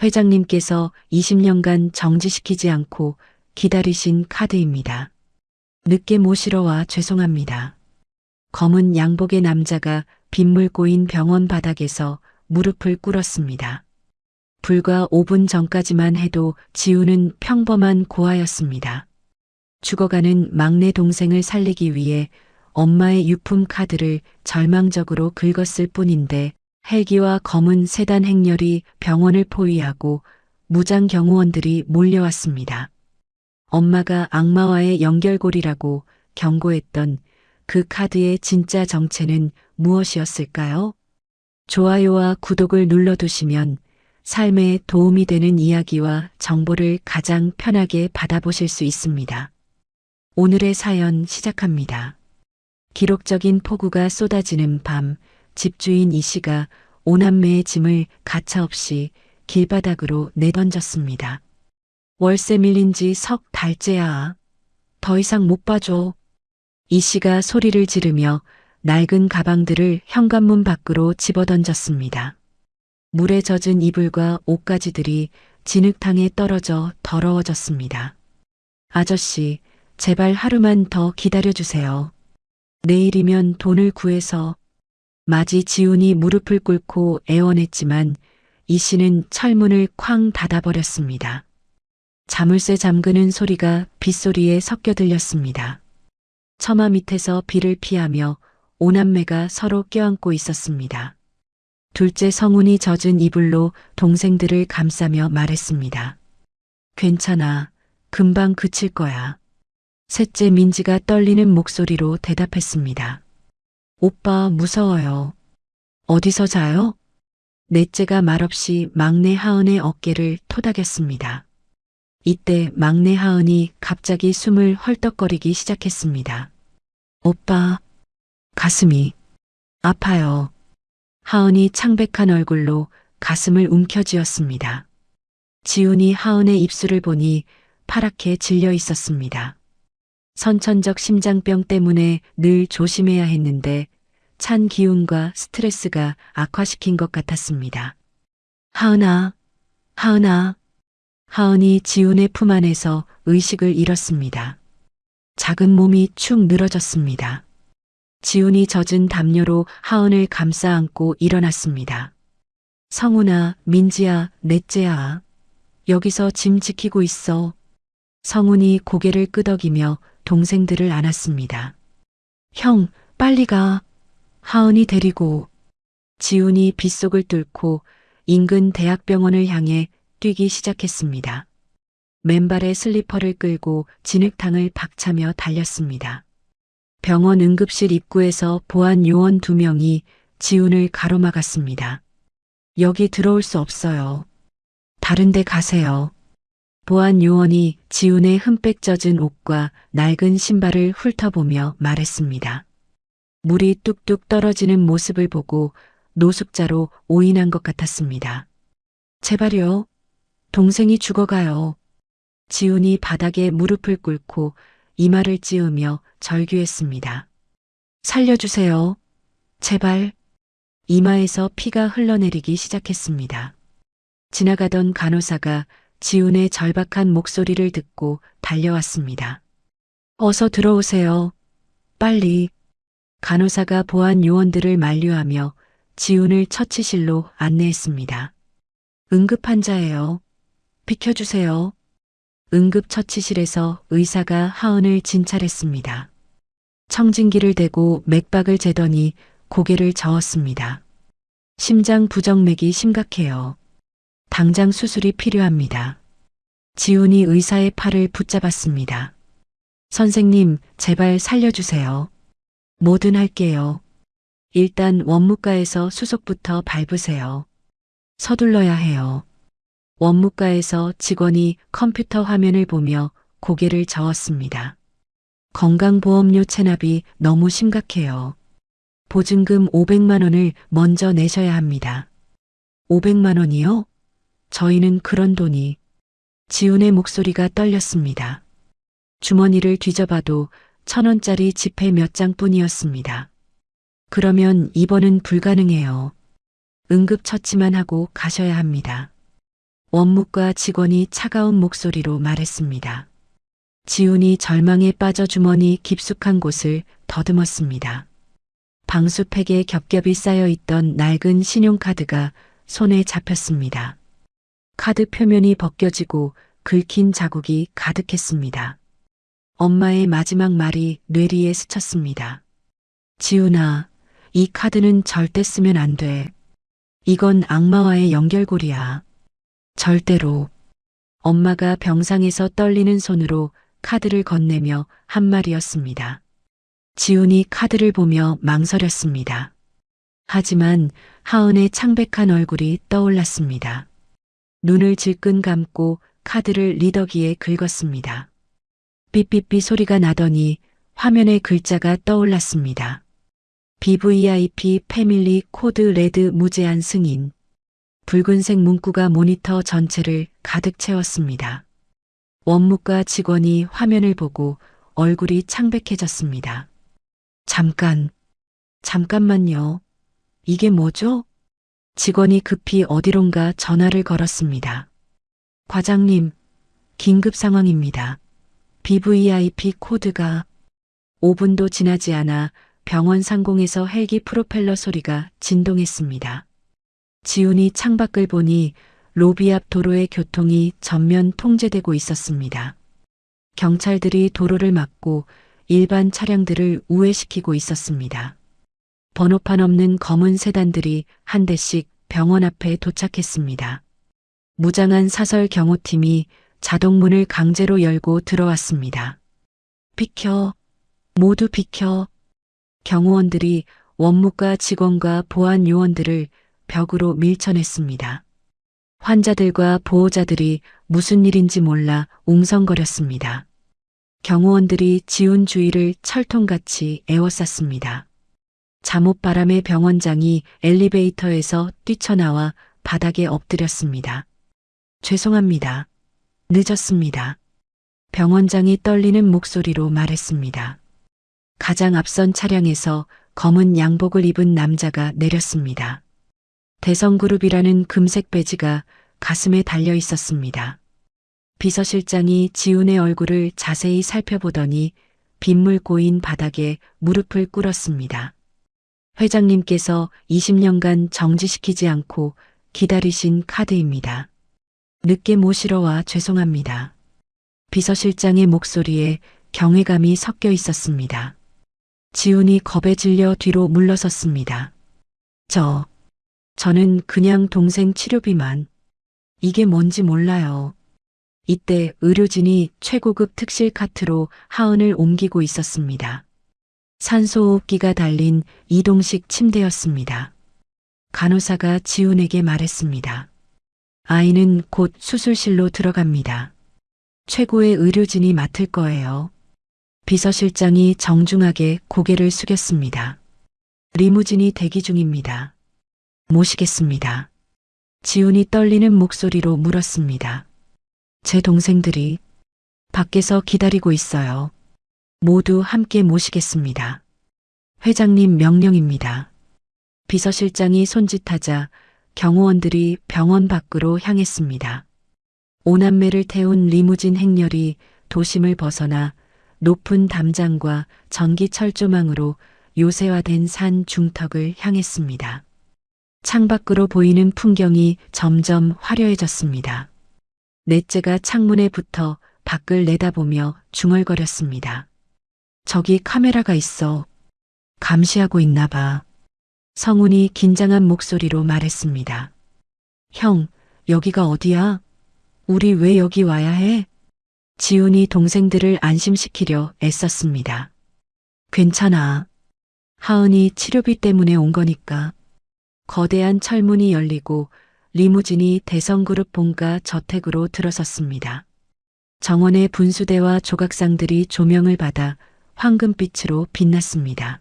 회장님께서 20년간 정지시키지 않고 기다리신 카드입니다. 늦게 모시러 와 죄송합니다. 검은 양복의 남자가 빗물 고인 병원 바닥에서 무릎을 꿇었습니다. 불과 5분 전까지만 해도 지우는 평범한 고아였습니다. 죽어가는 막내 동생을 살리기 위해 엄마의 유품 카드를 절망적으로 긁었을 뿐인데 헬기와 검은 세단 행렬이 병원을 포위하고 무장 경호원들이 몰려왔습니다. 엄마가 악마와의 연결고리라고 경고했던 그 카드의 진짜 정체는 무엇이었을까요? 좋아요와 구독을 눌러두시면 삶에 도움이 되는 이야기와 정보를 가장 편하게 받아보실 수 있습니다. 오늘의 사연 시작합니다. 기록적인 폭우가 쏟아지는 밤, 집주인 이 씨가 5남매의 짐을 가차없이 길바닥으로 내던졌습니다. 월세 밀린 지 석 달째야. 더 이상 못 봐줘. 이 씨가 소리를 지르며 낡은 가방들을 현관문 밖으로 집어던졌습니다. 물에 젖은 이불과 옷가지들이 진흙탕에 떨어져 더러워졌습니다. 아저씨, 제발 하루만 더 기다려주세요. 내일이면 돈을 구해서. 마지 지훈이 무릎을 꿇고 애원했지만 이 씨는 철문을 쾅 닫아버렸습니다. 자물쇠 잠그는 소리가 빗소리에 섞여 들렸습니다. 처마 밑에서 비를 피하며 5남매가 서로 껴안고 있었습니다. 둘째 성훈이 젖은 이불로 동생들을 감싸며 말했습니다. 괜찮아. 금방 그칠 거야. 셋째 민지가 떨리는 목소리로 대답했습니다. 오빠 무서워요. 어디서 자요? 넷째가 말없이 막내 하은의 어깨를 토닥였습니다. 이때 막내 하은이 갑자기 숨을 헐떡거리기 시작했습니다. 오빠, 가슴이 아파요. 하은이 창백한 얼굴로 가슴을 움켜쥐었습니다. 지훈이 하은의 입술을 보니 파랗게 질려 있었습니다. 선천적 심장병 때문에 늘 조심해야 했는데 찬 기운과 스트레스가 악화시킨 것 같았습니다. 하은아, 하은아. 하은이 지훈의 품 안에서 의식을 잃었습니다. 작은 몸이 축 늘어졌습니다. 지훈이 젖은 담요로 하은을 감싸 안고 일어났습니다. 성훈아, 민지야, 넷째야. 여기서 짐 지키고 있어. 성훈이 고개를 끄덕이며 동생들을 안았습니다. 형, 빨리 가. 하은이 데리고. 지훈이 빗속을 뚫고 인근 대학병원을 향해 뛰기 시작했습니다. 맨발에 슬리퍼를 끌고 진흙탕을 박차며 달렸습니다. 병원 응급실 입구에서 보안 요원 2명이 지훈을 가로막았습니다. 여기 들어올 수 없어요. 다른 데 가세요. 보안 요원이 지훈의 흠뻑 젖은 옷과 낡은 신발을 훑어보며 말했습니다. 물이 뚝뚝 떨어지는 모습을 보고 노숙자로 오인한 것 같았습니다. 제발요. 동생이 죽어가요. 지훈이 바닥에 무릎을 꿇고 이마를 찌으며 절규했습니다. 살려주세요. 제발. 이마에서 피가 흘러내리기 시작했습니다. 지나가던 간호사가 지훈의 절박한 목소리를 듣고 달려왔습니다. 어서 들어오세요. 빨리. 간호사가 보안 요원들을 만류하며 지훈을 처치실로 안내했습니다. 응급환자예요. 비켜주세요. 응급처치실에서 의사가 하은을 진찰했습니다. 청진기를 대고 맥박을 재더니 고개를 저었습니다. 심장 부정맥이 심각해요. 당장 수술이 필요합니다. 지훈이 의사의 팔을 붙잡았습니다. 선생님, 제발 살려주세요. 뭐든 할게요. 일단 원무과에서 수속부터 밟으세요. 서둘러야 해요. 원무과에서 직원이 컴퓨터 화면을 보며 고개를 저었습니다. 건강보험료 체납이 너무 심각해요. 보증금 500만 원을 먼저 내셔야 합니다. 500만 원이요? 저희는 그런 돈이. 지훈의 목소리가 떨렸습니다. 주머니를 뒤져봐도 1,000원짜리 지폐 몇 장뿐이었습니다. 그러면 입원은 불가능해요. 응급처치만 하고 가셔야 합니다. 원무과 직원이 차가운 목소리로 말했습니다. 지훈이 절망에 빠져 주머니 깊숙한 곳을 더듬었습니다. 방수팩에 겹겹이 쌓여있던 낡은 신용카드가 손에 잡혔습니다. 카드 표면이 벗겨지고 긁힌 자국이 가득했습니다. 엄마의 마지막 말이 뇌리에 스쳤습니다. 지훈아, 이 카드는 절대 쓰면 안 돼. 이건 악마와의 연결고리야. 절대로. 엄마가 병상에서 떨리는 손으로 카드를 건네며 한 말이었습니다. 지훈이 카드를 보며 망설였습니다. 하지만 하은의 창백한 얼굴이 떠올랐습니다. 눈을 질끈 감고 카드를 리더기에 긁었습니다. 삐삐삐 소리가 나더니 화면에 글자가 떠올랐습니다. BVIP 패밀리 코드 레드 무제한 승인. 붉은색 문구가 모니터 전체를 가득 채웠습니다. 원무과 직원이 화면을 보고 얼굴이 창백해졌습니다. 잠깐만요. 이게 뭐죠? 직원이 급히 어디론가 전화를 걸었습니다. 과장님, 긴급 상황입니다. BVIP 코드가 5분도 지나지 않아 병원 상공에서 헬기 프로펠러 소리가 진동했습니다. 지훈이 창밖을 보니 로비 앞 도로의 교통이 전면 통제되고 있었습니다. 경찰들이 도로를 막고 일반 차량들을 우회시키고 있었습니다. 번호판 없는 검은 세단들이 한 대씩 병원 앞에 도착했습니다. 무장한 사설 경호팀이 자동문을 강제로 열고 들어왔습니다. 비켜, 모두 비켜. 경호원들이 원무과 직원과 보안 요원들을 벽으로 밀쳐냈습니다. 환자들과 보호자들이 무슨 일인지 몰라 웅성거렸습니다. 경호원들이 지훈 주위를 철통같이 에워쌌습니다. 잠옷바람에 병원장이 엘리베이터에서 뛰쳐나와 바닥에 엎드렸습니다. 죄송합니다. 늦었습니다. 병원장이 떨리는 목소리로 말했습니다. 가장 앞선 차량에서 검은 양복을 입은 남자가 내렸습니다. 대성그룹이라는 금색 배지가 가슴에 달려 있었습니다. 비서실장이 지훈의 얼굴을 자세히 살펴보더니 빗물 고인 바닥에 무릎을 꿇었습니다. 회장님께서 20년간 정지시키지 않고 기다리신 카드입니다. 늦게 모시러 와 죄송합니다. 비서실장의 목소리에 경외감이 섞여 있었습니다. 지훈이 겁에 질려 뒤로 물러섰습니다. 저는 그냥 동생 치료비만. 이게 뭔지 몰라요. 이때 의료진이 최고급 특실 카트로 하은을 옮기고 있었습니다. 산소호흡기가 달린 이동식 침대였습니다. 간호사가 지훈에게 말했습니다. 아이는 곧 수술실로 들어갑니다. 최고의 의료진이 맡을 거예요. 비서실장이 정중하게 고개를 숙였습니다. 리무진이 대기 중입니다. 모시겠습니다. 지훈이 떨리는 목소리로 물었습니다. 제 동생들이 밖에서 기다리고 있어요. 모두 함께 모시겠습니다. 회장님 명령입니다. 비서실장이 손짓하자 경호원들이 병원 밖으로 향했습니다. 오남매를 태운 리무진 행렬이 도심을 벗어나 높은 담장과 전기 철조망으로 요새화된 산 중턱을 향했습니다. 창밖으로 보이는 풍경이 점점 화려해졌습니다. 넷째가 창문에 붙어 밖을 내다보며 중얼거렸습니다. 저기 카메라가 있어. 감시하고 있나 봐. 성훈이 긴장한 목소리로 말했습니다. 형, 여기가 어디야? 우리 왜 여기 와야 해? 지훈이 동생들을 안심시키려 애썼습니다. 괜찮아. 하은이 치료비 때문에 온 거니까. 거대한 철문이 열리고 리무진이 대성그룹 본가 저택으로 들어섰습니다. 정원의 분수대와 조각상들이 조명을 받아 황금빛으로 빛났습니다.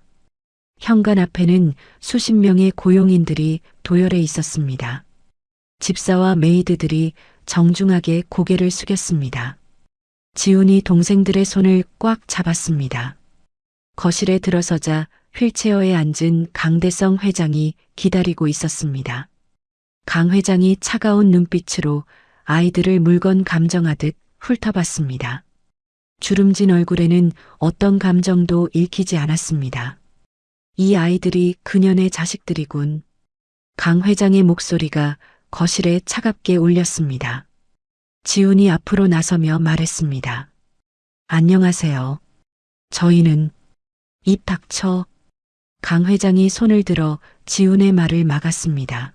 현관 앞에는 수십 명의 고용인들이 도열해 있었습니다. 집사와 메이드들이 정중하게 고개를 숙였습니다. 지훈이 동생들의 손을 꽉 잡았습니다. 거실에 들어서자 휠체어에 앉은 강대성 회장이 기다리고 있었습니다. 강 회장이 차가운 눈빛으로 아이들을 물건 감정하듯 훑어봤습니다. 주름진 얼굴에는 어떤 감정도 읽히지 않았습니다. 이 아이들이 그년의 자식들이군. 강 회장의 목소리가 거실에 차갑게 울렸습니다. 지훈이 앞으로 나서며 말했습니다. 안녕하세요. 저희는 입 닥쳐. 강 회장이 손을 들어 지훈의 말을 막았습니다.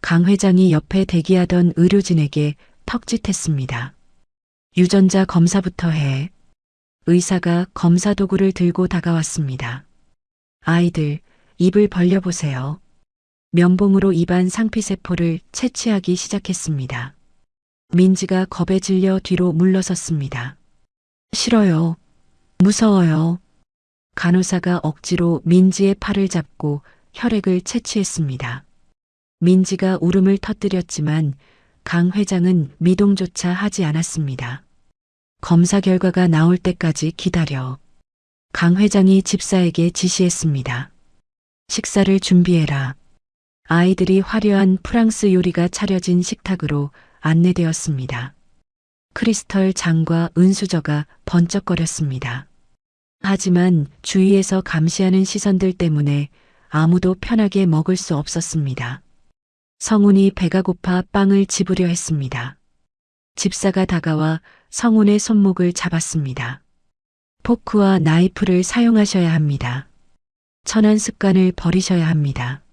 강 회장이 옆에 대기하던 의료진에게 턱짓했습니다. 유전자 검사부터 해. 의사가 검사 도구를 들고 다가왔습니다. 아이들, 입을 벌려보세요. 면봉으로 입안 상피세포를 채취하기 시작했습니다. 민지가 겁에 질려 뒤로 물러섰습니다. 싫어요. 무서워요. 간호사가 억지로 민지의 팔을 잡고 혈액을 채취했습니다. 민지가 울음을 터뜨렸지만 강 회장은 미동조차 하지 않았습니다. 검사 결과가 나올 때까지 기다려. 강 회장이 집사에게 지시했습니다. 식사를 준비해라. 아이들이 화려한 프랑스 요리가 차려진 식탁으로 안내되었습니다. 크리스털 장과 은수저가 번쩍거렸습니다. 하지만 주위에서 감시하는 시선들 때문에 아무도 편하게 먹을 수 없었습니다. 성훈이 배가 고파 빵을 집으려 했습니다. 집사가 다가와 성훈의 손목을 잡았습니다. 포크와 나이프를 사용하셔야 합니다. 천한 습관을 버리셔야 합니다.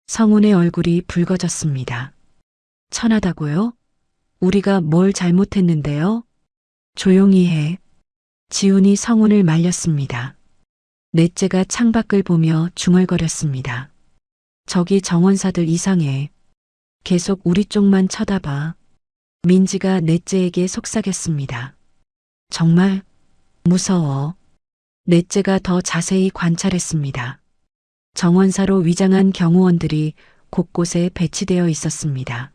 성훈의 얼굴이 붉어졌습니다. 천하다고요? 우리가 뭘 잘못했는데요? 조용히 해. 지훈이 성훈을 말렸습니다. 넷째가 창밖을 보며 중얼거렸습니다. 저기 정원사들 이상해. 계속 우리 쪽만 쳐다봐. 민지가 넷째에게 속삭였습니다. 정말 무서워. 넷째가 더 자세히 관찰했습니다. 정원사로 위장한 경호원들이 곳곳에 배치되어 있었습니다.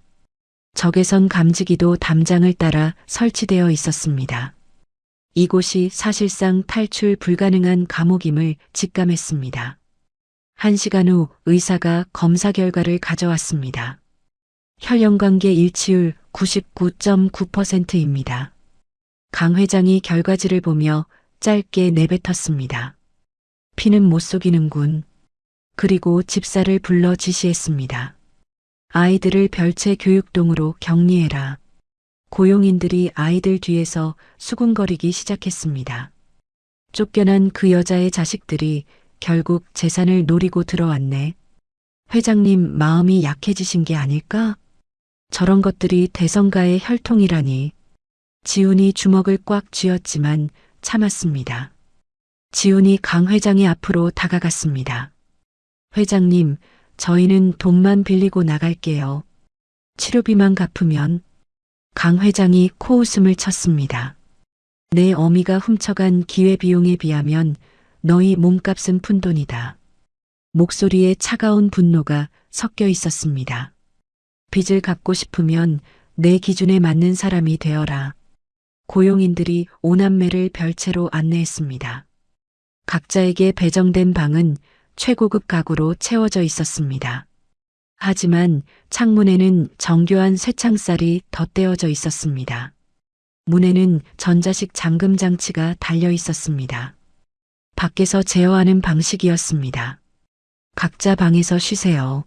적외선 감지기도 담장을 따라 설치되어 있었습니다. 이곳이 사실상 탈출 불가능한 감옥임을 직감했습니다. 1시간 후 의사가 검사 결과를 가져왔습니다. 혈연관계 일치율 99.9%입니다. 강 회장이 결과지를 보며 짧게 내뱉었습니다. 피는 못 속이는군. 그리고 집사를 불러 지시했습니다. 아이들을 별채 교육동으로 격리해라. 고용인들이 아이들 뒤에서 수군거리기 시작했습니다. 쫓겨난 그 여자의 자식들이 결국 재산을 노리고 들어왔네. 회장님 마음이 약해지신 게 아닐까? 저런 것들이 대성가의 혈통이라니. 지훈이 주먹을 꽉 쥐었지만 참았습니다. 지훈이 강 회장의 앞으로 다가갔습니다. 회장님, 저희는 돈만 빌리고 나갈게요. 치료비만 갚으면. 강 회장이 코웃음을 쳤습니다. 내 어미가 훔쳐간 기회비용에 비하면 너희 몸값은 푼돈이다. 목소리에 차가운 분노가 섞여 있었습니다. 빚을 갚고 싶으면 내 기준에 맞는 사람이 되어라. 고용인들이 5남매를 별채로 안내했습니다. 각자에게 배정된 방은 최고급 가구로 채워져 있었습니다. 하지만 창문에는 정교한 쇠창살이 덧대어져 있었습니다. 문에는 전자식 잠금 장치가 달려 있었습니다. 밖에서 제어하는 방식이었습니다. 각자 방에서 쉬세요.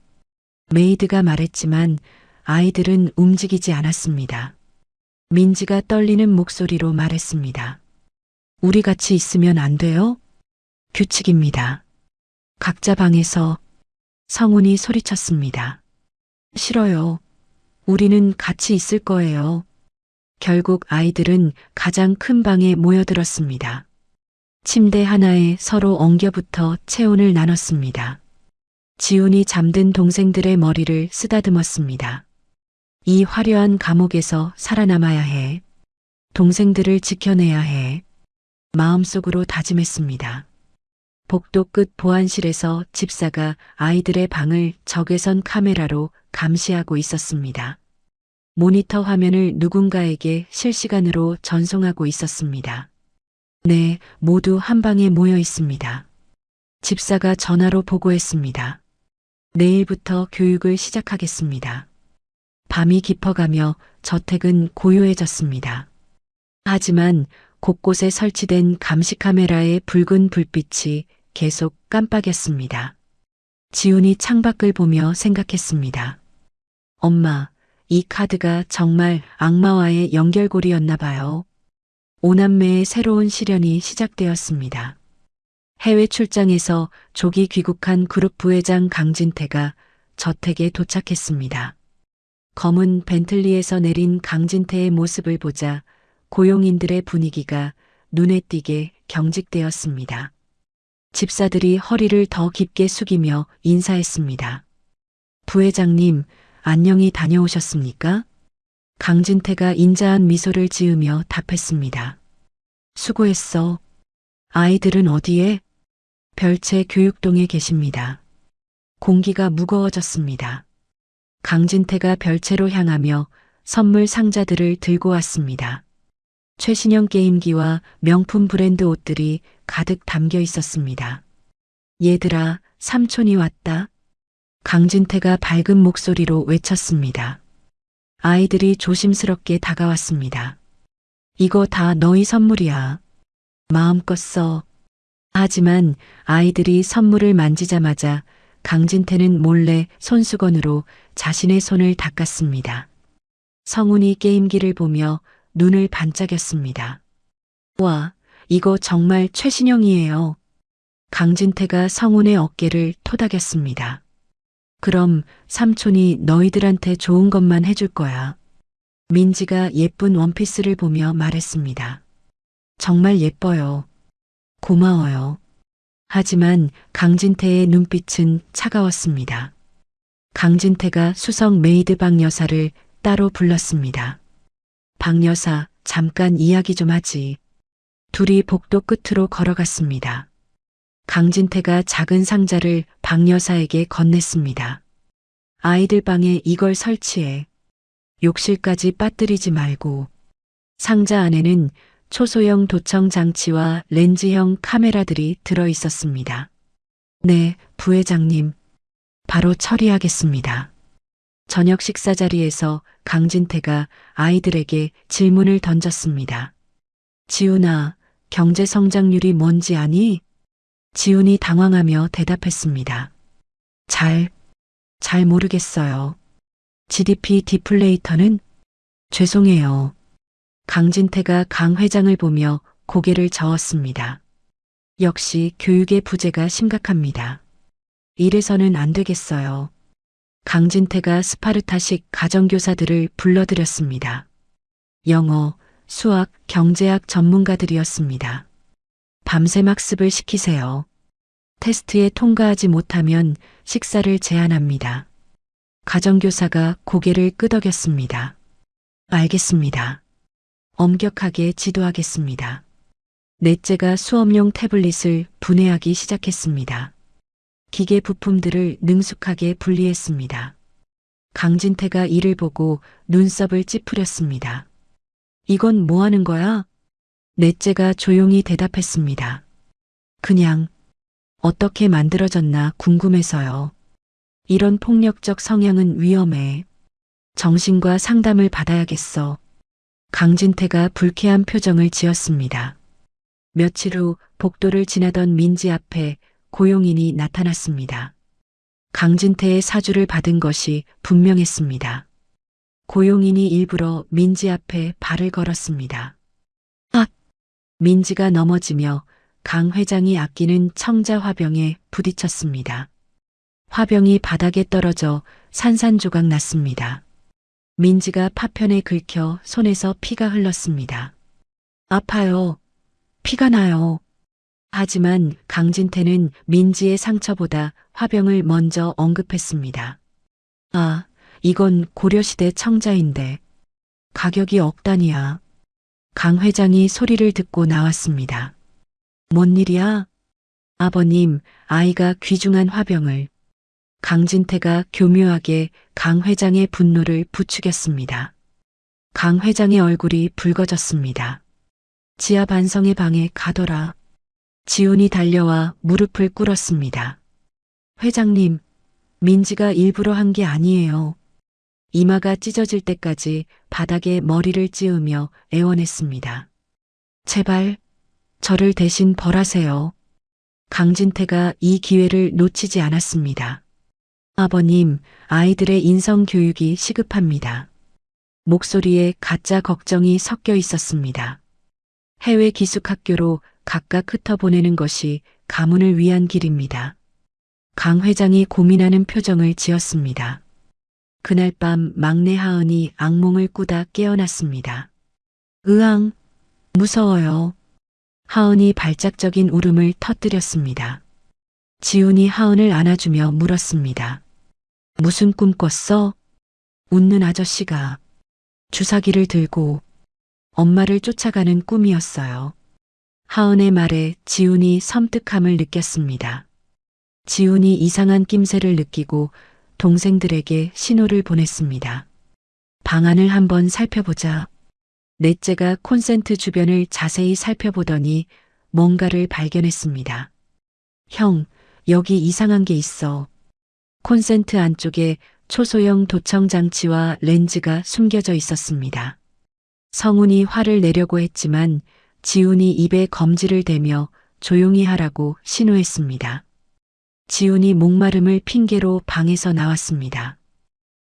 메이드가 말했지만 아이들은 움직이지 않았습니다. 민지가 떨리는 목소리로 말했습니다. 우리 같이 있으면 안 돼요? 규칙입니다. 각자 방에서. 성훈이 소리쳤습니다. 싫어요. 우리는 같이 있을 거예요. 결국 아이들은 가장 큰 방에 모여들었습니다. 침대 하나에 서로 엉겨붙어 체온을 나눴습니다. 지훈이 잠든 동생들의 머리를 쓰다듬었습니다. 이 화려한 감옥에서 살아남아야 해. 동생들을 지켜내야 해. 마음속으로 다짐했습니다. 복도 끝 보안실에서 집사가 아이들의 방을 적외선 카메라로 감시하고 있었습니다. 모니터 화면을 누군가에게 실시간으로 전송하고 있었습니다. 네, 모두 한 방에 모여 있습니다. 집사가 전화로 보고했습니다. 내일부터 교육을 시작하겠습니다. 밤이 깊어가며 저택은 고요해졌습니다. 하지만 곳곳에 설치된 감시 카메라의 붉은 불빛이 계속 깜빡였습니다. 지훈이 창밖을 보며 생각했습니다. 엄마, 이 카드가 정말 악마와의 연결고리였나 봐요. 오남매의 새로운 시련이 시작되었습니다. 해외 출장에서 조기 귀국한 그룹 부회장 강진태가 저택에 도착했습니다. 검은 벤틀리에서 내린 강진태의 모습을 보자 고용인들의 분위기가 눈에 띄게 경직되었습니다. 집사들이 허리를 더 깊게 숙이며 인사했습니다. 부회장님, 안녕히 다녀오셨습니까? 강진태가 인자한 미소를 지으며 답했습니다. 수고했어. 아이들은 어디에? 별채 교육동에 계십니다. 공기가 무거워졌습니다. 강진태가 별채로 향하며 선물 상자들을 들고 왔습니다. 최신형 게임기와 명품 브랜드 옷들이 가득 담겨 있었습니다. 얘들아, 삼촌이 왔다. 강진태가 밝은 목소리로 외쳤습니다. 아이들이 조심스럽게 다가왔습니다. 이거 다 너희 선물이야. 마음껏 써. 하지만 아이들이 선물을 만지자마자 강진태는 몰래 손수건으로 자신의 손을 닦았습니다. 성훈이 게임기를 보며 눈을 반짝였습니다. 와, 이거 정말 최신형이에요. 강진태가 성훈의 어깨를 토닥였습니다. 그럼 삼촌이 너희들한테 좋은 것만 해줄 거야. 민지가 예쁜 원피스를 보며 말했습니다. 정말 예뻐요. 고마워요. 하지만 강진태의 눈빛은 차가웠습니다. 강진태가 수석 메이드 박 여사를 따로 불렀습니다. 박 여사, 잠깐 이야기 좀 하지. 둘이 복도 끝으로 걸어갔습니다. 강진태가 작은 상자를 박 여사에게 건넸습니다. 아이들 방에 이걸 설치해. 욕실까지 빠뜨리지 말고. 상자 안에는 초소형 도청 장치와 렌즈형 카메라들이 들어 있었습니다. 네, 부회장님. 바로 처리하겠습니다. 저녁 식사 자리에서 강진태가 아이들에게 질문을 던졌습니다. 지훈아, 경제 성장률이 뭔지 아니? 지훈이 당황하며 대답했습니다. 잘 모르겠어요. GDP 디플레이터는? 죄송해요. 강진태가 강 회장을 보며 고개를 저었습니다. 역시 교육의 부재가 심각합니다. 이래서는 안 되겠어요. 강진태가 스파르타식 가정교사들을 불러들였습니다. 영어, 수학, 경제학 전문가들이었습니다. 밤샘 학습을 시키세요. 테스트에 통과하지 못하면 식사를 제한합니다. 가정교사가 고개를 끄덕였습니다. 알겠습니다. 엄격하게 지도하겠습니다. 넷째가 수업용 태블릿을 분해하기 시작했습니다. 기계 부품들을 능숙하게 분리했습니다. 강진태가 이를 보고 눈썹을 찌푸렸습니다. 이건 뭐 하는 거야? 넷째가 조용히 대답했습니다. 그냥 어떻게 만들어졌나 궁금해서요. 이런 폭력적 성향은 위험해. 정신과 상담을 받아야겠어. 강진태가 불쾌한 표정을 지었습니다. 며칠 후 복도를 지나던 민지 앞에 고용인이 나타났습니다. 강진태의 사주를 받은 것이 분명했습니다. 고용인이 일부러 민지 앞에 발을 걸었습니다. 민지가 넘어지며 강 회장이 아끼는 청자 화병에 부딪혔습니다. 화병이 바닥에 떨어져 산산조각 났습니다. 민지가 파편에 긁혀 손에서 피가 흘렀습니다. 아파요. 피가 나요. 하지만 강진태는 민지의 상처보다 화병을 먼저 언급했습니다. 아, 이건 고려시대 청자인데 가격이 억 단위야. 강 회장이 소리를 듣고 나왔습니다. 뭔 일이야? 아버님, 아이가 귀중한 화병을. 강진태가 교묘하게 강 회장의 분노를 부추겼습니다. 강 회장의 얼굴이 붉어졌습니다. 지하 반성의 방에 가둬라. 지훈이 달려와 무릎을 꿇었습니다. 회장님, 민지가 일부러 한 게 아니에요. 이마가 찢어질 때까지 바닥에 머리를 찌으며 애원했습니다. 제발 저를 대신 벌하세요. 강진태가 이 기회를 놓치지 않았습니다. 아버님, 아이들의 인성 교육이 시급합니다. 목소리에 가짜 걱정이 섞여 있었습니다. 해외 기숙학교로 각각 흩어보내는 것이 가문을 위한 길입니다. 강 회장이 고민하는 표정을 지었습니다. 그날 밤 막내 하은이 악몽을 꾸다 깨어났습니다. 으앙, 무서워요. 하은이 발작적인 울음을 터뜨렸습니다. 지훈이 하은을 안아주며 물었습니다. 무슨 꿈 꿨어? 웃는 아저씨가 주사기를 들고 엄마를 쫓아가는 꿈이었어요. 하은의 말에 지훈이 섬뜩함을 느꼈습니다. 지훈이 이상한 낌새를 느끼고 동생들에게 신호를 보냈습니다. 방안을 한번 살펴보자. 넷째가 콘센트 주변을 자세히 살펴보더니 뭔가를 발견했습니다. 형, 여기 이상한 게 있어. 콘센트 안쪽에 초소형 도청 장치와 렌즈가 숨겨져 있었습니다. 성훈이 화를 내려고 했지만 지훈이 입에 검지를 대며 조용히 하라고 신호했습니다. 지훈이 목마름을 핑계로 방에서 나왔습니다.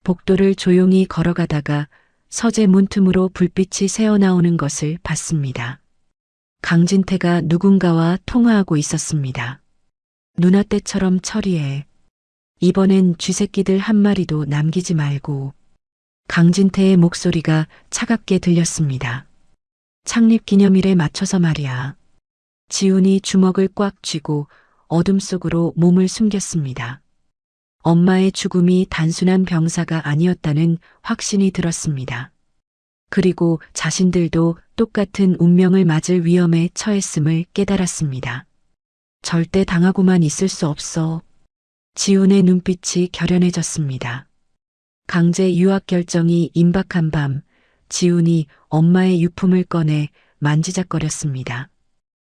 복도를 조용히 걸어가다가 서재 문틈으로 불빛이 새어나오는 것을 봤습니다. 강진태가 누군가와 통화하고 있었습니다. 누나 때처럼 처리해. 이번엔 쥐새끼들 한 마리도 남기지 말고. 강진태의 목소리가 차갑게 들렸습니다. 창립기념일에 맞춰서 말이야. 지훈이 주먹을 꽉 쥐고 어둠 속으로 몸을 숨겼습니다. 엄마의 죽음이 단순한 병사가 아니었다는 확신이 들었습니다. 그리고 자신들도 똑같은 운명을 맞을 위험에 처했음을 깨달았습니다. 절대 당하고만 있을 수 없어. 지훈의 눈빛이 결연해졌습니다. 강제 유학 결정이 임박한 밤, 지훈이 엄마의 유품을 꺼내 만지작거렸습니다.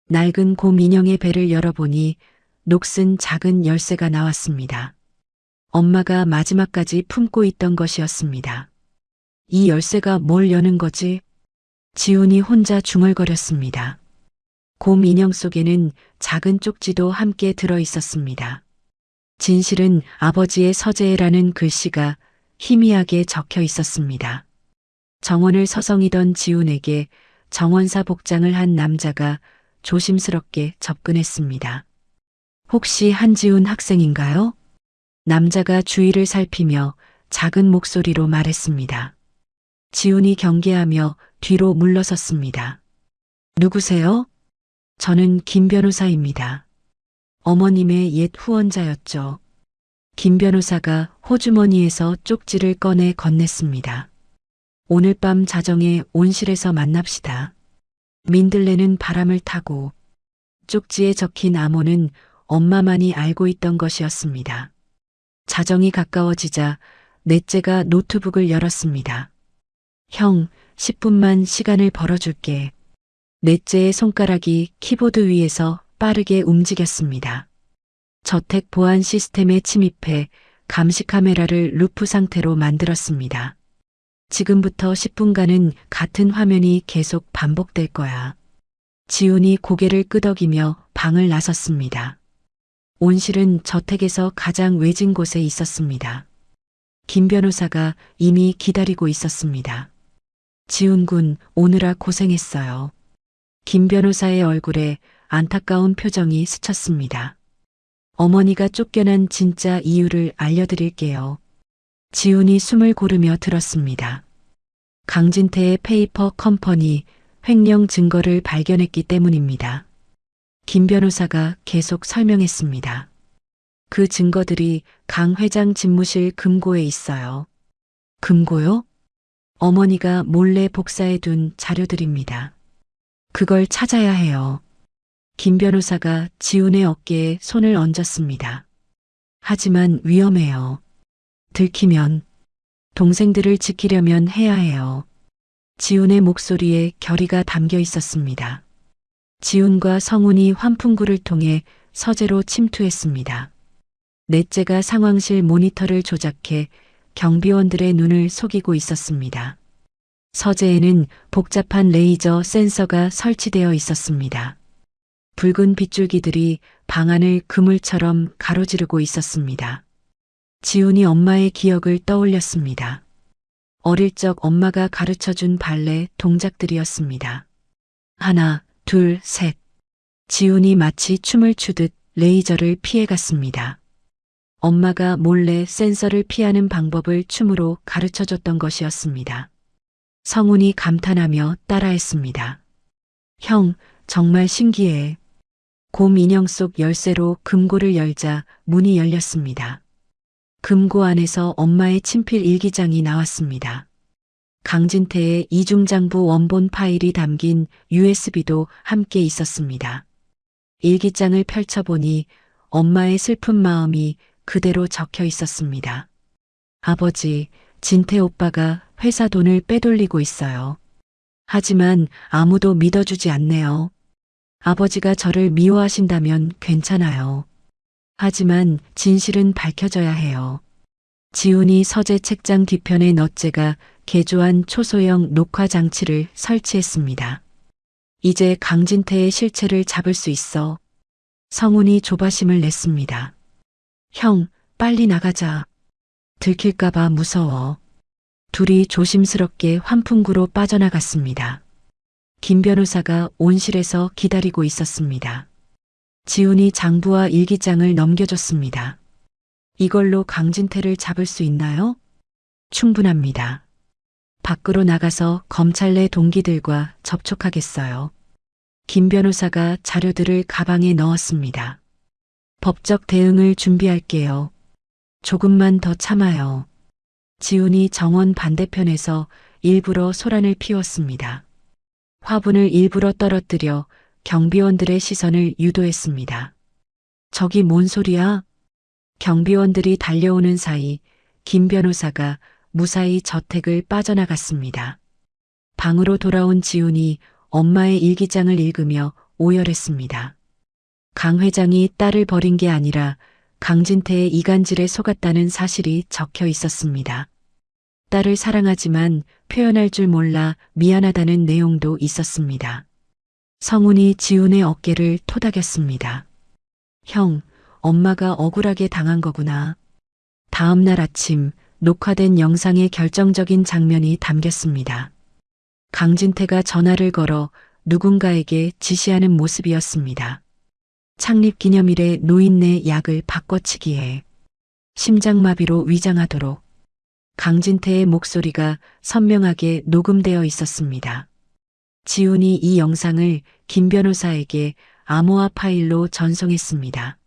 낡은 곰 인형의 배를 열어보니 녹슨 작은 열쇠가 나왔습니다. 엄마가 마지막까지 품고 있던 것이었습니다. 이 열쇠가 뭘 여는 거지? 지훈이 혼자 중얼거렸습니다. 곰 인형 속에는 작은 쪽지도 함께 들어 있었습니다. 진실은 아버지의 서재라는 글씨가 희미하게 적혀 있었습니다. 정원을 서성이던 지훈에게 정원사 복장을 한 남자가 조심스럽게 접근했습니다. 혹시 한지훈 학생인가요? 남자가 주위를 살피며 작은 목소리로 말했습니다. 지훈이 경계하며 뒤로 물러섰습니다. 누구세요? 저는 김 변호사입니다. 어머님의 옛 후원자였죠. 김 변호사가 호주머니에서 쪽지를 꺼내 건넸습니다. 오늘 밤 자정에 온실에서 만납시다. 민들레는 바람을 타고. 쪽지에 적힌 암호는 엄마만이 알고 있던 것이었습니다. 자정이 가까워지자 넷째가 노트북을 열었습니다. 형, 10분만 시간을 벌어줄게. 넷째의 손가락이 키보드 위에서 빠르게 움직였습니다. 저택 보안 시스템에 침입해 감시 카메라를 루프 상태로 만들었습니다. 지금부터 10분간은 같은 화면이 계속 반복될 거야. 지훈이 고개를 끄덕이며 방을 나섰습니다. 온실은 저택에서 가장 외진 곳에 있었습니다. 김 변호사가 이미 기다리고 있었습니다. 지훈 군, 오느라 고생했어요. 김 변호사의 얼굴에 안타까운 표정이 스쳤습니다. 어머니가 쫓겨난 진짜 이유를 알려드릴게요. 지훈이 숨을 고르며 들었습니다. 강진태의 페이퍼 컴퍼니 횡령 증거를 발견했기 때문입니다. 김 변호사가 계속 설명했습니다. 그 증거들이 강 회장 집무실 금고에 있어요. 금고요? 어머니가 몰래 복사해 둔 자료들입니다. 그걸 찾아야 해요. 김 변호사가 지훈의 어깨에 손을 얹었습니다. 하지만 위험해요. 들키면 동생들을 지키려면 해야 해요. 지훈의 목소리에 결의가 담겨 있었습니다. 지훈과 성훈이 환풍구를 통해 서재로 침투했습니다. 넷째가 상황실 모니터를 조작해 경비원들의 눈을 속이고 있었습니다. 서재에는 복잡한 레이저 센서가 설치되어 있었습니다. 붉은 빗줄기들이 방 안을 그물처럼 가로지르고 있었습니다. 지훈이 엄마의 기억을 떠올렸습니다. 어릴 적 엄마가 가르쳐준 발레 동작들이었습니다. 하나, 둘, 셋. 지훈이 마치 춤을 추듯 레이저를 피해갔습니다. 엄마가 몰래 센서를 피하는 방법을 춤으로 가르쳐줬던 것이었습니다. 성훈이 감탄하며 따라했습니다. 형, 정말 신기해. 곰 인형 속 열쇠로 금고를 열자 문이 열렸습니다. 금고 안에서 엄마의 친필 일기장이 나왔습니다. 강진태의 이중장부 원본 파일이 담긴 USB도 함께 있었습니다. 일기장을 펼쳐보니 엄마의 슬픈 마음이 그대로 적혀 있었습니다. 아버지, 진태 오빠가 회사 돈을 빼돌리고 있어요. 하지만 아무도 믿어주지 않네요. 아버지가 저를 미워하신다면 괜찮아요. 하지만 진실은 밝혀져야 해요. 지훈이 서재 책장 뒤편에 넛제가 개조한 초소형 녹화 장치를 설치했습니다. 이제 강진태의 실체를 잡을 수 있어. 성훈이 조바심을 냈습니다. 형, 빨리 나가자. 들킬까봐 무서워. 둘이 조심스럽게 환풍구로 빠져나갔습니다. 김 변호사가 온실에서 기다리고 있었습니다. 지훈이 장부와 일기장을 넘겨줬습니다. 이걸로 강진태를 잡을 수 있나요? 충분합니다. 밖으로 나가서 검찰 내 동기들과 접촉하겠어요. 김 변호사가 자료들을 가방에 넣었습니다. 법적 대응을 준비할게요. 조금만 더 참아요. 지훈이 정원 반대편에서 일부러 소란을 피웠습니다. 화분을 일부러 떨어뜨려 경비원들의 시선을 유도했습니다. 저기 뭔 소리야? 경비원들이 달려오는 사이 김 변호사가 무사히 저택을 빠져나갔습니다. 방으로 돌아온 지훈이 엄마의 일기장을 읽으며 오열했습니다. 강 회장이 딸을 버린 게 아니라 강진태의 이간질에 속았다는 사실이 적혀 있었습니다. 딸을 사랑하지만 표현할 줄 몰라 미안하다는 내용도 있었습니다. 성훈이 지훈의 어깨를 토닥였습니다. 형, 엄마가 억울하게 당한 거구나. 다음 날 아침 녹화된 영상의 결정적인 장면이 담겼습니다. 강진태가 전화를 걸어 누군가에게 지시하는 모습이었습니다. 창립기념일에 노인네 약을 바꿔치기해 심장마비로 위장하도록. 강진태의 목소리가 선명하게 녹음되어 있었습니다. 지훈이 이 영상을 김 변호사에게 암호화 파일로 전송했습니다.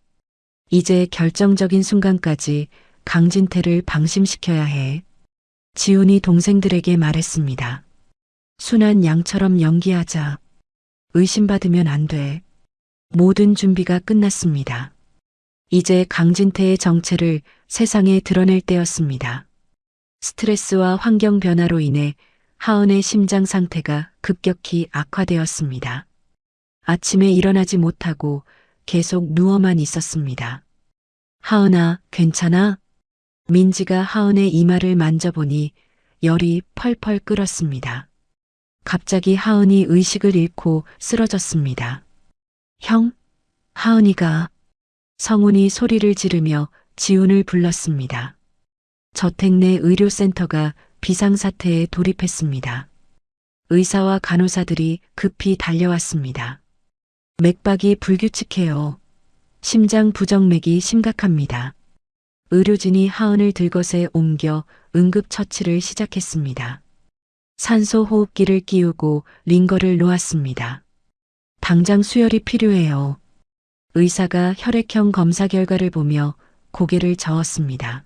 이제 결정적인 순간까지 강진태를 방심시켜야 해. 지훈이 동생들에게 말했습니다. 순한 양처럼 연기하자. 의심받으면 안 돼. 모든 준비가 끝났습니다. 이제 강진태의 정체를 세상에 드러낼 때였습니다. 스트레스와 환경 변화로 인해 하은의 심장 상태가 급격히 악화되었습니다. 아침에 일어나지 못하고 계속 누워만 있었습니다. 하은아, 괜찮아? 민지가 하은의 이마를 만져보니 열이 펄펄 끓었습니다. 갑자기 하은이 의식을 잃고 쓰러졌습니다. 형? 하은이가. 성훈이 소리를 지르며 지훈을 불렀습니다. 저택 내 의료센터가 비상사태에 돌입했습니다. 의사와 간호사들이 급히 달려왔습니다. 맥박이 불규칙해요. 심장 부정맥이 심각합니다. 의료진이 하은을 들것에 옮겨 응급처치를 시작했습니다. 산소 호흡기를 끼우고 링거를 놓았습니다. 당장 수혈이 필요해요. 의사가 혈액형 검사 결과를 보며 고개를 저었습니다.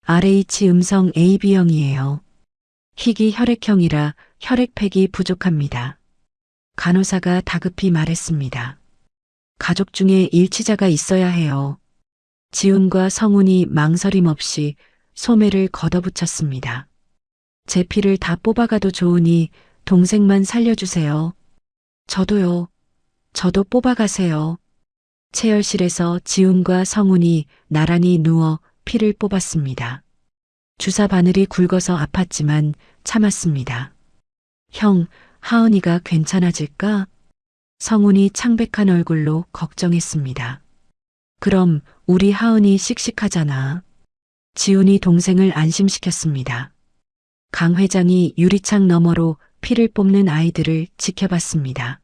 RH 음성 AB형이에요. 희귀 혈액형이라 혈액팩이 부족합니다. 간호사가 다급히 말했습니다. 가족 중에 일치자가 있어야 해요. 지훈과 성훈이 망설임 없이 소매를 걷어붙였습니다. 제 피를 다 뽑아가도 좋으니 동생만 살려주세요. 저도요. 저도 뽑아가세요. 체열실에서 지훈과 성훈이 나란히 누워 피를 뽑았습니다. 주사 바늘이 굵어서 아팠지만 참았습니다. 형, 하은이가 괜찮아질까? 성훈이 창백한 얼굴로 걱정했습니다. 그럼 우리 하은이 씩씩하잖아. 지훈이 동생을 안심시켰습니다. 강 회장이 유리창 너머로 피를 뽑는 아이들을 지켜봤습니다.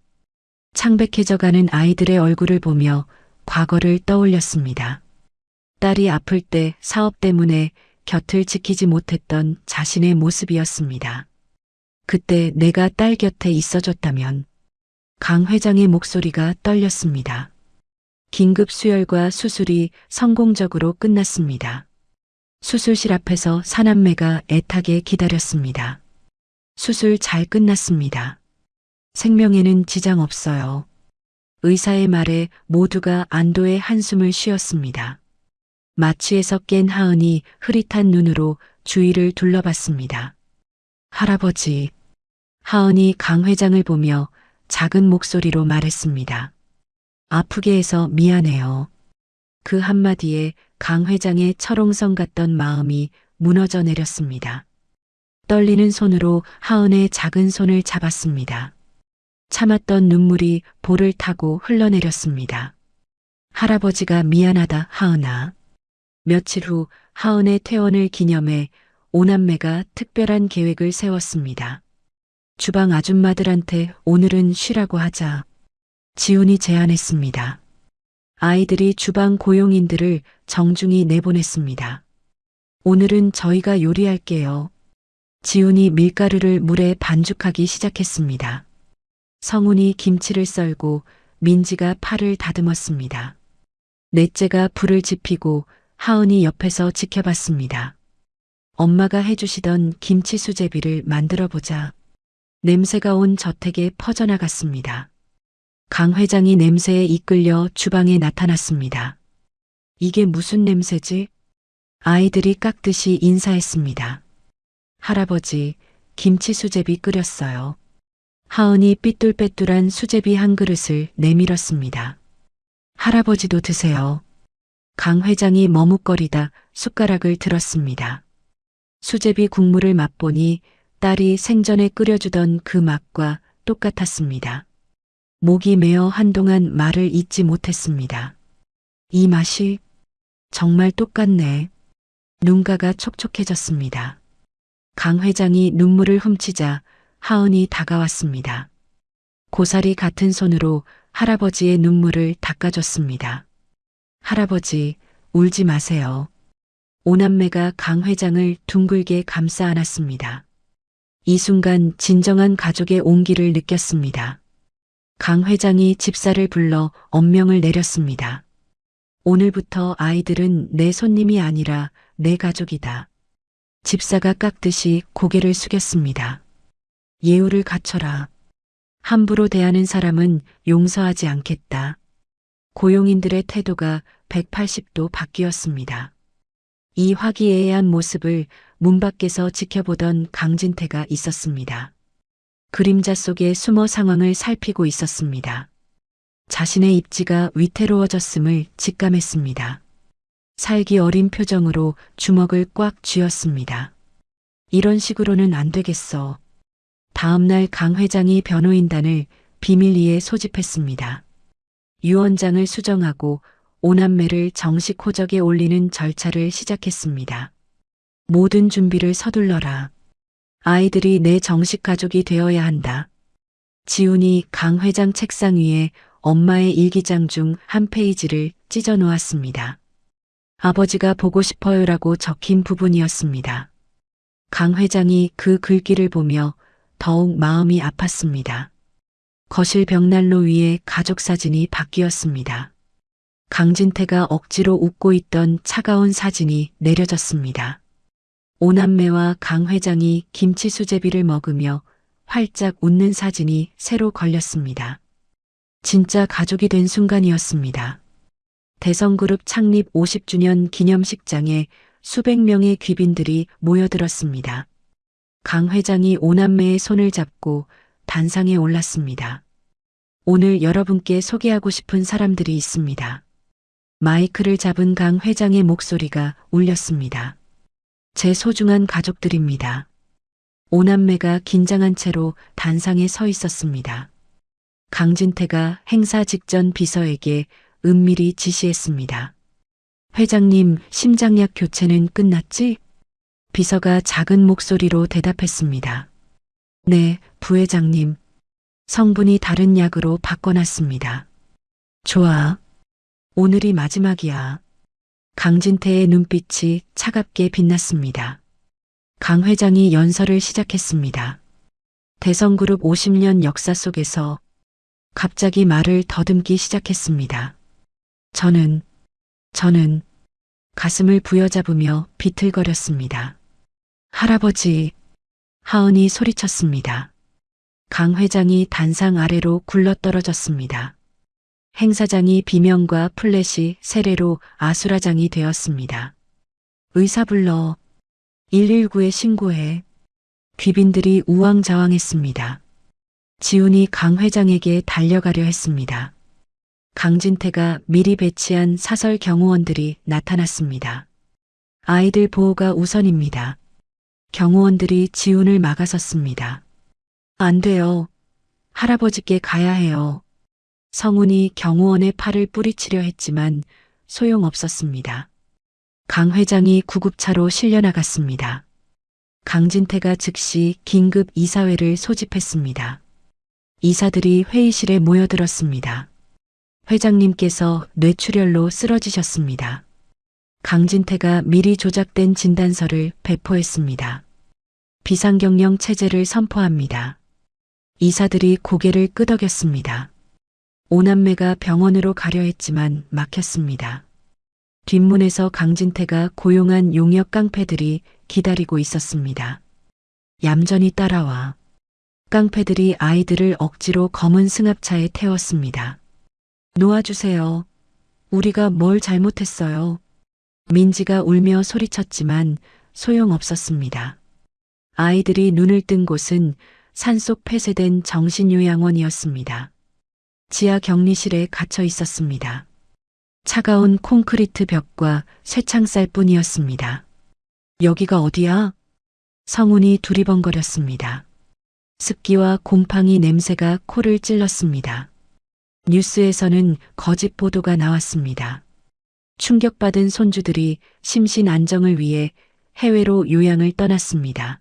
창백해져가는 아이들의 얼굴을 보며 과거를 떠올렸습니다. 딸이 아플 때 사업 때문에 곁을 지키지 못했던 자신의 모습이었습니다. 그때 내가 딸 곁에 있어줬다면. 강 회장의 목소리가 떨렸습니다. 긴급 수혈과 수술이 성공적으로 끝났습니다. 수술실 앞에서 사남매가 애타게 기다렸습니다. 수술 잘 끝났습니다. 생명에는 지장 없어요. 의사의 말에 모두가 안도의 한숨을 쉬었습니다. 마취에서 깬 하은이 흐릿한 눈으로 주위를 둘러봤습니다. 할아버지. 하은이 강 회장을 보며 작은 목소리로 말했습니다. 아프게 해서 미안해요. 그 한마디에 강 회장의 철옹성 같던 마음이 무너져 내렸습니다. 떨리는 손으로 하은의 작은 손을 잡았습니다. 참았던 눈물이 볼을 타고 흘러내렸습니다. 할아버지가 미안하다, 하은아. 며칠 후 하은의 퇴원을 기념해 오남매가 특별한 계획을 세웠습니다. 주방 아줌마들한테 오늘은 쉬라고 하자. 지훈이 제안했습니다. 아이들이 주방 고용인들을 정중히 내보냈습니다. 오늘은 저희가 요리할게요. 지훈이 밀가루를 물에 반죽하기 시작했습니다. 성훈이 김치를 썰고 민지가 파를 다듬었습니다. 넷째가 불을 지피고 하은이 옆에서 지켜봤습니다. 엄마가 해주시던 김치 수제비를 만들어 보자. 냄새가 온 저택에 퍼져나갔습니다. 강 회장이 냄새에 이끌려 주방에 나타났습니다. 이게 무슨 냄새지? 아이들이 깍듯이 인사했습니다. 할아버지, 김치 수제비 끓였어요. 하은이 삐뚤빼뚤한 수제비 한 그릇을 내밀었습니다. 할아버지도 드세요. 강 회장이 머뭇거리다 숟가락을 들었습니다. 수제비 국물을 맛보니 딸이 생전에 끓여주던 그 맛과 똑같았습니다. 목이 메어 한동안 말을 잇지 못했습니다. 이 맛이 정말 똑같네. 눈가가 촉촉해졌습니다. 강 회장이 눈물을 훔치자 하은이 다가왔습니다. 고사리 같은 손으로 할아버지의 눈물을 닦아줬습니다. 할아버지, 울지 마세요. 오남매가 강 회장을 둥글게 감싸 안았습니다. 이 순간 진정한 가족의 온기를 느꼈습니다. 강 회장이 집사를 불러 엄명을 내렸습니다. 오늘부터 아이들은 내 손님이 아니라 내 가족이다. 집사가 깍듯이 고개를 숙였습니다. 예우를 갖춰라. 함부로 대하는 사람은 용서하지 않겠다. 고용인들의 태도가 180도 바뀌었습니다. 이 화기애애한 모습을 문 밖에서 지켜보던 강진태가 있었습니다. 그림자 속에 숨어 상황을 살피고 있었습니다. 자신의 입지가 위태로워졌음을 직감했습니다. 살기 어린 표정으로 주먹을 꽉 쥐었습니다. 이런 식으로는 안 되겠어. 다음 날 강 회장이 변호인단을 비밀리에 소집했습니다. 유언장을 수정하고 오남매를 정식 호적에 올리는 절차를 시작했습니다. 모든 준비를 서둘러라. 아이들이 내 정식 가족이 되어야 한다. 지훈이 강 회장 책상 위에 엄마의 일기장 중 한 페이지를 찢어 놓았습니다. 아버지가 보고 싶어요라고 적힌 부분이었습니다. 강 회장이 그 글귀를 보며 더욱 마음이 아팠습니다. 거실 벽난로 위에 가족 사진이 바뀌었습니다. 강진태가 억지로 웃고 있던 차가운 사진이 내려졌습니다. 오남매와 강 회장이 김치 수제비를 먹으며 활짝 웃는 사진이 새로 걸렸습니다. 진짜 가족이 된 순간이었습니다. 대성그룹 창립 50주년 기념식장에 수백 명의 귀빈들이 모여들었습니다. 강 회장이 오남매의 손을 잡고 단상에 올랐습니다. 오늘 여러분께 소개하고 싶은 사람들이 있습니다. 마이크를 잡은 강 회장의 목소리가 울렸습니다. 제 소중한 가족들입니다. 오남매가 긴장한 채로 단상에 서 있었습니다. 강진태가 행사 직전 비서에게 은밀히 지시했습니다. 회장님, 심장약 교체는 끝났지? 비서가 작은 목소리로 대답했습니다. 네, 부회장님. 성분이 다른 약으로 바꿔놨습니다. 좋아. 오늘이 마지막이야. 강진태의 눈빛이 차갑게 빛났습니다. 강 회장이 연설을 시작했습니다. 대성그룹 50년 역사 속에서 갑자기 말을 더듬기 시작했습니다. 저는 가슴을 부여잡으며 비틀거렸습니다. 할아버지, 하은이 소리쳤습니다. 강 회장이 단상 아래로 굴러떨어졌습니다. 행사장이 비명과 플래시, 세례로 아수라장이 되었습니다. 의사 불러. 119에 신고해. 귀빈들이 우왕좌왕했습니다. 지훈이 강 회장에게 달려가려 했습니다. 강진태가 미리 배치한 사설 경호원들이 나타났습니다. 아이들 보호가 우선입니다. 경호원들이 지훈을 막아섰습니다. 안 돼요. 할아버지께 가야 해요. 성훈이 경호원의 팔을 뿌리치려 했지만 소용없었습니다. 강 회장이 구급차로 실려나갔습니다. 강진태가 즉시 긴급 이사회를 소집했습니다. 이사들이 회의실에 모여들었습니다. 회장님께서 뇌출혈로 쓰러지셨습니다. 강진태가 미리 조작된 진단서를 배포했습니다. 비상경영 체제를 선포합니다. 이사들이 고개를 끄덕였습니다. 오남매가 병원으로 가려 했지만 막혔습니다. 뒷문에서 강진태가 고용한 용역 깡패들이 기다리고 있었습니다. 얌전히 따라와. 깡패들이 아이들을 억지로 검은 승합차에 태웠습니다. 놓아주세요. 우리가 뭘 잘못했어요. 민지가 울며 소리쳤지만 소용없었습니다. 아이들이 눈을 뜬 곳은 산속 폐쇄된 정신요양원이었습니다. 지하 격리실에 갇혀 있었습니다. 차가운 콘크리트 벽과 쇠창살 뿐이었습니다. 여기가 어디야? 성훈이 두리번거렸습니다. 습기와 곰팡이 냄새가 코를 찔렀습니다. 뉴스에서는 거짓 보도가 나왔습니다. 충격받은 손주들이 심신 안정을 위해 해외로 요양을 떠났습니다.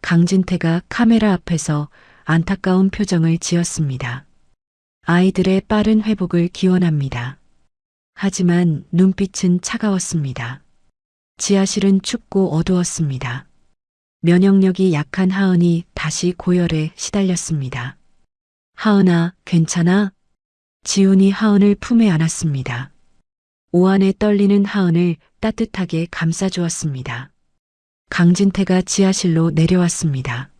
강진태가 카메라 앞에서 안타까운 표정을 지었습니다. 아이들의 빠른 회복을 기원합니다. 하지만 눈빛은 차가웠습니다. 지하실은 춥고 어두웠습니다. 면역력이 약한 하은이 다시 고열에 시달렸습니다. 하은아, 괜찮아? 지훈이 하은을 품에 안았습니다. 오한에 떨리는 하은을 따뜻하게 감싸주었습니다. 강진태가 지하실로 내려왔습니다.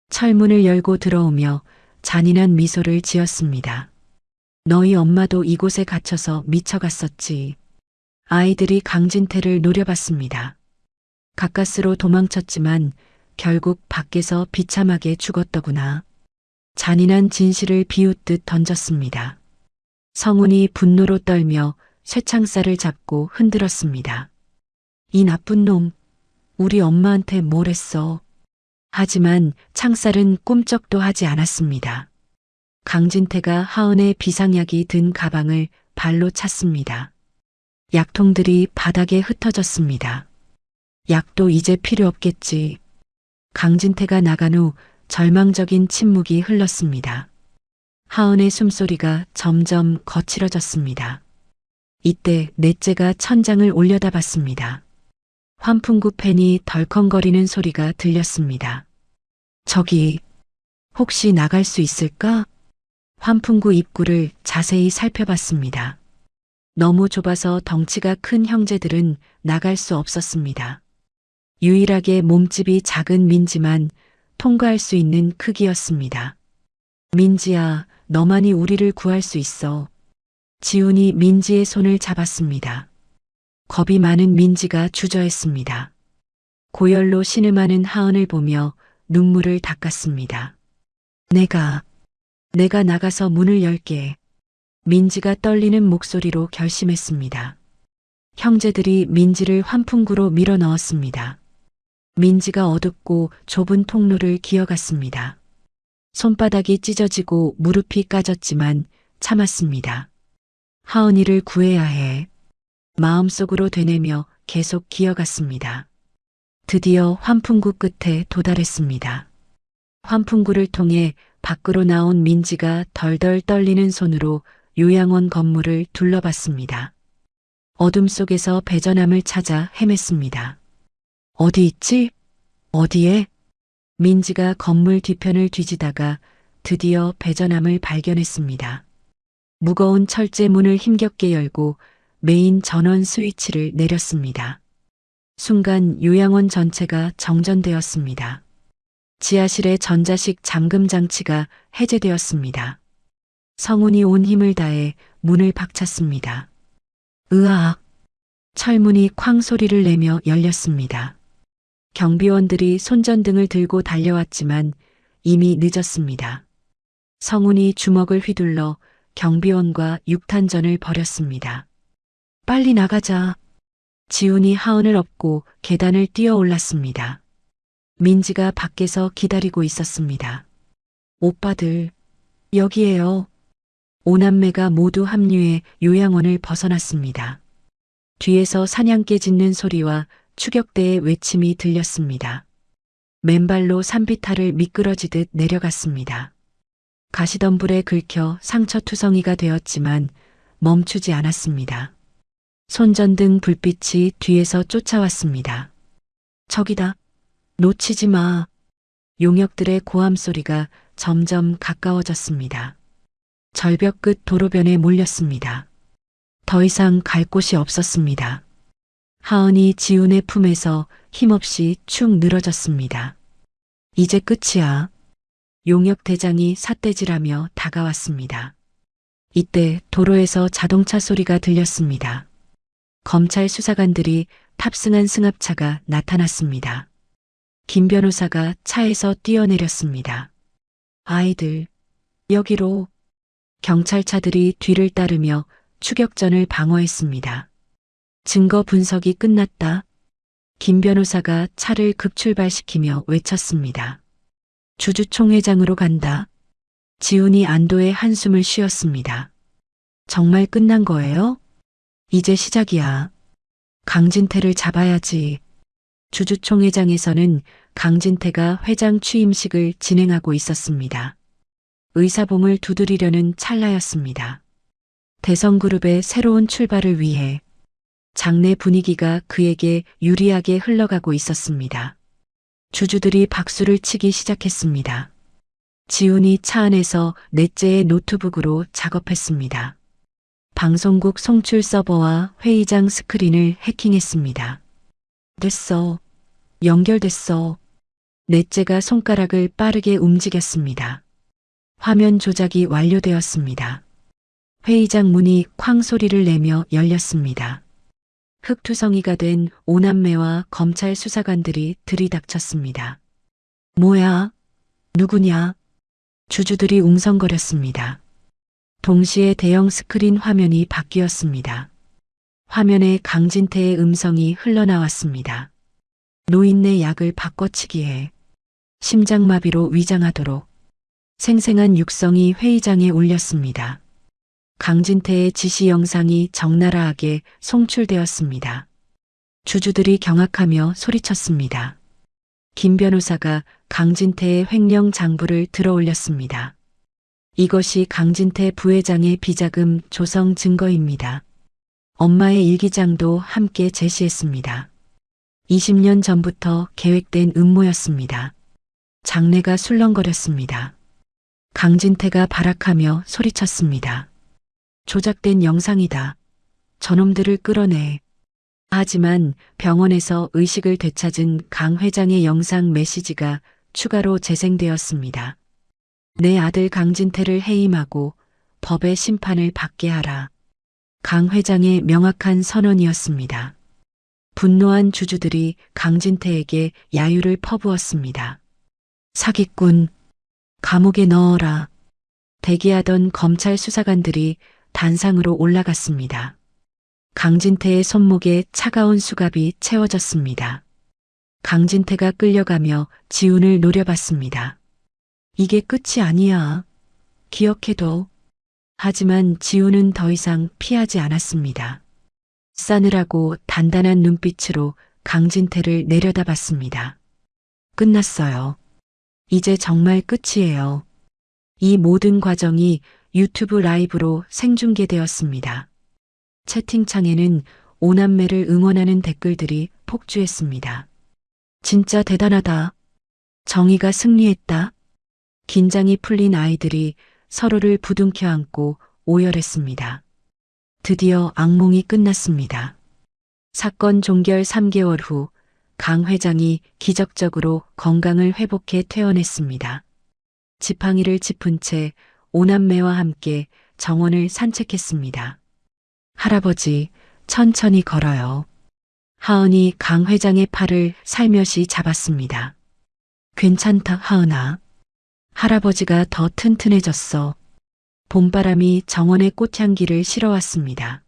철문을 열고 들어오며 잔인한 미소를 지었습니다. 너희 엄마도 이곳에 갇혀서 미쳐갔었지. 아이들이 강진태를 노려봤습니다. 가까스로 도망쳤지만 결국 밖에서 비참하게 죽었더구나. 잔인한 진실을 비웃듯 던졌습니다. 성훈이 분노로 떨며 쇠창살을 잡고 흔들었습니다. 이 나쁜 놈, 우리 엄마한테 뭘 했어. 하지만 창살은 꿈쩍도 하지 않았습니다. 강진태가 하은의 비상약이 든 가방을 발로 찼습니다. 약통들이 바닥에 흩어졌습니다. 약도 이제 필요 없겠지. 강진태가 나간 후 절망적인 침묵이 흘렀습니다. 하은의 숨소리가 점점 거칠어졌습니다. 이때 넷째가 천장을 올려다봤습니다. 환풍구 팬이 덜컹거리는 소리가 들렸습니다. 저기, 혹시 나갈 수 있을까? 환풍구 입구를 자세히 살펴봤습니다. 너무 좁아서 덩치가 큰 형제들은 나갈 수 없었습니다. 유일하게 몸집이 작은 민지만 통과할 수 있는 크기였습니다. 민지야, 너만이 우리를 구할 수 있어. 지훈이 민지의 손을 잡았습니다. 겁이 많은 민지가 주저했습니다. 고열로 신음하는 하은을 보며 눈물을 닦았습니다. 내가 나가서 문을 열게. 민지가 떨리는 목소리로 결심했습니다. 형제들이 민지를 환풍구로 밀어 넣었습니다. 민지가 어둡고 좁은 통로를 기어갔습니다. 손바닥이 찢어지고 무릎이 까졌지만 참았습니다. 하은이를 구해야 해. 마음속으로 되뇌며 계속 기어갔습니다. 드디어 환풍구 끝에 도달했습니다. 환풍구를 통해 밖으로 나온 민지가 덜덜 떨리는 손으로 요양원 건물을 둘러봤습니다. 어둠 속에서 배전함을 찾아 헤맸습니다. 어디 있지? 어디에? 민지가 건물 뒤편을 뒤지다가 드디어 배전함을 발견했습니다. 무거운 철제 문을 힘겹게 열고 메인 전원 스위치를 내렸습니다. 순간 요양원 전체가 정전되었습니다. 지하실의 전자식 잠금 장치가 해제되었습니다. 성훈이 온 힘을 다해 문을 박찼습니다. 으악! 철문이 쾅 소리를 내며 열렸습니다. 경비원들이 손전등을 들고 달려왔지만 이미 늦었습니다. 성훈이 주먹을 휘둘러 경비원과 육탄전을 벌였습니다. 빨리 나가자. 지훈이 하은을 업고 계단을 뛰어 올랐습니다. 민지가 밖에서 기다리고 있었습니다. 오빠들, 여기에요. 오남매가 모두 합류해 요양원을 벗어났습니다. 뒤에서 사냥개 짖는 소리와 추격대의 외침이 들렸습니다. 맨발로 산비탈을 미끄러지듯 내려갔습니다. 가시덤불에 긁혀 상처투성이가 되었지만 멈추지 않았습니다. 손전등 불빛이 뒤에서 쫓아왔습니다. 저기다. 놓치지 마. 용역들의 고함 소리가 점점 가까워졌습니다. 절벽 끝 도로변에 몰렸습니다. 더 이상 갈 곳이 없었습니다. 하은이 지훈의 품에서 힘없이 축 늘어졌습니다. 이제 끝이야. 용역 대장이 삿대질하며 다가왔습니다. 이때 도로에서 자동차 소리가 들렸습니다. 검찰 수사관들이 탑승한 승합차가 나타났습니다. 김 변호사가 차에서 뛰어내렸습니다. 아이들, 여기로. 경찰차들이 뒤를 따르며 추격전을 방어했습니다. 증거 분석이 끝났다. 김 변호사가 차를 급출발시키며 외쳤습니다. 주주총회장으로 간다. 지훈이 안도의 한숨을 쉬었습니다. 정말 끝난 거예요? 이제 시작이야. 강진태를 잡아야지. 주주총회장에서는 강진태가 회장 취임식을 진행하고 있었습니다. 의사봉을 두드리려는 찰나였습니다. 대성그룹의 새로운 출발을 위해 장내 분위기가 그에게 유리하게 흘러가고 있었습니다. 주주들이 박수를 치기 시작했습니다. 지훈이 차 안에서 넷째의 노트북으로 작업했습니다. 방송국 송출 서버와 회의장 스크린을 해킹했습니다. 됐어. 연결됐어. 넷째가 손가락을 빠르게 움직였습니다. 화면 조작이 완료되었습니다. 회의장 문이 쾅 소리를 내며 열렸습니다. 흑투성이가 된 오남매와 검찰 수사관들이 들이닥쳤습니다. 뭐야? 누구냐? 주주들이 웅성거렸습니다. 동시에 대형 스크린 화면이 바뀌었습니다. 화면에 강진태의 음성이 흘러나왔습니다. 노인네 약을 바꿔치기해 심장마비로 위장하도록. 생생한 육성이 회의장에 울렸습니다. 강진태의 지시 영상이 적나라하게 송출되었습니다. 주주들이 경악하며 소리쳤습니다. 김 변호사가 강진태의 횡령 장부를 들어올렸습니다. 이것이 강진태 부회장의 비자금 조성 증거입니다. 엄마의 일기장도 함께 제시했습니다. 20년 전부터 계획된 음모였습니다. 장내가 술렁거렸습니다. 강진태가 발악하며 소리쳤습니다. 조작된 영상이다. 저놈들을 끌어내. 하지만 병원에서 의식을 되찾은 강 회장의 영상 메시지가 추가로 재생되었습니다. 내 아들 강진태를 해임하고 법의 심판을 받게 하라. 강 회장의 명확한 선언이었습니다. 분노한 주주들이 강진태에게 야유를 퍼부었습니다. 사기꾼, 감옥에 넣어라. 대기하던 검찰 수사관들이 단상으로 올라갔습니다. 강진태의 손목에 차가운 수갑이 채워졌습니다. 강진태가 끌려가며 지훈을 노려봤습니다. 이게 끝이 아니야. 기억해둬. 하지만 지훈은 더 이상 피하지 않았습니다. 싸늘하고 단단한 눈빛으로 강진태를 내려다봤습니다. 끝났어요. 이제 정말 끝이에요. 이 모든 과정이 유튜브 라이브로 생중계되었습니다. 채팅창에는 오남매를 응원하는 댓글들이 폭주했습니다. 진짜 대단하다. 정의가 승리했다. 긴장이 풀린 아이들이 서로를 부둥켜 안고 오열했습니다. 드디어 악몽이 끝났습니다. 사건 종결 3개월 후 강 회장이 기적적으로 건강을 회복해 퇴원했습니다. 지팡이를 짚은 채 오남매와 함께 정원을 산책했습니다. 할아버지, 천천히 걸어요. 하은이 강 회장의 팔을 살며시 잡았습니다. 괜찮다, 하은아. 할아버지가 더 튼튼해졌어. 봄바람이 정원의 꽃향기를 실어왔습니다.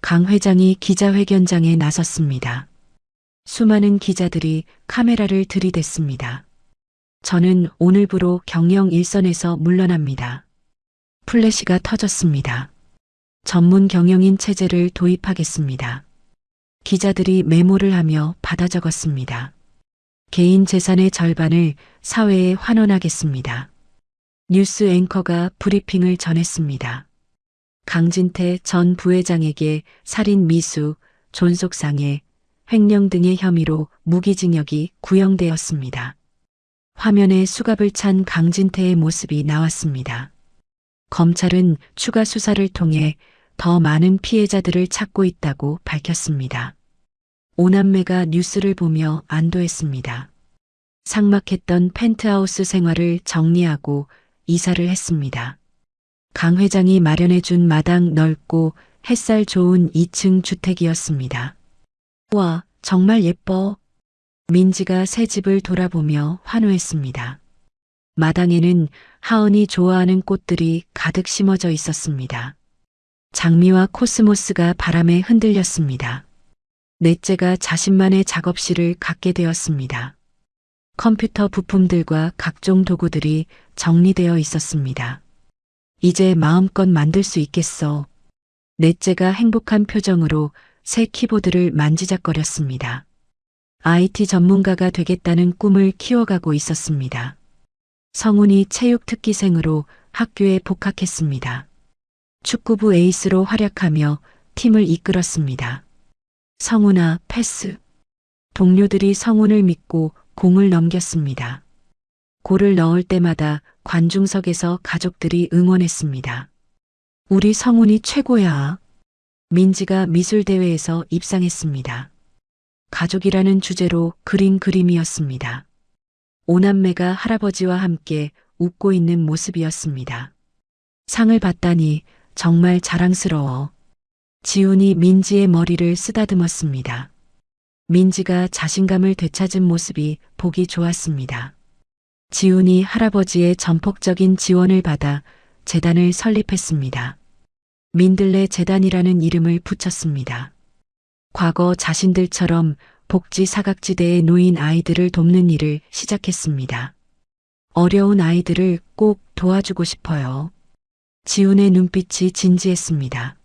강 회장이 기자회견장에 나섰습니다. 수많은 기자들이 카메라를 들이댔습니다. 저는 오늘부로 경영 일선에서 물러납니다. 플래시가 터졌습니다. 전문 경영인 체제를 도입하겠습니다. 기자들이 메모를 하며 받아 적었습니다. 개인 재산의 절반을 사회에 환원하겠습니다. 뉴스 앵커가 브리핑을 전했습니다. 강진태 전 부회장에게 살인 미수, 존속상해, 횡령 등의 혐의로 무기징역이 구형되었습니다. 화면에 수갑을 찬 강진태의 모습이 나왔습니다. 검찰은 추가 수사를 통해 더 많은 피해자들을 찾고 있다고 밝혔습니다. 오남매가 뉴스를 보며 안도했습니다. 삭막했던 펜트하우스 생활을 정리하고 이사를 했습니다. 강 회장이 마련해준 마당 넓고 햇살 좋은 2층 주택이었습니다. 와, 정말 예뻐. 민지가 새 집을 돌아보며 환호했습니다. 마당에는 하은이 좋아하는 꽃들이 가득 심어져 있었습니다. 장미와 코스모스가 바람에 흔들렸습니다. 넷째가 자신만의 작업실을 갖게 되었습니다. 컴퓨터 부품들과 각종 도구들이 정리되어 있었습니다. 이제 마음껏 만들 수 있겠어. 넷째가 행복한 표정으로 새 키보드를 만지작거렸습니다. IT 전문가가 되겠다는 꿈을 키워가고 있었습니다. 성훈이 체육 특기생으로 학교에 복학했습니다. 축구부 에이스로 활약하며 팀을 이끌었습니다. 성훈아, 패스. 동료들이 성훈을 믿고 공을 넘겼습니다. 골을 넣을 때마다 관중석에서 가족들이 응원했습니다. 우리 성훈이 최고야. 민지가 미술대회에서 입상했습니다. 가족이라는 주제로 그린 그림이었습니다. 오남매가 할아버지와 함께 웃고 있는 모습이었습니다. 상을 받다니 정말 자랑스러워. 지훈이 민지의 머리를 쓰다듬었습니다. 민지가 자신감을 되찾은 모습이 보기 좋았습니다. 지훈이 할아버지의 전폭적인 지원을 받아 재단을 설립했습니다. 민들레 재단이라는 이름을 붙였습니다. 과거 자신들처럼 복지 사각지대에 놓인 아이들을 돕는 일을 시작했습니다. 어려운 아이들을 꼭 도와주고 싶어요. 지훈의 눈빛이 진지했습니다.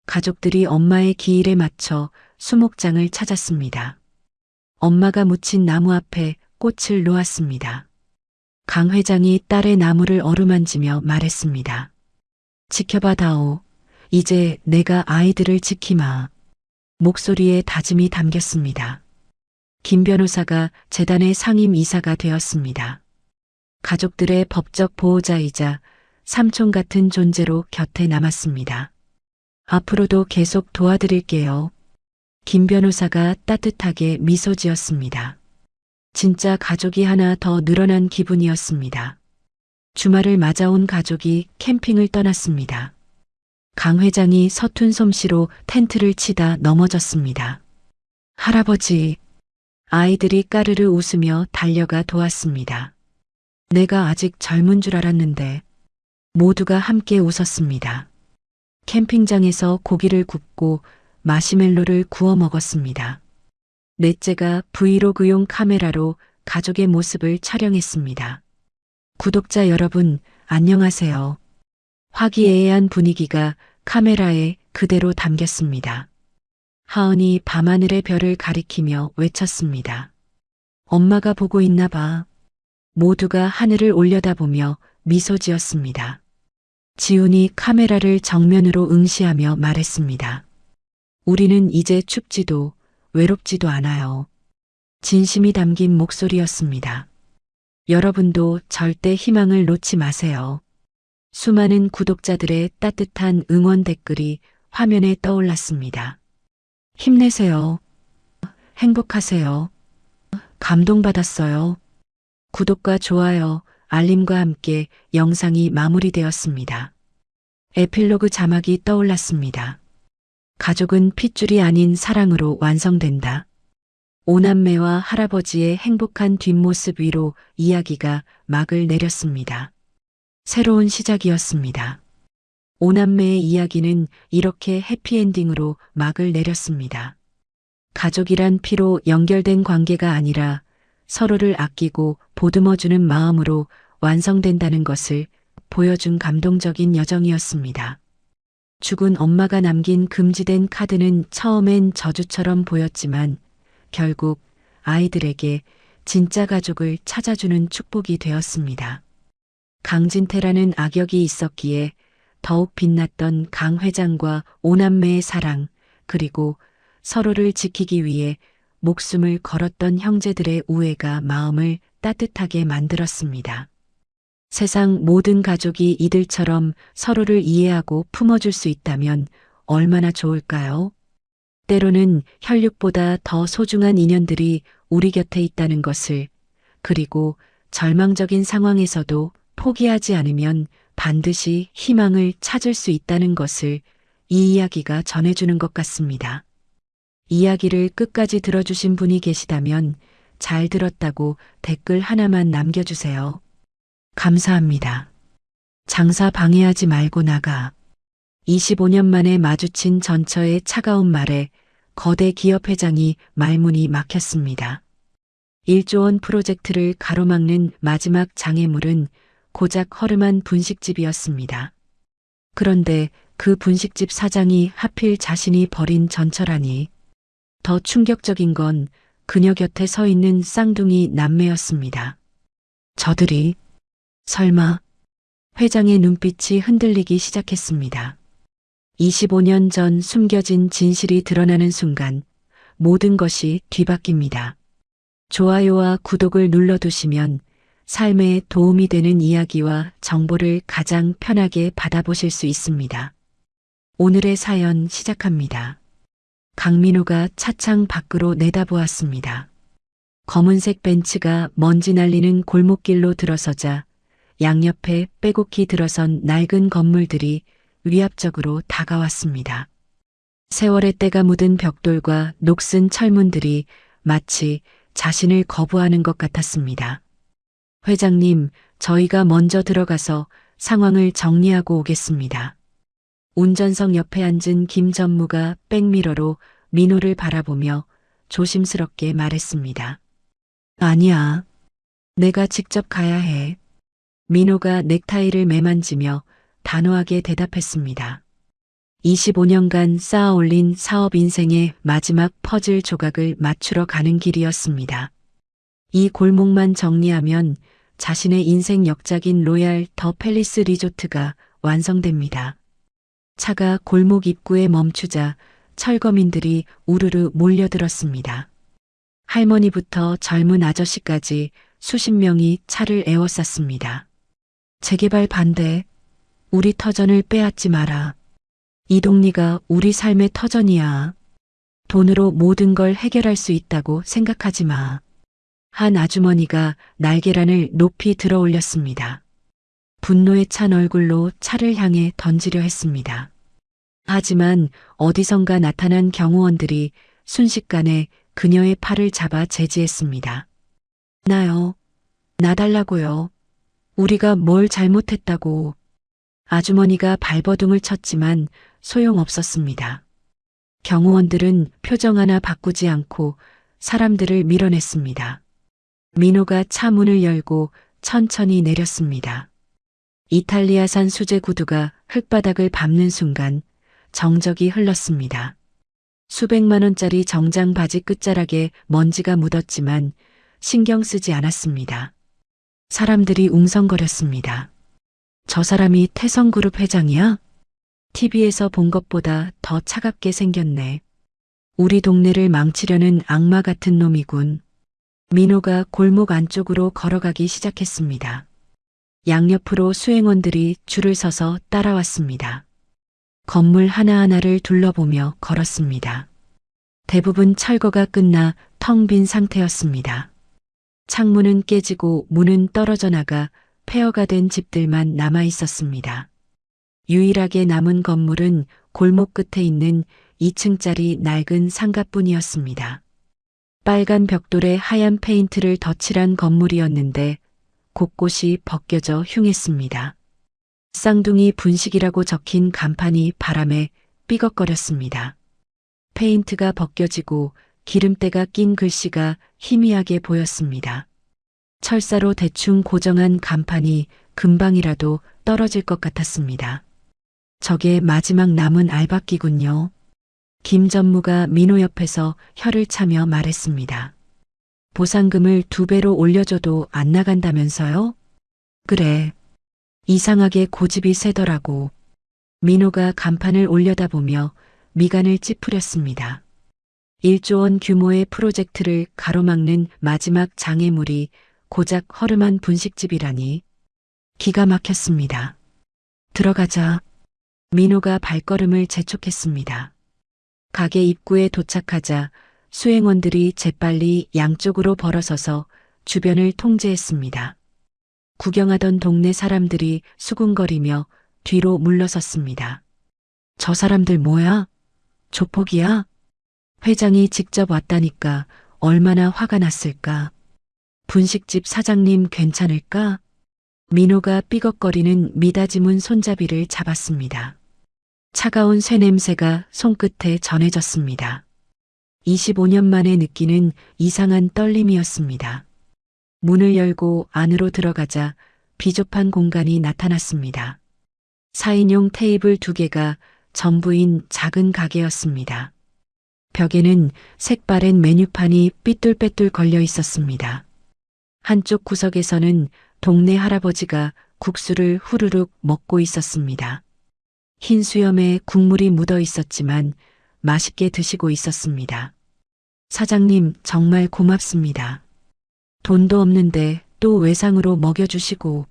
가족들이 엄마의 기일에 맞춰 수목장을 찾았습니다. 엄마가 묻힌 나무 앞에 꽃을 놓았습니다. 강 회장이 딸의 나무를 어루만지며 말했습니다. 지켜봐 다오. 이제 내가 아이들을 지키마. 목소리에 다짐이 담겼습니다. 김 변호사가 재단의 상임 이사가 되었습니다. 가족들의 법적 보호자이자 삼촌 같은 존재로 곁에 남았습니다. 앞으로도 계속 도와드릴게요. 김 변호사가 따뜻하게 미소 지었습니다. 진짜 가족이 하나 더 늘어난 기분이었습니다. 주말을 맞아온 가족이 캠핑을 떠났습니다. 강 회장이 서툰 솜씨로 텐트를 치다 넘어졌습니다. 할아버지, 아이들이 까르르 웃으며 달려가 도왔습니다. 내가 아직 젊은 줄 알았는데 모두가 함께 웃었습니다. 캠핑장에서 고기를 굽고 마시멜로를 구워 먹었습니다. 넷째가 브이로그용 카메라로 가족의 모습을 촬영했습니다. 구독자 여러분, 안녕하세요. 화기애애한 분위기가 카메라에 그대로 담겼습니다. 하은이 밤하늘의 별을 가리키며 외쳤습니다. 엄마가 보고 있나 봐. 모두가 하늘을 올려다보며 미소 지었습니다. 지훈이 카메라를 정면으로 응시하며 말했습니다. 우리는 이제 춥지도 외롭지도 않아요. 진심이 담긴 목소리였습니다. 여러분도 절대 희망을 놓지 마세요. 수많은 구독자들의 따뜻한 응원 댓글이 화면에 떠올랐습니다. 힘내세요. 행복하세요. 감동받았어요. 구독과 좋아요, 알림과 함께 영상이 마무리되었습니다. 에필로그 자막이 떠올랐습니다. 가족은 핏줄이 아닌 사랑으로 완성된다. 오남매와 할아버지의 행복한 뒷모습 위로 이야기가 막을 내렸습니다. 새로운 시작이었습니다. 오남매의 이야기는 이렇게 해피엔딩으로 막을 내렸습니다. 가족이란 피로 연결된 관계가 아니라 서로를 아끼고 보듬어주는 마음으로 완성된다는 것을 보여준 감동적인 여정이었습니다. 죽은 엄마가 남긴 금지된 카드는 처음엔 저주처럼 보였지만 결국 아이들에게 진짜 가족을 찾아주는 축복이 되었습니다. 강진태라는 악역이 있었기에 더욱 빛났던 강 회장과 오남매의 사랑, 그리고 서로를 지키기 위해 목숨을 걸었던 형제들의 우애가 마음을 따뜻하게 만들었습니다. 세상 모든 가족이 이들처럼 서로를 이해하고 품어줄 수 있다면 얼마나 좋을까요? 때로는 혈육보다 더 소중한 인연들이 우리 곁에 있다는 것을, 그리고 절망적인 상황에서도 포기하지 않으면 반드시 희망을 찾을 수 있다는 것을 이 이야기가 전해주는 것 같습니다. 이야기를 끝까지 들어주신 분이 계시다면 잘 들었다고 댓글 하나만 남겨주세요. 감사합니다. 장사 방해하지 말고 나가. 25년 만에 마주친 전처의 차가운 말에 거대 기업 회장이 말문이 막혔습니다. 1조 원 프로젝트를 가로막는 마지막 장애물은 고작 허름한 분식집이었습니다. 그런데 그 분식집 사장이 하필 자신이 벌인 전처라니. 더 충격적인 건 그녀 곁에 서 있는 쌍둥이 남매였습니다. 저들이 설마. 회장의 눈빛이 흔들리기 시작했습니다. 25년 전 숨겨진 진실이 드러나는 순간 모든 것이 뒤바뀝니다. 좋아요와 구독을 눌러두시면 삶에 도움이 되는 이야기와 정보를 가장 편하게 받아보실 수 있습니다. 오늘의 사연 시작합니다. 강민호가 차창 밖으로 내다보았습니다. 검은색 벤츠가 먼지 날리는 골목길로 들어서자 양옆에 빼곡히 들어선 낡은 건물들이 위압적으로 다가왔습니다. 세월의 때가 묻은 벽돌과 녹슨 철문들이 마치 자신을 거부하는 것 같았습니다. 회장님, 저희가 먼저 들어가서 상황을 정리하고 오겠습니다. 운전석 옆에 앉은 김 전무가 백미러로 민호를 바라보며 조심스럽게 말했습니다. 아니야. 내가 직접 가야 해. 민호가 넥타이를 매만지며 단호하게 대답했습니다. 25년간 쌓아올린 사업 인생의 마지막 퍼즐 조각을 맞추러 가는 길이었습니다. 이 골목만 정리하면 자신의 인생 역작인 로얄 더 팰리스 리조트가 완성됩니다. 차가 골목 입구에 멈추자 철거민들이 우르르 몰려들었습니다. 할머니부터 젊은 아저씨까지 수십 명이 차를 에워쌌습니다. 재개발 반대. 우리 터전을 빼앗지 마라. 이 동리가 우리 삶의 터전이야. 돈으로 모든 걸 해결할 수 있다고 생각하지 마. 한 아주머니가 날계란을 높이 들어 올렸습니다. 분노에 찬 얼굴로 차를 향해 던지려 했습니다. 하지만 어디선가 나타난 경호원들이 순식간에 그녀의 팔을 잡아 제지했습니다. 나요. 놔달라고요. 우리가 뭘 잘못했다고. 아주머니가 발버둥을 쳤지만 소용없었습니다. 경호원들은 표정 하나 바꾸지 않고 사람들을 밀어냈습니다. 민호가 차 문을 열고 천천히 내렸습니다. 이탈리아산 수제 구두가 흙바닥을 밟는 순간 정적이 흘렀습니다. 수백만 원짜리 정장 바지 끝자락에 먼지가 묻었지만 신경 쓰지 않았습니다. 사람들이 웅성거렸습니다. 저 사람이 태성그룹 회장이야? TV에서 본 것보다 더 차갑게 생겼네. 우리 동네를 망치려는 악마 같은 놈이군. 민호가 골목 안쪽으로 걸어가기 시작했습니다. 양옆으로 수행원들이 줄을 서서 따라왔습니다. 건물 하나하나를 둘러보며 걸었습니다. 대부분 철거가 끝나 텅 빈 상태였습니다. 창문은 깨지고 문은 떨어져 나가 폐허가 된 집들만 남아 있었습니다. 유일하게 남은 건물은 골목 끝에 있는 2층짜리 낡은 상가뿐이었습니다. 빨간 벽돌에 하얀 페인트를 덧칠한 건물이었는데 곳곳이 벗겨져 흉했습니다. 쌍둥이 분식이라고 적힌 간판이 바람에 삐걱거렸습니다. 페인트가 벗겨지고 기름때가 낀 글씨가 희미하게 보였습니다. 철사로 대충 고정한 간판이 금방이라도 떨어질 것 같았습니다. 저게 마지막 남은 알박기군요. 김 전무가 민호 옆에서 혀를 차며 말했습니다. 보상금을 2배로 올려줘도 안 나간다면서요? 그래. 이상하게 고집이 세더라고. 민호가 간판을 올려다보며 미간을 찌푸렸습니다. 1조 원 규모의 프로젝트를 가로막는 마지막 장애물이 고작 허름한 분식집이라니. 기가 막혔습니다. 들어가자. 민호가 발걸음을 재촉했습니다. 가게 입구에 도착하자 수행원들이 재빨리 양쪽으로 벌어서서 주변을 통제했습니다. 구경하던 동네 사람들이 수군거리며 뒤로 물러섰습니다. 저 사람들 뭐야? 조폭이야? 회장이 직접 왔다니까 얼마나 화가 났을까? 분식집 사장님 괜찮을까? 민호가 삐걱거리는 미닫이문 손잡이를 잡았습니다. 차가운 쇠냄새가 손끝에 전해졌습니다. 25년 만에 느끼는 이상한 떨림이었습니다. 문을 열고 안으로 들어가자 비좁한 공간이 나타났습니다. 4인용 테이블 2개가 전부인 작은 가게였습니다. 벽에는 색바랜 메뉴판이 삐뚤빼뚤 걸려 있었습니다. 한쪽 구석에서는 동네 할아버지가 국수를 후루룩 먹고 있었습니다. 흰 수염에 국물이 묻어 있었지만 맛있게 드시고 있었습니다. 사장님 정말 고맙습니다. 돈도 없는데 또 외상으로 먹여주시고.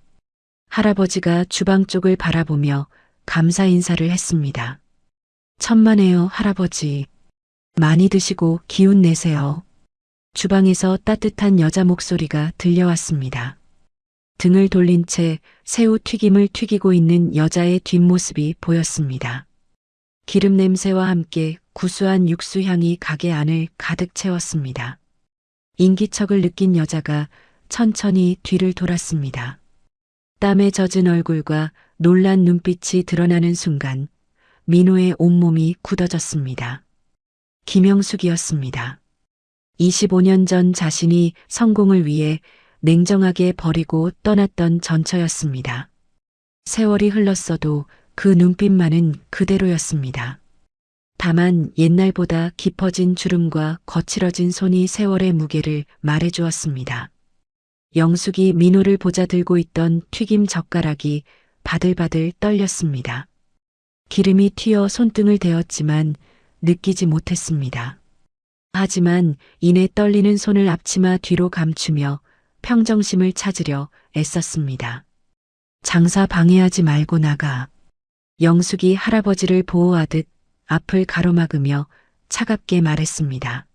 할아버지가 주방 쪽을 바라보며 감사 인사를 했습니다. 천만에요 할아버지. 많이 드시고 기운 내세요. 주방에서 따뜻한 여자 목소리가 들려왔습니다. 등을 돌린 채 새우 튀김을 튀기고 있는 여자의 뒷모습이 보였습니다. 기름 냄새와 함께 구수한 육수 향이 가게 안을 가득 채웠습니다. 인기척을 느낀 여자가 천천히 뒤를 돌았습니다. 땀에 젖은 얼굴과 놀란 눈빛이 드러나는 순간 민호의 온몸이 굳어졌습니다. 김영숙이었습니다. 25년 전 자신이 성공을 위해 냉정하게 버리고 떠났던 전처였습니다. 세월이 흘렀어도 그 눈빛만은 그대로였습니다. 다만 옛날보다 깊어진 주름과 거칠어진 손이 세월의 무게를 말해주었습니다. 영숙이 민호를 보자 들고 있던 튀김 젓가락이 바들바들 떨렸습니다. 기름이 튀어 손등을 대었지만 느끼지 못했습니다. 하지만 이내 떨리는 손을 앞치마 뒤로 감추며 평정심을 찾으려 애썼습니다. 장사 방해하지 말고 나가. 영숙이 할아버지를 보호하듯 앞을 가로막으며 차갑게 말했습니다.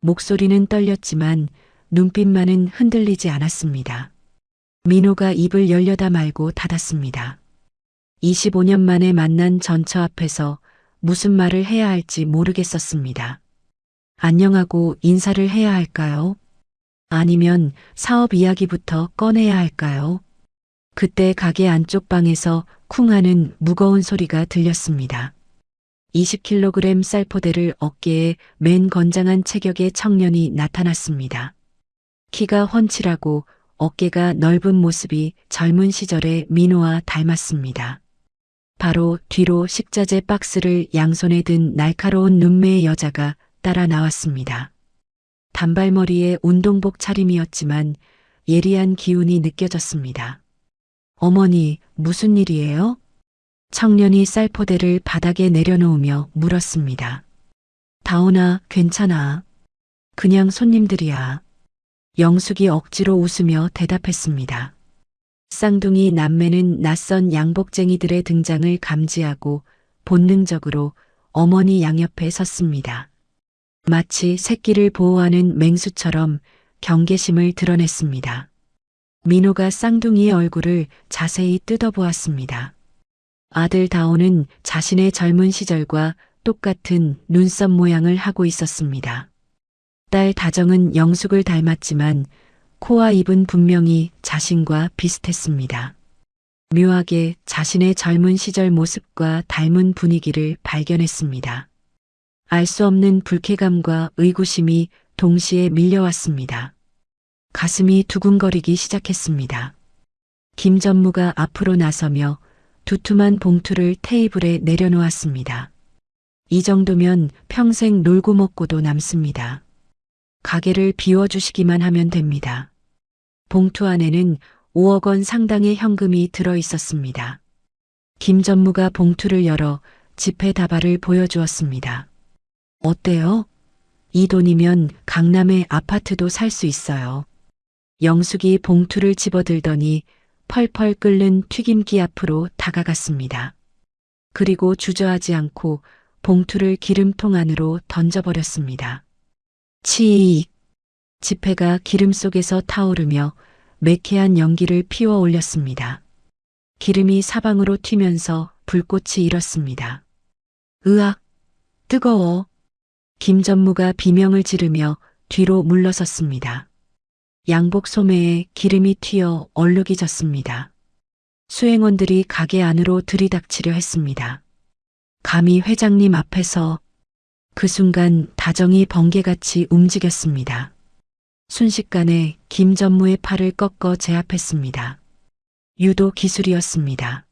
목소리는 떨렸지만 눈빛만은 흔들리지 않았습니다. 민호가 입을 열려다 말고 닫았습니다. 25년 만에 만난 전처 앞에서 무슨 말을 해야 할지 모르겠었습니다. 안녕하고 인사를 해야 할까요? 아니면 사업 이야기부터 꺼내야 할까요? 그때 가게 안쪽 방에서 쿵 하는 무거운 소리가 들렸습니다. 20kg 쌀포대를 어깨에 맨 건장한 체격의 청년이 나타났습니다. 키가 훤칠하고 어깨가 넓은 모습이 젊은 시절의 민호와 닮았습니다. 바로 뒤로 식자재 박스를 양손에 든 날카로운 눈매의 여자가 따라 나왔습니다. 단발머리에 운동복 차림이었지만 예리한 기운이 느껴졌습니다. 어머니, 무슨 일이에요? 청년이 쌀포대를 바닥에 내려놓으며 물었습니다. 다온아, 괜찮아. 그냥 손님들이야. 영숙이 억지로 웃으며 대답했습니다. 쌍둥이 남매는 낯선 양복쟁이들의 등장을 감지하고 본능적으로 어머니 양옆에 섰습니다. 마치 새끼를 보호하는 맹수처럼 경계심을 드러냈습니다. 민호가 쌍둥이의 얼굴을 자세히 뜯어보았습니다. 아들 다온은 자신의 젊은 시절과 똑같은 눈썹 모양을 하고 있었습니다. 딸 다정은 영숙을 닮았지만 코와 입은 분명히 자신과 비슷했습니다. 묘하게 자신의 젊은 시절 모습과 닮은 분위기를 발견했습니다. 알 수 없는 불쾌감과 의구심이 동시에 밀려왔습니다. 가슴이 두근거리기 시작했습니다. 김 전무가 앞으로 나서며 두툼한 봉투를 테이블에 내려놓았습니다. 이 정도면 평생 놀고 먹고도 남습니다. 가게를 비워주시기만 하면 됩니다. 봉투 안에는 5억 원 상당의 현금이 들어 있었습니다. 김 전무가 봉투를 열어 지폐 다발을 보여주었습니다. 어때요? 이 돈이면 강남의 아파트도 살 수 있어요. 영숙이 봉투를 집어들더니 펄펄 끓는 튀김기 앞으로 다가갔습니다. 그리고 주저하지 않고 봉투를 기름통 안으로 던져버렸습니다. 치익! 지폐가 기름 속에서 타오르며 매캐한 연기를 피워 올렸습니다. 기름이 사방으로 튀면서 불꽃이 일었습니다. 으악! 뜨거워! 김 전무가 비명을 지르며 뒤로 물러섰습니다. 양복 소매에 기름이 튀어 얼룩이 졌습니다. 수행원들이 가게 안으로 들이닥치려 했습니다. 감히 회장님 앞에서. 그 순간 다정이 번개같이 움직였습니다. 순식간에 김 전무의 팔을 꺾어 제압했습니다. 유도 기술이었습니다.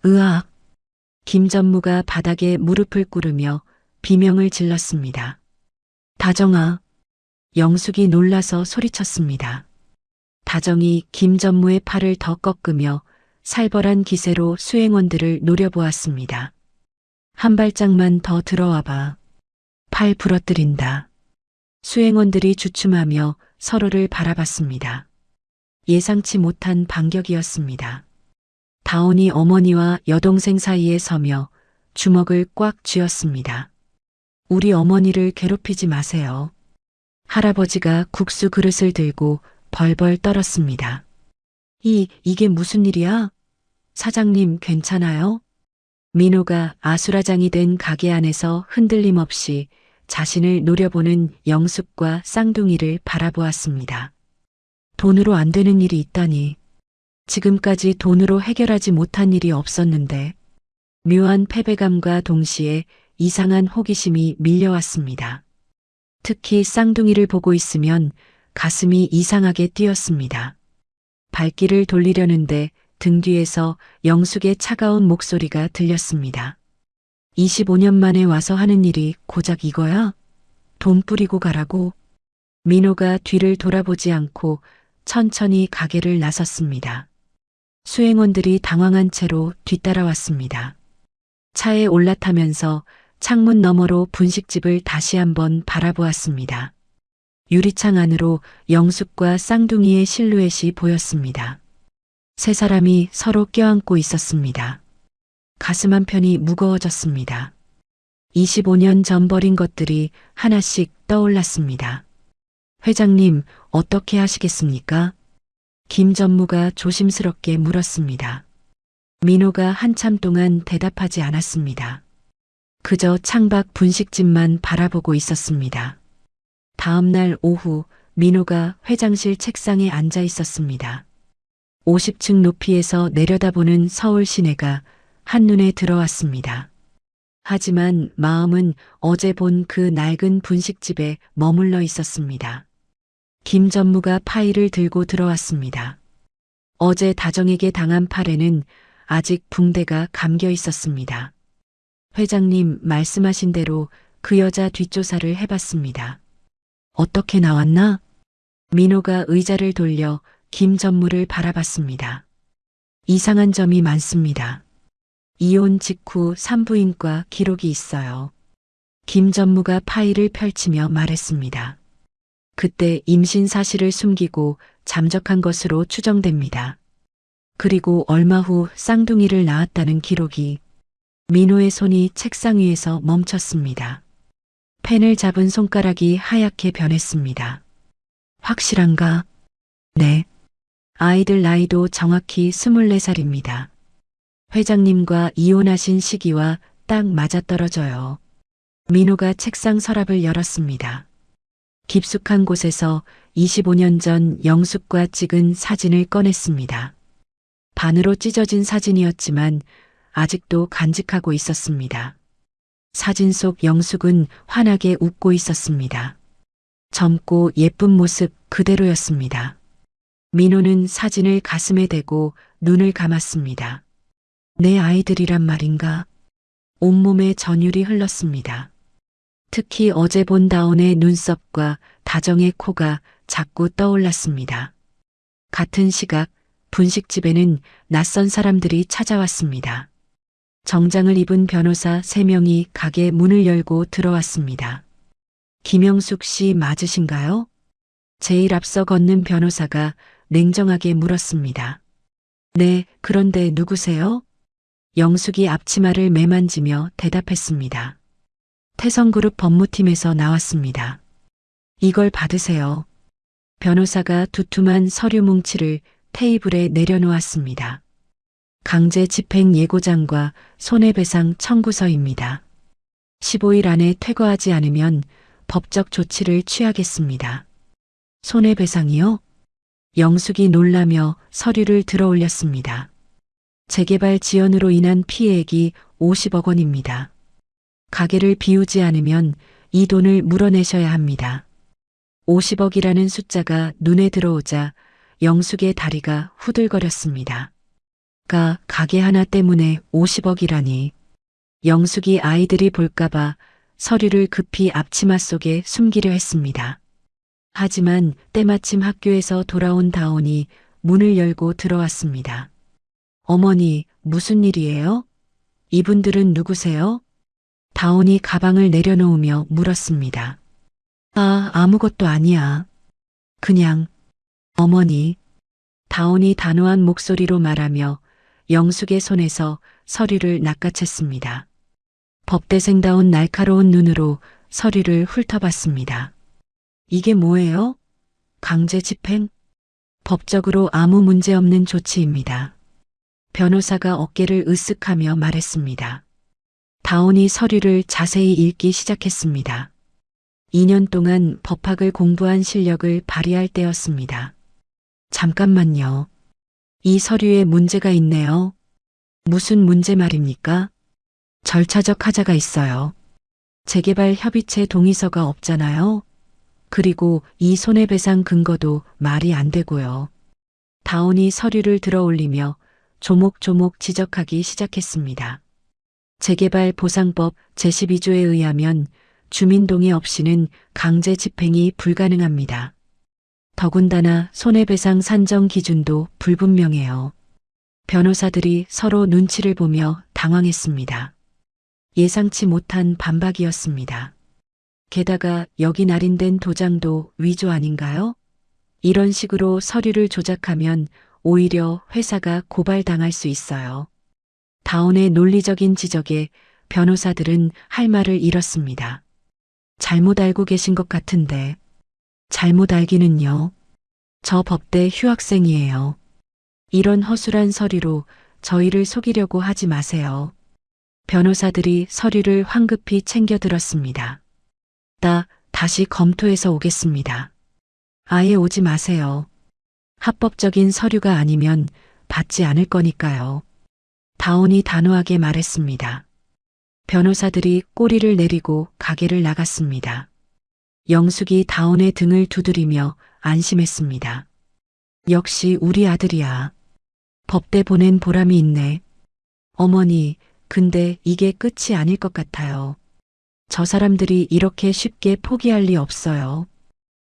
으악! 김 전무가 바닥에 무릎을 꿇으며 비명을 질렀습니다. 다정아! 영숙이 놀라서 소리쳤습니다. 다정이 김 전무의 팔을 더 꺾으며 살벌한 기세로 수행원들을 노려보았습니다. 한 발짝만 더 들어와봐. 팔 부러뜨린다. 수행원들이 주춤하며 서로를 바라봤습니다. 예상치 못한 반격이었습니다. 다온이 어머니와 여동생 사이에 서며 주먹을 꽉 쥐었습니다. 우리 어머니를 괴롭히지 마세요. 할아버지가 국수 그릇을 들고 벌벌 떨었습니다. 이게 무슨 일이야? 사장님 괜찮아요? 민호가 아수라장이 된 가게 안에서 흔들림 없이 자신을 노려보는 영숙과 쌍둥이를 바라보았습니다. 돈으로 안 되는 일이 있다니. 지금까지 돈으로 해결하지 못한 일이 없었는데. 묘한 패배감과 동시에 이상한 호기심이 밀려왔습니다. 특히 쌍둥이를 보고 있으면 가슴이 이상하게 뛰었습니다. 발길을 돌리려는데 등 뒤에서 영숙의 차가운 목소리가 들렸습니다. 25년 만에 와서 하는 일이 고작 이거야? 돈 뿌리고 가라고. 민호가 뒤를 돌아보지 않고 천천히 가게를 나섰습니다. 수행원들이 당황한 채로 뒤따라왔습니다. 차에 올라타면서 창문 너머로 분식집을 다시 한번 바라보았습니다. 유리창 안으로 영숙과 쌍둥이의 실루엣이 보였습니다. 세 사람이 서로 껴안고 있었습니다. 가슴 한편이 무거워졌습니다. 25년 전 버린 것들이 하나씩 떠올랐습니다. 회장님, 어떻게 하시겠습니까? 김 전무가 조심스럽게 물었습니다. 민호가 한참 동안 대답하지 않았습니다. 그저 창밖 분식집만 바라보고 있었습니다. 다음 날 오후 민호가 회장실 책상에 앉아 있었습니다. 50층 높이에서 내려다보는 서울 시내가 한눈에 들어왔습니다. 하지만 마음은 어제 본 그 낡은 분식집에 머물러 있었습니다. 김 전무가 파일을 들고 들어왔습니다. 어제 다정에게 당한 팔에는 아직 붕대가 감겨 있었습니다. 회장님 말씀하신 대로 그 여자 뒷조사를 해봤습니다. 어떻게 나왔나? 민호가 의자를 돌려 김 전무를 바라봤습니다. 이상한 점이 많습니다. 이혼 직후 산부인과 기록이 있어요. 김 전무가 파일을 펼치며 말했습니다. 그때 임신 사실을 숨기고 잠적한 것으로 추정됩니다. 그리고 얼마 후 쌍둥이를 낳았다는 기록이. 민호의 손이 책상 위에서 멈췄습니다. 펜을 잡은 손가락이 하얗게 변했습니다. 확실한가? 네. 아이들 나이도 정확히 24살입니다. 회장님과 이혼하신 시기와 딱 맞아떨어져요. 민호가 책상 서랍을 열었습니다. 깊숙한 곳에서 25년 전 영숙과 찍은 사진을 꺼냈습니다. 반으로 찢어진 사진이었지만 아직도 간직하고 있었습니다. 사진 속 영숙은 환하게 웃고 있었습니다. 젊고 예쁜 모습 그대로였습니다. 민호는 사진을 가슴에 대고 눈을 감았습니다. 내 아이들이란 말인가? 온몸에 전율이 흘렀습니다. 특히 어제 본 다온의 눈썹과 다정의 코가 자꾸 떠올랐습니다. 같은 시각 분식집에는 낯선 사람들이 찾아왔습니다. 정장을 입은 변호사 3명이 가게 문을 열고 들어왔습니다. 김영숙 씨 맞으신가요? 제일 앞서 걷는 변호사가 냉정하게 물었습니다. 네, 그런데 누구세요? 영숙이 앞치마를 매만지며 대답했습니다. 태성그룹 법무팀에서 나왔습니다. 이걸 받으세요. 변호사가 두툼한 서류 뭉치를 테이블에 내려놓았습니다. 강제 집행 예고장과 손해배상 청구서입니다. 15일 안에 퇴거하지 않으면 법적 조치를 취하겠습니다. 손해배상이요? 영숙이 놀라며 서류를 들어 올렸습니다. 재개발 지연으로 인한 피해액이 50억 원입니다. 가게를 비우지 않으면 이 돈을 물어내셔야 합니다. 50억이라는 숫자가 눈에 들어오자 영숙의 다리가 후들거렸습니다. 가게 하나 때문에 50억이라니. 영숙이 아이들이 볼까봐 서류를 급히 앞치마 속에 숨기려 했습니다. 하지만 때마침 학교에서 돌아온 다온이 문을 열고 들어왔습니다. 어머니, 무슨 일이에요? 이분들은 누구세요? 다온이 가방을 내려놓으며 물었습니다. 아무것도 아니야. 그냥, 어머니. 다온이 단호한 목소리로 말하며 영숙의 손에서 서류를 낚아챘습니다. 법대생다운 날카로운 눈으로 서류를 훑어봤습니다. 이게 뭐예요? 강제 집행? 법적으로 아무 문제 없는 조치입니다. 변호사가 어깨를 으쓱하며 말했습니다. 다온이 서류를 자세히 읽기 시작했습니다. 2년 동안 법학을 공부한 실력을 발휘할 때였습니다. 잠깐만요. 이 서류에 문제가 있네요. 무슨 문제 말입니까? 절차적 하자가 있어요. 재개발 협의체 동의서가 없잖아요. 그리고 이 손해배상 근거도 말이 안 되고요. 다온이 서류를 들어 올리며 조목조목 지적하기 시작했습니다. 재개발 보상법 제12조에 의하면 주민동의 없이는 강제 집행이 불가능합니다. 더군다나 손해배상 산정 기준도 불분명해요. 변호사들이 서로 눈치를 보며 당황했습니다. 예상치 못한 반박이었습니다. 게다가 여기 날인된 도장도 위조 아닌가요? 이런 식으로 서류를 조작하면 오히려 회사가 고발당할 수 있어요. 다온의 논리적인 지적에 변호사들은 할 말을 잃었습니다. 잘못 알고 계신 것 같은데. 잘못 알기는요. 저 법대 휴학생이에요. 이런 허술한 서류로 저희를 속이려고 하지 마세요. 변호사들이 서류를 황급히 챙겨 들었습니다. 다시 검토해서 오겠습니다. 아예 오지 마세요. 합법적인 서류가 아니면 받지 않을 거니까요. 다온이 단호하게 말했습니다. 변호사들이 꼬리를 내리고 가게를 나갔습니다. 영숙이 다온의 등을 두드리며 안심했습니다. 역시 우리 아들이야. 법대 보낸 보람이 있네. 어머니, 근데 이게 끝이 아닐 것 같아요. 저 사람들이 이렇게 쉽게 포기할 리 없어요.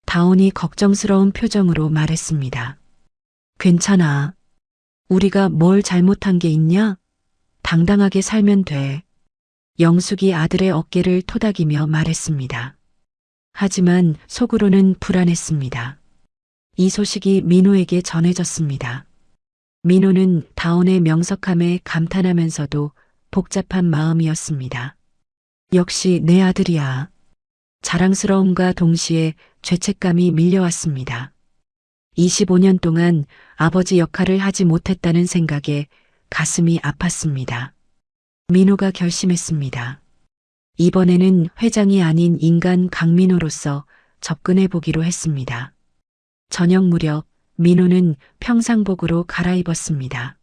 다온이 걱정스러운 표정으로 말했습니다. 괜찮아. 우리가 뭘 잘못한 게 있냐? 당당하게 살면 돼. 영숙이 아들의 어깨를 토닥이며 말했습니다. 하지만 속으로는 불안했습니다. 이 소식이 민호에게 전해졌습니다. 민호는 다온의 명석함에 감탄하면서도 복잡한 마음이었습니다. 역시 내 아들이야. 자랑스러움과 동시에 죄책감이 밀려왔습니다. 25년 동안 아버지 역할을 하지 못했다는 생각에 가슴이 아팠습니다. 민호가 결심했습니다. 이번에는 회장이 아닌 인간 강민호로서 접근해 보기로 했습니다. 저녁 무렵 민호는 평상복으로 갈아입었습니다.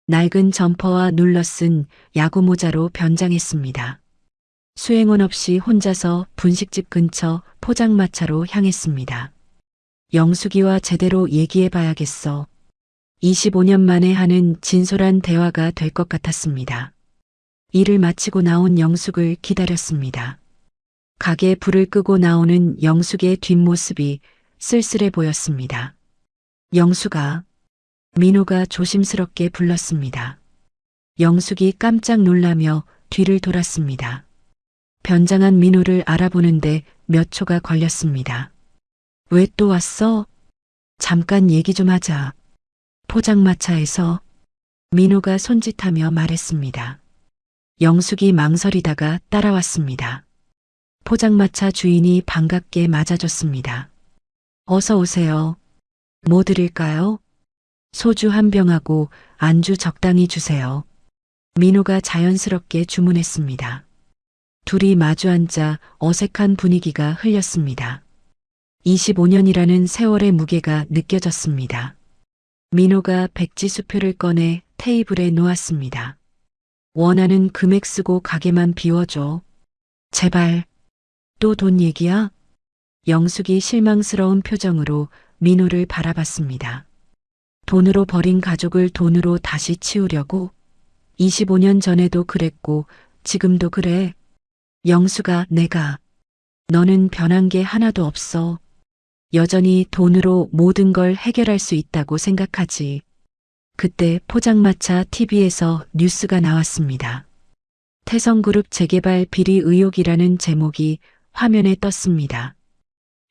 낡은 점퍼와 눌러쓴 야구 모자로 변장했습니다. 수행원 없이 혼자서 분식집 근처 포장마차로 향했습니다. 영숙이와 제대로 얘기해 봐야겠어. 25년 만에 하는 진솔한 대화가 될 것 같았습니다. 일을 마치고 나온 영숙을 기다렸습니다. 가게 불을 끄고 나오는 영숙의 뒷모습이 쓸쓸해 보였습니다. 영숙아, 민호가 조심스럽게 불렀습니다. 영숙이 깜짝 놀라며 뒤를 돌았습니다. 변장한 민호를 알아보는데 몇 초가 걸렸습니다. 왜 또 왔어? 잠깐 얘기 좀 하자. 포장마차에서 민호가 손짓하며 말했습니다. 영숙이 망설이다가 따라왔습니다. 포장마차 주인이 반갑게 맞아줬습니다. 어서 오세요. 뭐 드릴까요? 소주 한 병하고 안주 적당히 주세요. 민호가 자연스럽게 주문했습니다. 둘이 마주 앉아 어색한 분위기가 흘렸습니다. 25년이라는 세월의 무게가 느껴졌습니다. 민호가 백지수표를 꺼내 테이블에 놓았습니다. 원하는 금액 쓰고 가게만 비워줘. 제발. 또 돈 얘기야? 영숙이 실망스러운 표정으로 민호를 바라봤습니다. 돈으로 버린 가족을 돈으로 다시 치우려고? 25년 전에도 그랬고 지금도 그래. 영숙아, 너는 변한 게 하나도 없어. 여전히 돈으로 모든 걸 해결할 수 있다고 생각하지. 그때 포장마차 TV에서 뉴스가 나왔습니다. 태성그룹 재개발 비리 의혹이라는 제목이 화면에 떴습니다.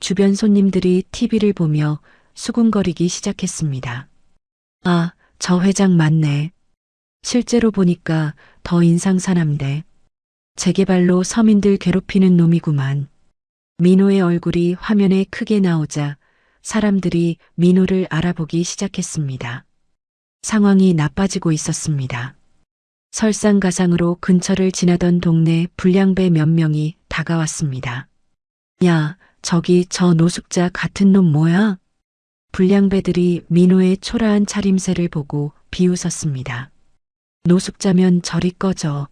주변 손님들이 TV를 보며 수군거리기 시작했습니다. 아, 저 회장 맞네. 실제로 보니까 더 인상사남대. 재개발로 서민들 괴롭히는 놈이구만. 민호의 얼굴이 화면에 크게 나오자 사람들이 민호를 알아보기 시작했습니다. 상황이 나빠지고 있었습니다. 설상가상으로 근처를 지나던 동네 불량배 몇 명이 다가왔습니다. 야, 저기 저 노숙자 같은 놈 뭐야? 불량배들이 민호의 초라한 차림새를 보고 비웃었습니다. 노숙자면 저리 꺼져.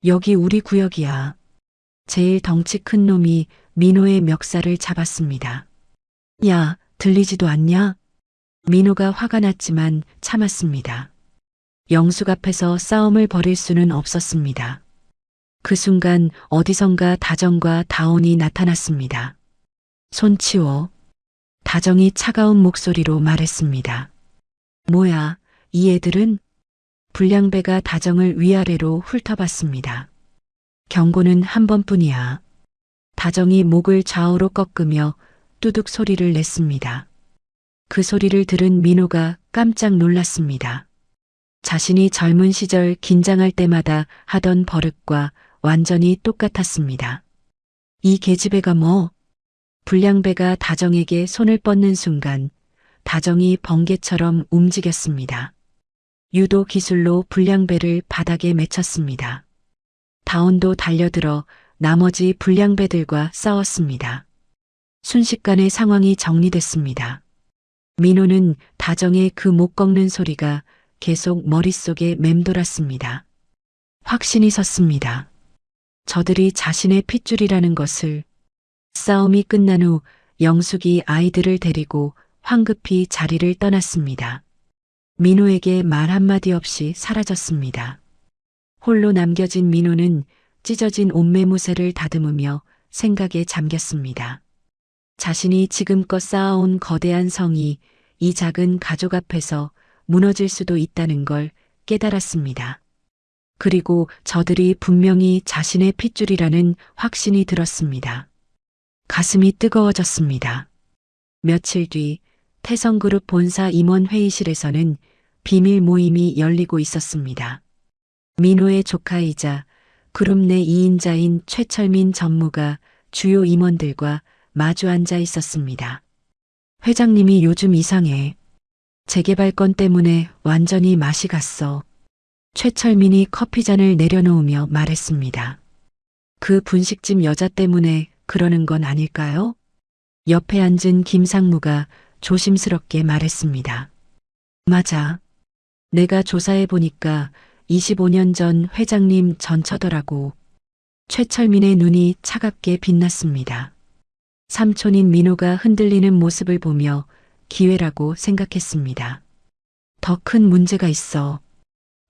여기 우리 구역이야. 제일 덩치 큰 놈이 민호의 멱살을 잡았습니다. 야, 들리지도 않냐? 민호가 화가 났지만 참았습니다. 영숙 앞에서 싸움을 벌일 수는 없었습니다. 그 순간 어디선가 다정과 다온이 나타났습니다. 손 치워. 다정이 차가운 목소리로 말했습니다. 뭐야, 이 애들은? 불량배가 다정을 위아래로 훑어봤습니다. 경고는 한 번뿐이야. 다정이 목을 좌우로 꺾으며 뚜둑 소리를 냈습니다. 그 소리를 들은 민호가 깜짝 놀랐습니다. 자신이 젊은 시절 긴장할 때마다 하던 버릇과 완전히 똑같았습니다. 이 계집애가 뭐? 불량배가 다정에게 손을 뻗는 순간 다정이 번개처럼 움직였습니다. 유도 기술로 불량배를 바닥에 맺혔습니다. 다온도 달려들어 나머지 불량배들과 싸웠습니다. 순식간에 상황이 정리됐습니다. 민호는 다정의 그 목 꺾는 소리가 계속 머릿속에 맴돌았습니다. 확신이 섰습니다. 저들이 자신의 핏줄이라는 것을. 싸움이 끝난 후 영숙이 아이들을 데리고 황급히 자리를 떠났습니다. 민호에게 말 한마디 없이 사라졌습니다. 홀로 남겨진 민호는 찢어진 옷매무새를 다듬으며 생각에 잠겼습니다. 자신이 지금껏 쌓아온 거대한 성이 이 작은 가족 앞에서 무너질 수도 있다는 걸 깨달았습니다. 그리고 저들이 분명히 자신의 핏줄이라는 확신이 들었습니다. 가슴이 뜨거워졌습니다. 며칠 뒤 태성그룹 본사 임원 회의실에서는 비밀 모임이 열리고 있었습니다. 민호의 조카이자 그룹 내 2인자인 최철민 전무가 주요 임원들과 마주 앉아 있었습니다. 회장님이 요즘 이상해. 재개발 건 때문에 완전히 맛이 갔어. 최철민이 커피잔을 내려놓으며 말했습니다. 그 분식집 여자 때문에 그러는 건 아닐까요? 옆에 앉은 김상무가 조심스럽게 말했습니다. 맞아. 내가 조사해 보니까 25년 전 회장님 전처더라고. 최철민의 눈이 차갑게 빛났습니다. 삼촌인 민호가 흔들리는 모습을 보며 기회라고 생각했습니다. 더 큰 문제가 있어.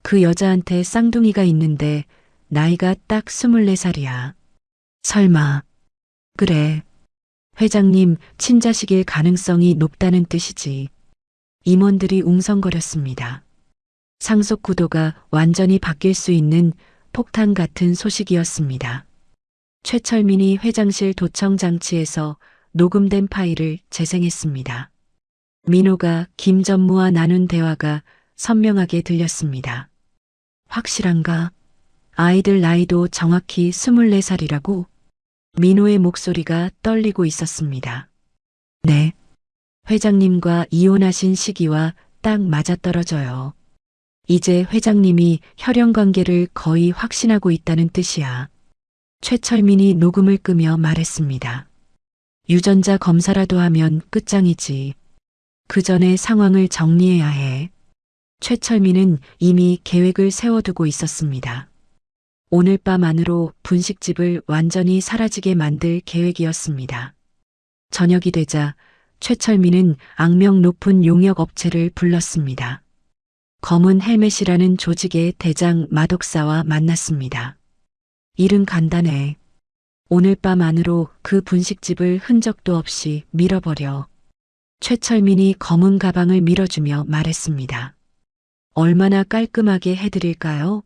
그 여자한테 쌍둥이가 있는데 나이가 딱 24살이야. 설마. 그래. 회장님 친자식일 가능성이 높다는 뜻이지. 임원들이 웅성거렸습니다. 상속 구도가 완전히 바뀔 수 있는 폭탄 같은 소식이었습니다. 최철민이 회장실 도청 장치에서 녹음된 파일을 재생했습니다. 민호가 김 전무와 나눈 대화가 선명하게 들렸습니다. 확실한가? 아이들 나이도 정확히 24살이라고? 민호의 목소리가 떨리고 있었습니다. 네. 회장님과 이혼하신 시기와 딱 맞아떨어져요. 이제 회장님이 혈연 관계를 거의 확신하고 있다는 뜻이야. 최철민이 녹음을 끄며 말했습니다. 유전자 검사라도 하면 끝장이지. 그 전에 상황을 정리해야 해. 최철민은 이미 계획을 세워두고 있었습니다. 오늘 밤 안으로 분식집을 완전히 사라지게 만들 계획이었습니다. 저녁이 되자 최철민은 악명 높은 용역 업체를 불렀습니다. 검은 헬멧이라는 조직의 대장 마독사와 만났습니다. 일은 간단해. 오늘 밤 안으로 그 분식집을 흔적도 없이 밀어버려. 최철민이 검은 가방을 밀어주며 말했습니다. 얼마나 깔끔하게 해드릴까요?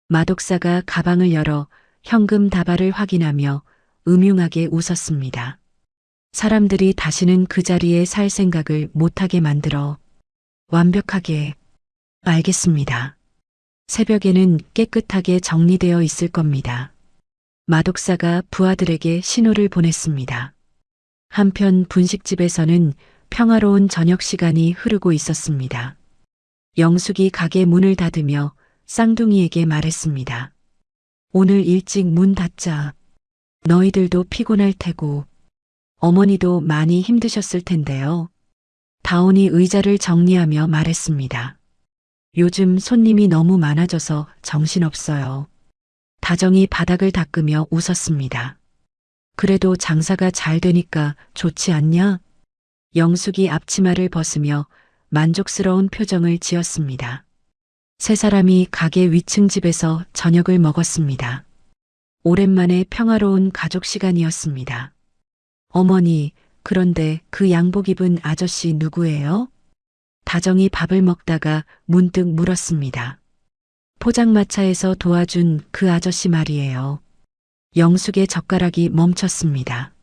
마독사가 가방을 열어 현금 다발을 확인하며 음흉하게 웃었습니다. 사람들이 다시는 그 자리에 살 생각을 못하게 만들어. 완벽하게. 알겠습니다. 새벽에는 깨끗하게 정리되어 있을 겁니다. 마독사가 부하들에게 신호를 보냈습니다. 한편 분식집에서는 평화로운 저녁 시간이 흐르고 있었습니다. 영숙이 가게 문을 닫으며 쌍둥이에게 말했습니다. 오늘 일찍 문 닫자. 너희들도 피곤할 테고 어머니도 많이 힘드셨을 텐데요. 다온이 의자를 정리하며 말했습니다. 요즘 손님이 너무 많아져서 정신없어요. 다정이 바닥을 닦으며 웃었습니다. 그래도 장사가 잘 되니까 좋지 않냐? 영숙이 앞치마를 벗으며 만족스러운 표정을 지었습니다. 세 사람이 가게 위층 집에서 저녁을 먹었습니다. 오랜만에 평화로운 가족 시간이었습니다. 어머니, 그런데 그 양복 입은 아저씨 누구예요? 다정이 밥을 먹다가 문득 물었습니다. 포장마차에서 도와준 그 아저씨 말이에요. 영숙의 젓가락이 멈췄습니다.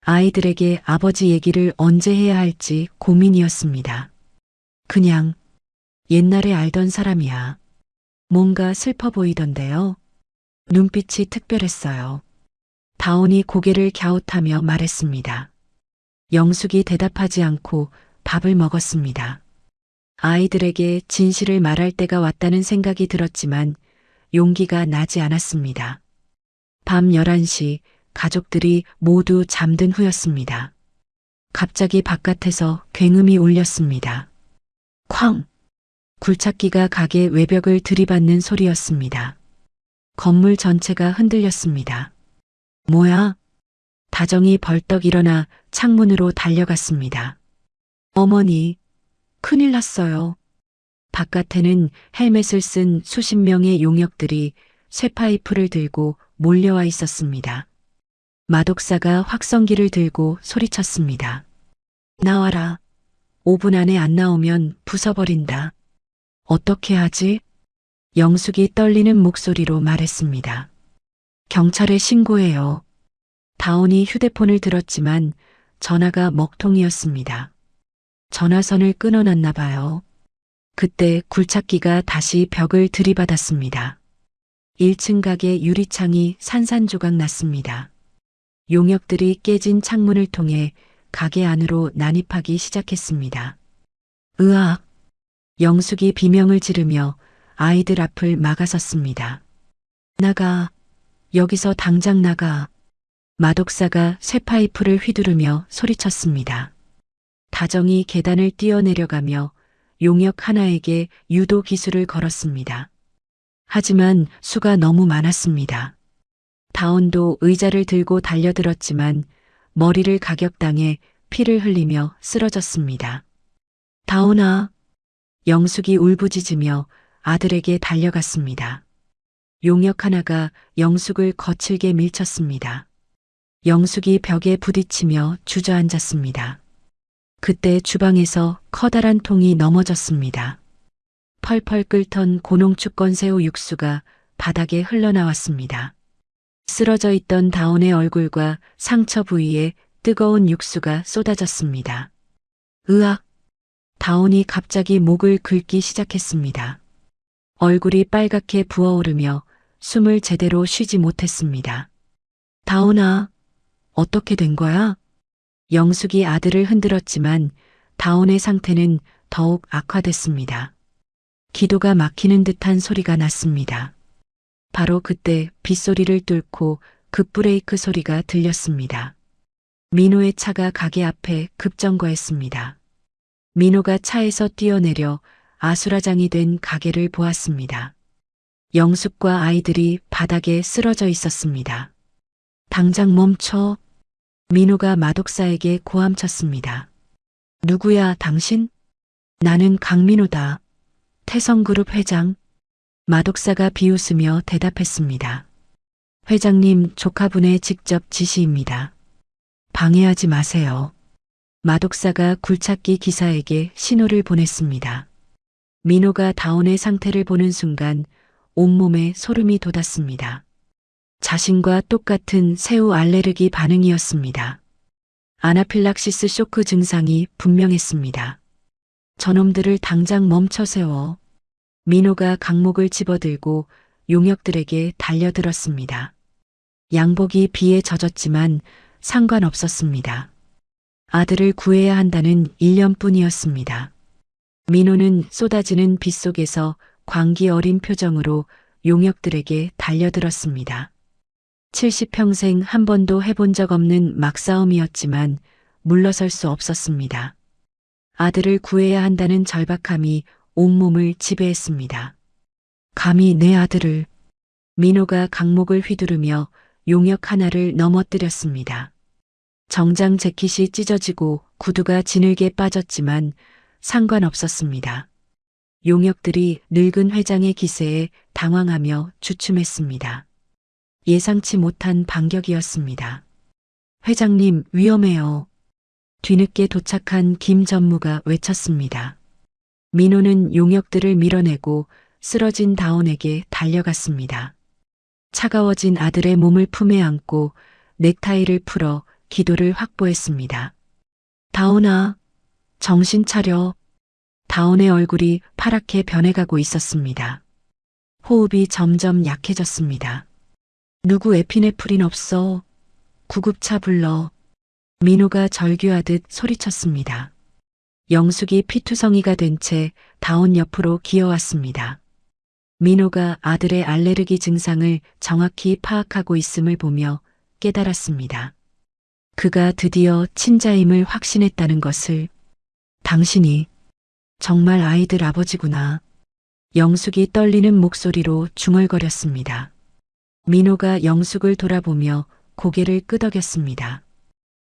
아이들에게 아버지 얘기를 언제 해야 할지 고민이었습니다. 그냥 옛날에 알던 사람이야. 뭔가 슬퍼 보이던데요. 눈빛이 특별했어요. 다온이 고개를 갸웃하며 말했습니다. 영숙이 대답하지 않고 밥을 먹었습니다. 아이들에게 진실을 말할 때가 왔다는 생각이 들었지만 용기가 나지 않았습니다. 밤 11시 가족들이 모두 잠든 후였습니다. 갑자기 바깥에서 굉음이 울렸습니다. 쾅! 굴착기가 가게 외벽을 들이받는 소리였습니다. 건물 전체가 흔들렸습니다. 뭐야? 다정이 벌떡 일어나 창문으로 달려갔습니다. 어머니, 큰일 났어요. 바깥에는 헬멧을 쓴 수십 명의 용역들이 쇠파이프를 들고 몰려와 있었습니다. 마독사가 확성기를 들고 소리쳤습니다. 나와라. 5분 안에 안 나오면 부숴버린다. 어떻게 하지? 영숙이 떨리는 목소리로 말했습니다. 경찰에 신고해요. 다온이 휴대폰을 들었지만 전화가 먹통이었습니다. 전화선을 끊어놨나 봐요. 그때 굴착기가 다시 벽을 들이받았습니다. 1층 가게 유리창이 산산조각 났습니다. 용역들이 깨진 창문을 통해 가게 안으로 난입하기 시작했습니다. 으악! 영숙이 비명을 지르며 아이들 앞을 막아섰습니다. 나가! 여기서 당장 나가! 마독사가 쇠파이프를 휘두르며 소리쳤습니다. 다정이 계단을 뛰어내려가며 용역 하나에게 유도 기술을 걸었습니다. 하지만 수가 너무 많았습니다. 다온도 의자를 들고 달려들었지만 머리를 가격당해 피를 흘리며 쓰러졌습니다. 다온아! 영숙이 울부짖으며 아들에게 달려갔습니다. 용역 하나가 영숙을 거칠게 밀쳤습니다. 영숙이 벽에 부딪히며 주저앉았습니다. 그때 주방에서 커다란 통이 넘어졌습니다. 펄펄 끓던 고농축 건새우 육수가 바닥에 흘러나왔습니다. 쓰러져 있던 다온의 얼굴과 상처 부위에 뜨거운 육수가 쏟아졌습니다. 으악! 다온이 갑자기 목을 긁기 시작했습니다. 얼굴이 빨갛게 부어오르며 숨을 제대로 쉬지 못했습니다. 다온아, 어떻게 된 거야? 영숙이 아들을 흔들었지만 다온의 상태는 더욱 악화됐습니다. 기도가 막히는 듯한 소리가 났습니다. 바로 그때 빗소리를 뚫고 급브레이크 소리가 들렸습니다. 민호의 차가 가게 앞에 급정거했습니다. 민호가 차에서 뛰어내려 아수라장이 된 가게를 보았습니다. 영숙과 아이들이 바닥에 쓰러져 있었습니다. 당장 멈춰. 민호가 마독사에게 고함쳤습니다. 누구야, 당신? 나는 강민호다. 태성그룹 회장. 마독사가 비웃으며 대답했습니다. 회장님, 조카분의 직접 지시입니다. 방해하지 마세요. 마독사가 굴착기 기사에게 신호를 보냈습니다. 민호가 다온의 상태를 보는 순간 온몸에 소름이 돋았습니다. 자신과 똑같은 새우 알레르기 반응이었습니다. 아나필락시스 쇼크 증상이 분명했습니다. 저놈들을 당장 멈춰 세워. 민호가 강목을 집어들고 용역들에게 달려들었습니다. 양복이 비에 젖었지만 상관없었습니다. 아들을 구해야 한다는 일념뿐이었습니다. 민호는 쏟아지는 빗 속에서 광기 어린 표정으로 용역들에게 달려들었습니다. 70평생 한 번도 해본 적 없는 막싸움이었지만 물러설 수 없었습니다. 아들을 구해야 한다는 절박함이 온몸을 지배했습니다. 감히 내 아들을. 민호가 강목을 휘두르며 용역 하나를 넘어뜨렸습니다. 정장 재킷이 찢어지고 구두가 지늘게 빠졌지만 상관없었습니다. 용역들이 늙은 회장의 기세에 당황하며 주춤했습니다. 예상치 못한 반격이었습니다. 회장님, 위험해요. 뒤늦게 도착한 김 전무가 외쳤습니다. 민호는 용역들을 밀어내고 쓰러진 다온에게 달려갔습니다. 차가워진 아들의 몸을 품에 안고 넥타이를 풀어 기도를 확보했습니다. 다온아, 정신 차려. 다온의 얼굴이 파랗게 변해가고 있었습니다. 호흡이 점점 약해졌습니다. 누구 에피네프린 없어. 구급차 불러. 민호가 절규하듯 소리쳤습니다. 영숙이 피투성이가 된 채 다온 옆으로 기어왔습니다. 민호가 아들의 알레르기 증상을 정확히 파악하고 있음을 보며 깨달았습니다. 그가 드디어 친자임을 확신했다는 것을. 당신이 정말 아이들 아버지구나. 영숙이 떨리는 목소리로 중얼거렸습니다. 민호가 영숙을 돌아보며 고개를 끄덕였습니다.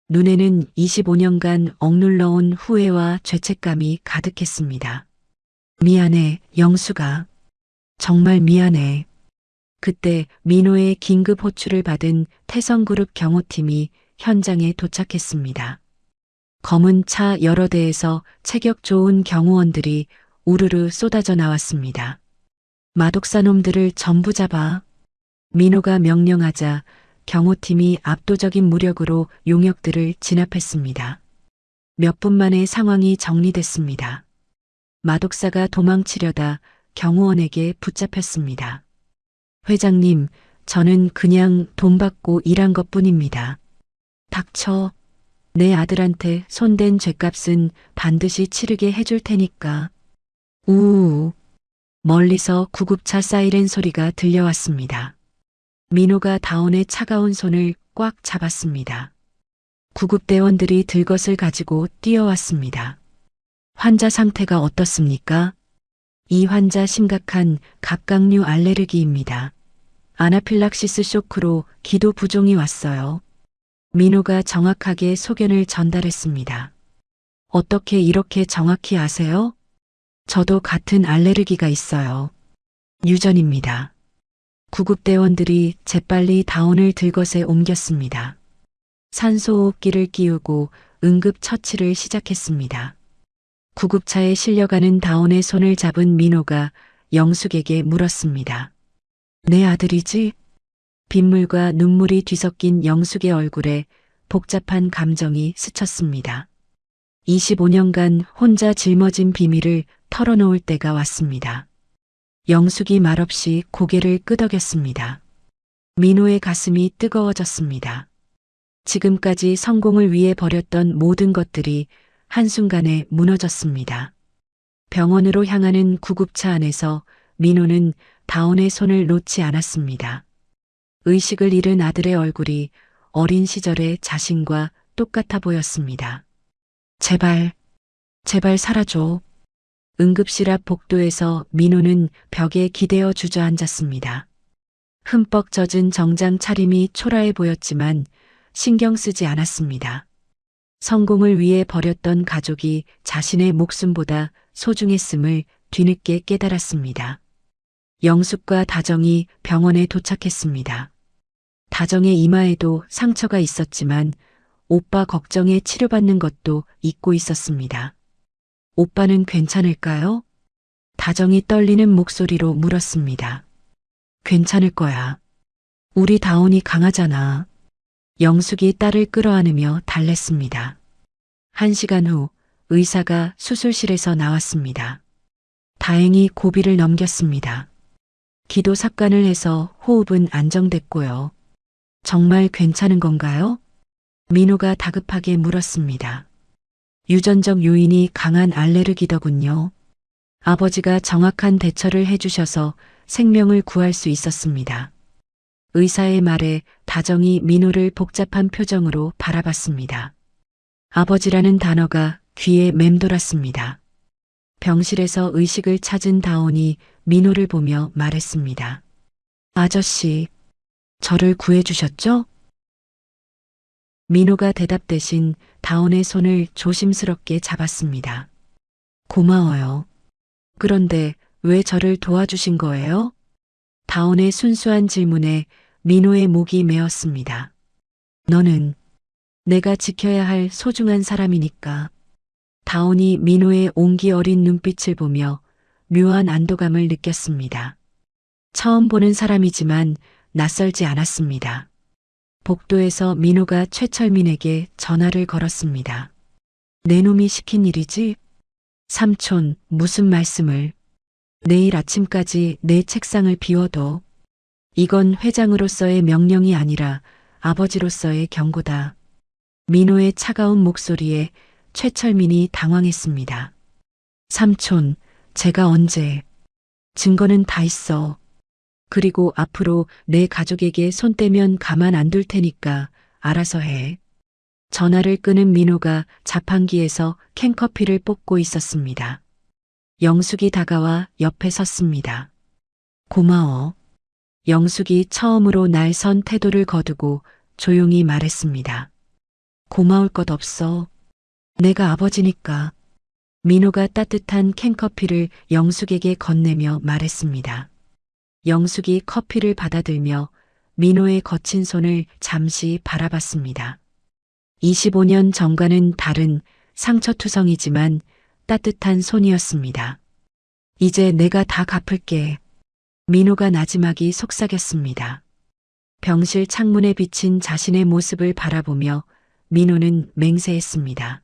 눈에는 25년간 억눌러온 후회와 죄책감이 가득했습니다. 미안해, 영숙아. 정말 미안해. 그때 민호의 긴급 호출을 받은 태성그룹 경호팀이 현장에 도착했습니다. 검은 차 여러 대에서 체격 좋은 경호원들이 우르르 쏟아져 나왔습니다. 마독사 놈들을 전부 잡아. 민호가 명령하자 경호팀이 압도적인 무력으로 용역들을 진압했습니다. 몇 분 만에 상황이 정리됐습니다. 마독사가 도망치려다 경호원에게 붙잡혔습니다. 회장님, 저는 그냥 돈 받고 일한 것뿐입니다. 닥쳐. 내 아들한테 손댄 죗값은 반드시 치르게 해줄 테니까. 우우. 멀리서 구급차 사이렌 소리가 들려왔습니다. 민호가 다온의 차가운 손을 꽉 잡았습니다. 구급대원들이 들것을 가지고 뛰어왔습니다. 환자 상태가 어떻습니까? 이 환자 심각한 갑각류 알레르기입니다. 아나필락시스 쇼크로 기도 부종이 왔어요. 민호가 정확하게 소견을 전달했습니다. 어떻게 이렇게 정확히 아세요? 저도 같은 알레르기가 있어요. 유전입니다. 구급대원들이 재빨리 다온을 들것에 옮겼습니다. 산소호흡기를 끼우고 응급처치를 시작했습니다. 구급차에 실려가는 다온의 손을 잡은 민호가 영숙에게 물었습니다. 내 아들이지? 빗물과 눈물이 뒤섞인 영숙의 얼굴에 복잡한 감정이 스쳤습니다. 25년간 혼자 짊어진 비밀을 털어놓을 때가 왔습니다. 영숙이 말없이 고개를 끄덕였습니다. 민호의 가슴이 뜨거워졌습니다. 지금까지 성공을 위해 버렸던 모든 것들이 한순간에 무너졌습니다. 병원으로 향하는 구급차 안에서 민호는 다온의 손을 놓지 않았습니다. 의식을 잃은 아들의 얼굴이 어린 시절의 자신과 똑같아 보였습니다. 제발, 제발 살아줘. 응급실 앞 복도에서 민호는 벽에 기대어 주저앉았습니다. 흠뻑 젖은 정장 차림이 초라해 보였지만 신경 쓰지 않았습니다. 성공을 위해 버렸던 가족이 자신의 목숨보다 소중했음을 뒤늦게 깨달았습니다. 영숙과 다정이 병원에 도착했습니다. 다정의 이마에도 상처가 있었지만 오빠 걱정에 치료받는 것도 잊고 있었습니다. 오빠는 괜찮을까요? 다정이 떨리는 목소리로 물었습니다. 괜찮을 거야. 우리 다온이 강하잖아. 영숙이 딸을 끌어안으며 달랬습니다. 1시간 후 의사가 수술실에서 나왔습니다. 다행히 고비를 넘겼습니다. 기도 삽관을 해서 호흡은 안정됐고요. 정말 괜찮은 건가요? 민호가 다급하게 물었습니다. 유전적 요인이 강한 알레르기더군요. 아버지가 정확한 대처를 해주셔서 생명을 구할 수 있었습니다. 의사의 말에 다정이 민호를 복잡한 표정으로 바라봤습니다. 아버지라는 단어가 귀에 맴돌았습니다. 병실에서 의식을 찾은 다온이 민호를 보며 말했습니다. 아저씨, 저를 구해주셨죠? 민호가 대답 대신 다온의 손을 조심스럽게 잡았습니다. 고마워요. 그런데 왜 저를 도와주신 거예요? 다온의 순수한 질문에 민호의 목이 메었습니다. 너는 내가 지켜야 할 소중한 사람이니까. 다온이 민호의 온기 어린 눈빛을 보며 묘한 안도감을 느꼈습니다. 처음 보는 사람이지만 낯설지 않았습니다. 복도에서 민호가 최철민에게 전화를 걸었습니다. 내 놈이 시킨 일이지? 삼촌, 무슨 말씀을. 내일 아침까지 내 책상을 비워둬. 이건 회장으로서의 명령이 아니라 아버지로서의 경고다. 민호의 차가운 목소리에 최철민이 당황했습니다. 삼촌, 제가 언제. 증거는 다 있어. 그리고 앞으로 내 가족에게 손 떼면 가만 안 둘 테니까 알아서 해. 전화를 끄는 민호가 자판기에서 캔커피를 뽑고 있었습니다. 영숙이 다가와 옆에 섰습니다. 고마워. 영숙이 처음으로 날 선 태도를 거두고 조용히 말했습니다. 고마울 것 없어. 내가 아버지니까. 민호가 따뜻한 캔커피를 영숙에게 건네며 말했습니다. 영숙이 커피를 받아들며 민호의 거친 손을 잠시 바라봤습니다. 25년 전과는 다른 상처투성이지만 따뜻한 손이었습니다. 이제 내가 다 갚을게. 민호가 나지막이 속삭였습니다. 병실 창문에 비친 자신의 모습을 바라보며 민호는 맹세했습니다.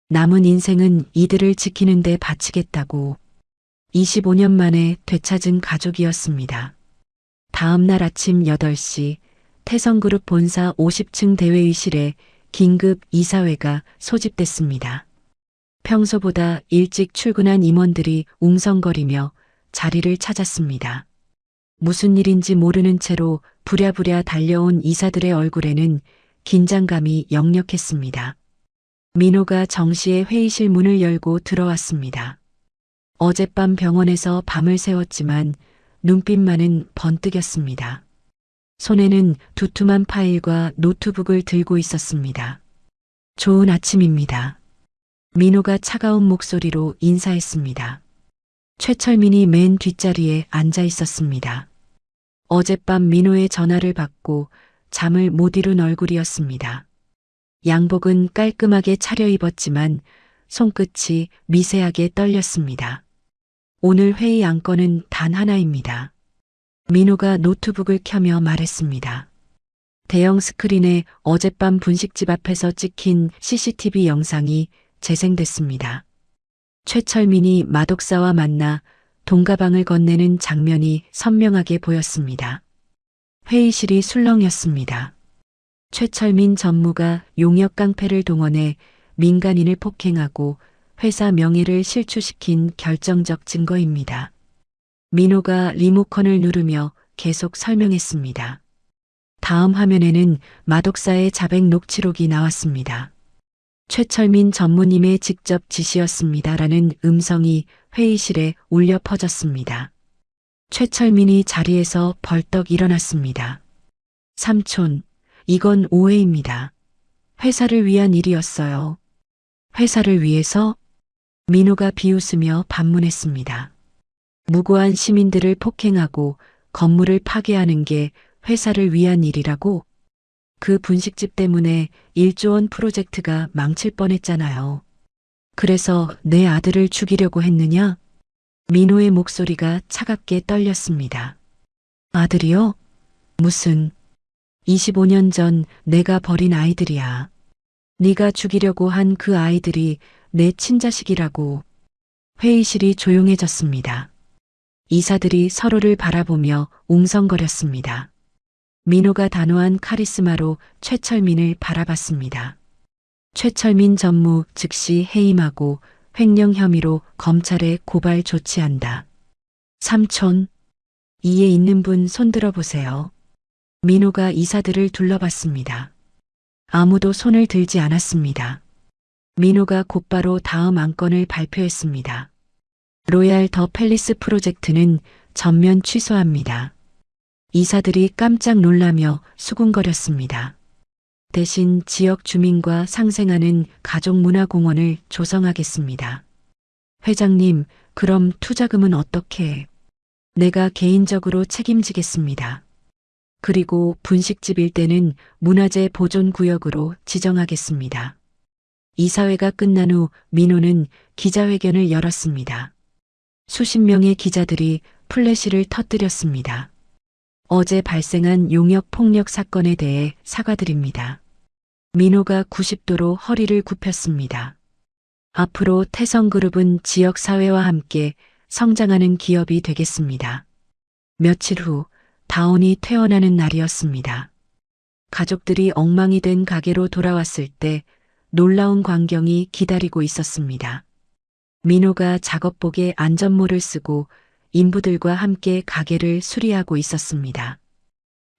남은 인생은 이들을 지키는 데 바치겠다고. 25년 만에 되찾은 가족이었습니다. 다음 날 아침 8시 태성그룹 본사 50층 대회의실에 긴급 이사회가 소집됐습니다. 평소보다 일찍 출근한 임원들이 웅성거리며 자리를 찾았습니다. 무슨 일인지 모르는 채로 부랴부랴 달려온 이사들의 얼굴에는 긴장감이 역력했습니다. 민호가 정시에 회의실 문을 열고 들어왔습니다. 어젯밤 병원에서 밤을 새웠지만 눈빛만은 번뜩였습니다. 손에는 두툼한 파일과 노트북을 들고 있었습니다. 좋은 아침입니다. 민호가 차가운 목소리로 인사했습니다. 최철민이 맨 뒷자리에 앉아 있었습니다. 어젯밤 민호의 전화를 받고 잠을 못 이룬 얼굴이었습니다. 양복은 깔끔하게 차려입었지만 손끝이 미세하게 떨렸습니다. 오늘 회의 안건은 단 하나입니다. 민호가 노트북을 켜며 말했습니다. 대형 스크린에 어젯밤 분식집 앞에서 찍힌 CCTV 영상이 재생됐습니다. 최철민이 마독사와 만나 돈가방을 건네는 장면이 선명하게 보였습니다. 회의실이 술렁였습니다. 최철민 전무가 용역 깡패를 동원해 민간인을 폭행하고 회사 명예를 실추시킨 결정적 증거입니다. 민호가 리모컨을 누르며 계속 설명했습니다. 다음 화면에는 마독사의 자백 녹취록이 나왔습니다. 최철민 전무님의 직접 지시였습니다라는 음성이 회의실에 울려 퍼졌습니다. 최철민이 자리에서 벌떡 일어났습니다. 삼촌, 이건 오해입니다. 회사를 위한 일이었어요. 회사를 위해서? 민호가 비웃으며 반문했습니다. 무고한 시민들을 폭행하고 건물을 파괴하는 게 회사를 위한 일이라고? 그 분식집 때문에 1조 원 프로젝트가 망칠 뻔했잖아요. 그래서 내 아들을 죽이려고 했느냐? 민호의 목소리가 차갑게 떨렸습니다. 아들이요? 무슨 25년 전 내가 버린 아이들이야. 네가 죽이려고 한 그 아이들이 내 친자식이라고. 회의실이 조용해졌습니다. 이사들이 서로를 바라보며 웅성거렸습니다. 민호가 단호한 카리스마로 최철민을 바라봤습니다. 최철민 전무 즉시 해임하고 횡령 혐의로 검찰에 고발 조치한다. 삼촌, 이에 있는 분 손들어 보세요. 민호가 이사들을 둘러봤습니다. 아무도 손을 들지 않았습니다. 민호가 곧바로 다음 안건을 발표했습니다. 로얄 더 팰리스 프로젝트는 전면 취소합니다. 이사들이 깜짝 놀라며 수군거렸습니다. 대신 지역 주민과 상생하는 가족문화공원을 조성하겠습니다. 회장님, 그럼 투자금은 어떻게? 내가 개인적으로 책임지겠습니다. 그리고 분식집 일대는 문화재 보존구역으로 지정하겠습니다. 이사회가 끝난 후 민호는 기자회견을 열었습니다. 수십 명의 기자들이 플래시를 터뜨렸습니다. 어제 발생한 용역 폭력 사건에 대해 사과드립니다. 민호가 90도로 허리를 굽혔습니다. 앞으로 태성그룹은 지역사회와 함께 성장하는 기업이 되겠습니다. 며칠 후 다온이 퇴원하는 날이었습니다. 가족들이 엉망이 된 가게로 돌아왔을 때 놀라운 광경이 기다리고 있었습니다. 민호가 작업복에 안전모를 쓰고 인부들과 함께 가게를 수리하고 있었습니다.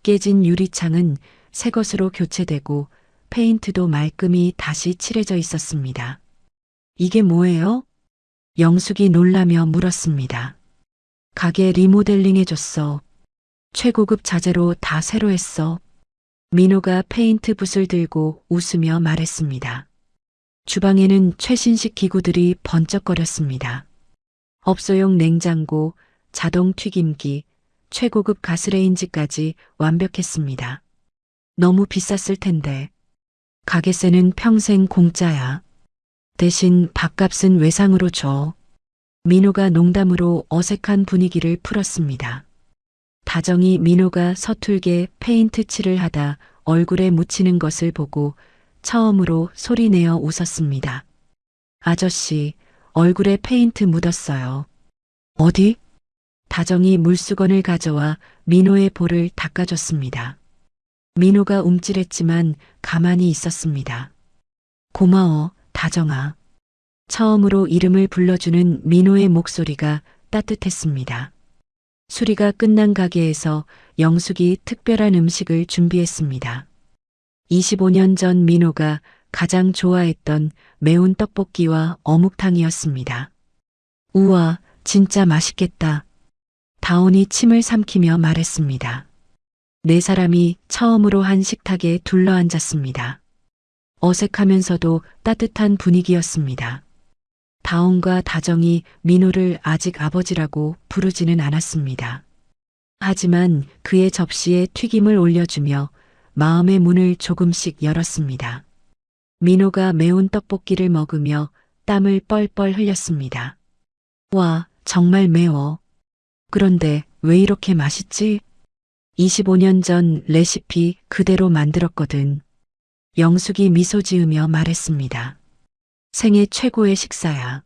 깨진 유리창은 새 것으로 교체되고 페인트도 말끔히 다시 칠해져 있었습니다. 이게 뭐예요? 영숙이 놀라며 물었습니다. 가게 리모델링 해줬어. 최고급 자재로 다 새로 했어. 민호가 페인트 붓을 들고 웃으며 말했습니다. 주방에는 최신식 기구들이 번쩍거렸습니다. 업소용 냉장고, 자동 튀김기, 최고급 가스레인지까지 완벽했습니다. 너무 비쌌을 텐데. 가게세는 평생 공짜야. 대신 밥값은 외상으로 줘. 민호가 농담으로 어색한 분위기를 풀었습니다. 다정이 민호가 서툴게 페인트 칠을 하다 얼굴에 묻히는 것을 보고 처음으로 소리내어 웃었습니다. 아저씨, 얼굴에 페인트 묻었어요. 어디? 다정이 물수건을 가져와 민호의 볼을 닦아줬습니다. 민호가 움찔했지만 가만히 있었습니다. 고마워, 다정아. 처음으로 이름을 불러주는 민호의 목소리가 따뜻했습니다. 수리가 끝난 가게에서 영숙이 특별한 음식을 준비했습니다. 25년 전 민호가 가장 좋아했던 매운 떡볶이와 어묵탕이었습니다. 우와, 진짜 맛있겠다. 다온이 침을 삼키며 말했습니다. 네 사람이 처음으로 한 식탁에 둘러앉았습니다. 어색하면서도 따뜻한 분위기였습니다. 다온과 다정이 민호를 아직 아버지라고 부르지는 않았습니다. 하지만 그의 접시에 튀김을 올려주며 마음의 문을 조금씩 열었습니다. 민호가 매운 떡볶이를 먹으며 땀을 뻘뻘 흘렸습니다. 와, 정말 매워. 그런데 왜 이렇게 맛있지? 25년 전 레시피 그대로 만들었거든. 영숙이 미소 지으며 말했습니다. 생애 최고의 식사야.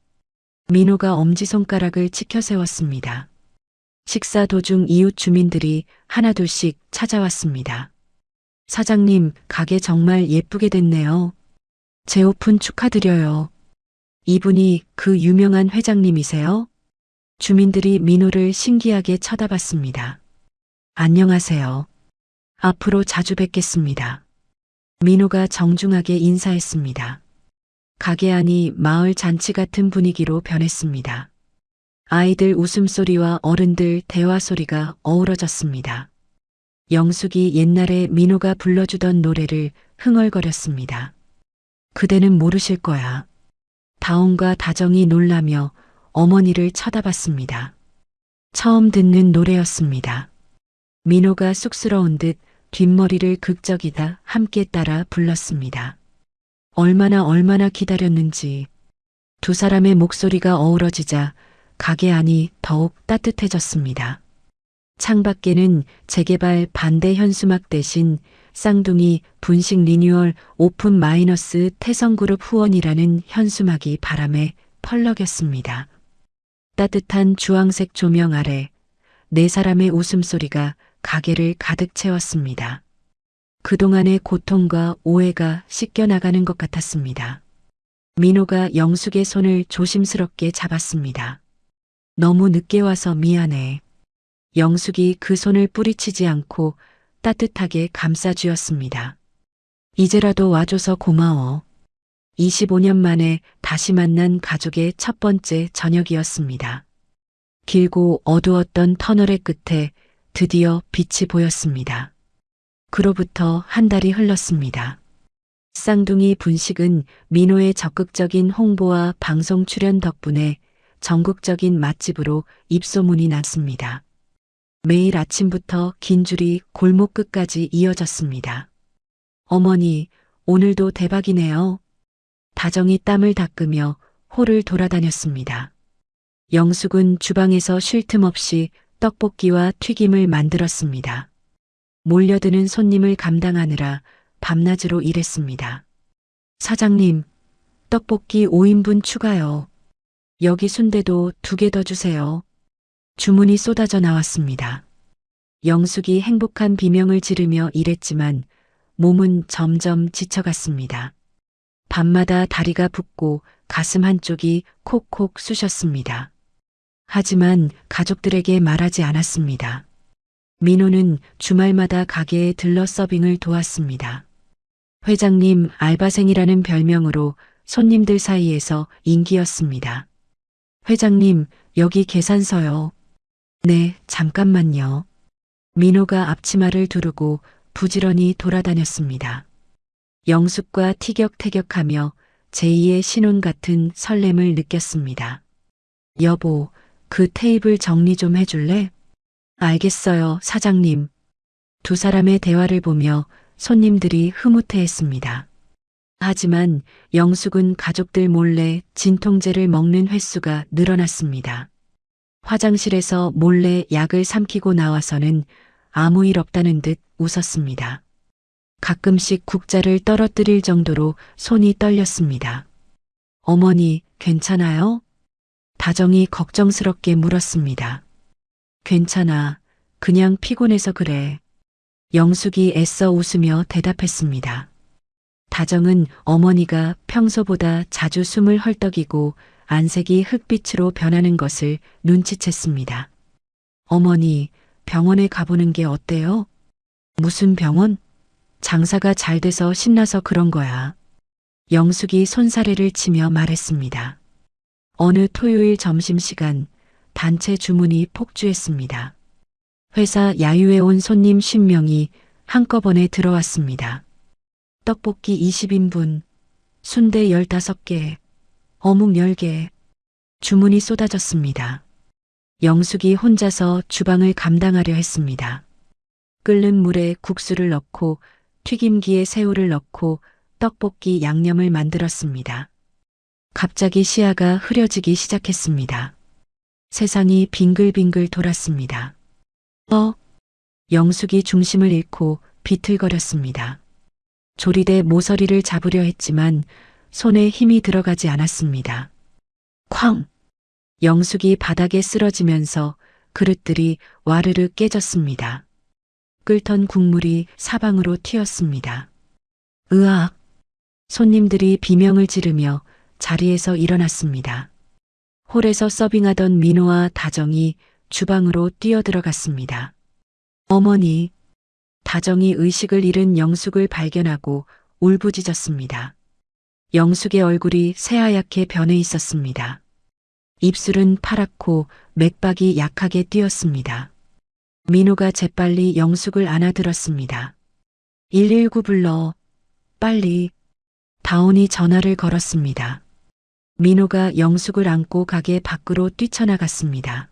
민호가 엄지손가락을 치켜 세웠습니다. 식사 도중 이웃 주민들이 하나둘씩 찾아왔습니다. 사장님, 가게 정말 예쁘게 됐네요. 재오픈 축하드려요. 이분이 그 유명한 회장님이세요? 주민들이 민호를 신기하게 쳐다봤습니다. 안녕하세요. 앞으로 자주 뵙겠습니다. 민호가 정중하게 인사했습니다. 가게 안이 마을 잔치 같은 분위기로 변했습니다. 아이들 웃음소리와 어른들 대화 소리가 어우러졌습니다. 영숙이 옛날에 민호가 불러주던 노래를 흥얼거렸습니다. 그대는 모르실 거야. 다온과 다정이 놀라며 어머니를 쳐다봤습니다. 처음 듣는 노래였습니다. 민호가 쑥스러운 듯 뒷머리를 극적이다 함께 따라 불렀습니다. 얼마나 기다렸는지. 두 사람의 목소리가 어우러지자 가게 안이 더욱 따뜻해졌습니다. 창밖에는 재개발 반대 현수막 대신 쌍둥이 분식 리뉴얼 오픈 마이너스 태성그룹 후원이라는 현수막이 바람에 펄럭였습니다. 따뜻한 주황색 조명 아래 네 사람의 웃음소리가 가게를 가득 채웠습니다. 그동안의 고통과 오해가 씻겨나가는 것 같았습니다. 민호가 영숙의 손을 조심스럽게 잡았습니다. 너무 늦게 와서 미안해. 영숙이 그 손을 뿌리치지 않고 따뜻하게 감싸주었습니다. 이제라도 와줘서 고마워. 25년 만에 다시 만난 가족의 첫 번째 저녁이었습니다. 길고 어두웠던 터널의 끝에 드디어 빛이 보였습니다. 그로부터 한 달이 흘렀습니다. 쌍둥이 분식은 민호의 적극적인 홍보와 방송 출연 덕분에 전국적인 맛집으로 입소문이 났습니다. 매일 아침부터 긴 줄이 골목 끝까지 이어졌습니다. 어머니, 오늘도 대박이네요. 다정이 땀을 닦으며 홀을 돌아다녔습니다. 영숙은 주방에서 쉴 틈 없이 떡볶이와 튀김을 만들었습니다. 몰려드는 손님을 감당하느라 밤낮으로 일했습니다. 사장님, 떡볶이 5인분 추가요. 여기 순대도 2개 더 주세요. 주문이 쏟아져 나왔습니다. 영숙이 행복한 비명을 지르며 일했지만 몸은 점점 지쳐갔습니다. 밤마다 다리가 붓고 가슴 한쪽이 콕콕 쑤셨습니다. 하지만 가족들에게 말하지 않았습니다. 민호는 주말마다 가게에 들러 서빙을 도왔습니다. 회장님 알바생이라는 별명으로 손님들 사이에서 인기였습니다. 회장님, 여기 계산서요. 네, 잠깐만요. 민호가 앞치마를 두르고 부지런히 돌아다녔습니다. 영숙과 티격태격하며 제2의 신혼 같은 설렘을 느꼈습니다. 여보, 그 테이블 정리 좀 해줄래? 알겠어요, 사장님. 두 사람의 대화를 보며 손님들이 흐뭇해했습니다. 하지만 영숙은 가족들 몰래 진통제를 먹는 횟수가 늘어났습니다. 화장실에서 몰래 약을 삼키고 나와서는 아무 일 없다는 듯 웃었습니다. 가끔씩 국자를 떨어뜨릴 정도로 손이 떨렸습니다. 어머니, 괜찮아요? 다정이 걱정스럽게 물었습니다. 괜찮아. 그냥 피곤해서 그래. 영숙이 애써 웃으며 대답했습니다. 다정은 어머니가 평소보다 자주 숨을 헐떡이고 안색이 흑빛으로 변하는 것을 눈치챘습니다. 어머니, 병원에 가보는 게 어때요? 무슨 병원? 장사가 잘 돼서 신나서 그런 거야. 영숙이 손사래를 치며 말했습니다. 어느 토요일 점심시간 단체 주문이 폭주했습니다. 회사 야유에 온 손님 50명이 한꺼번에 들어왔습니다. 떡볶이 20인분, 순대 15개, 어묵 10개, 주문이 쏟아졌습니다. 영숙이 혼자서 주방을 감당하려 했습니다. 끓는 물에 국수를 넣고 튀김기에 새우를 넣고 떡볶이 양념을 만들었습니다. 갑자기 시야가 흐려지기 시작했습니다. 세상이 빙글빙글 돌았습니다. 영숙이 중심을 잃고 비틀거렸습니다. 조리대 모서리를 잡으려 했지만 손에 힘이 들어가지 않았습니다. 쾅! 영숙이 바닥에 쓰러지면서 그릇들이 와르르 깨졌습니다. 끓던 국물이 사방으로 튀었습니다. 으악! 손님들이 비명을 지르며 자리에서 일어났습니다. 홀에서 서빙하던 민호와 다정이 주방으로 뛰어들어갔습니다. 어머니! 다정이 의식을 잃은 영숙을 발견하고 울부짖었습니다. 영숙의 얼굴이 새하얗게 변해 있었습니다. 입술은 파랗고 맥박이 약하게 뛰었습니다. 민호가 재빨리 영숙을 안아들었습니다. 119 불러. 빨리. 다온이 전화를 걸었습니다. 민호가 영숙을 안고 가게 밖으로 뛰쳐나갔습니다.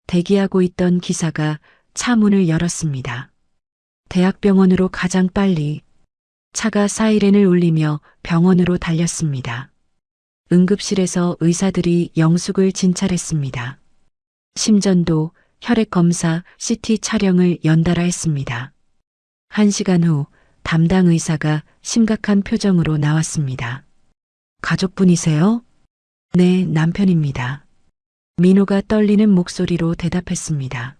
대기하고 있던 기사가 차 문을 열었습니다. 대학병원으로 가장 빨리. 차가 사이렌을 울리며 병원으로 달렸습니다. 응급실에서 의사들이 영숙을 진찰했습니다. 심전도, 혈액검사, CT 촬영을 연달아 했습니다. 1시간 후 담당 의사가 심각한 표정으로 나왔습니다. 가족분이세요? 네, 남편입니다. 민호가 떨리는 목소리로 대답했습니다.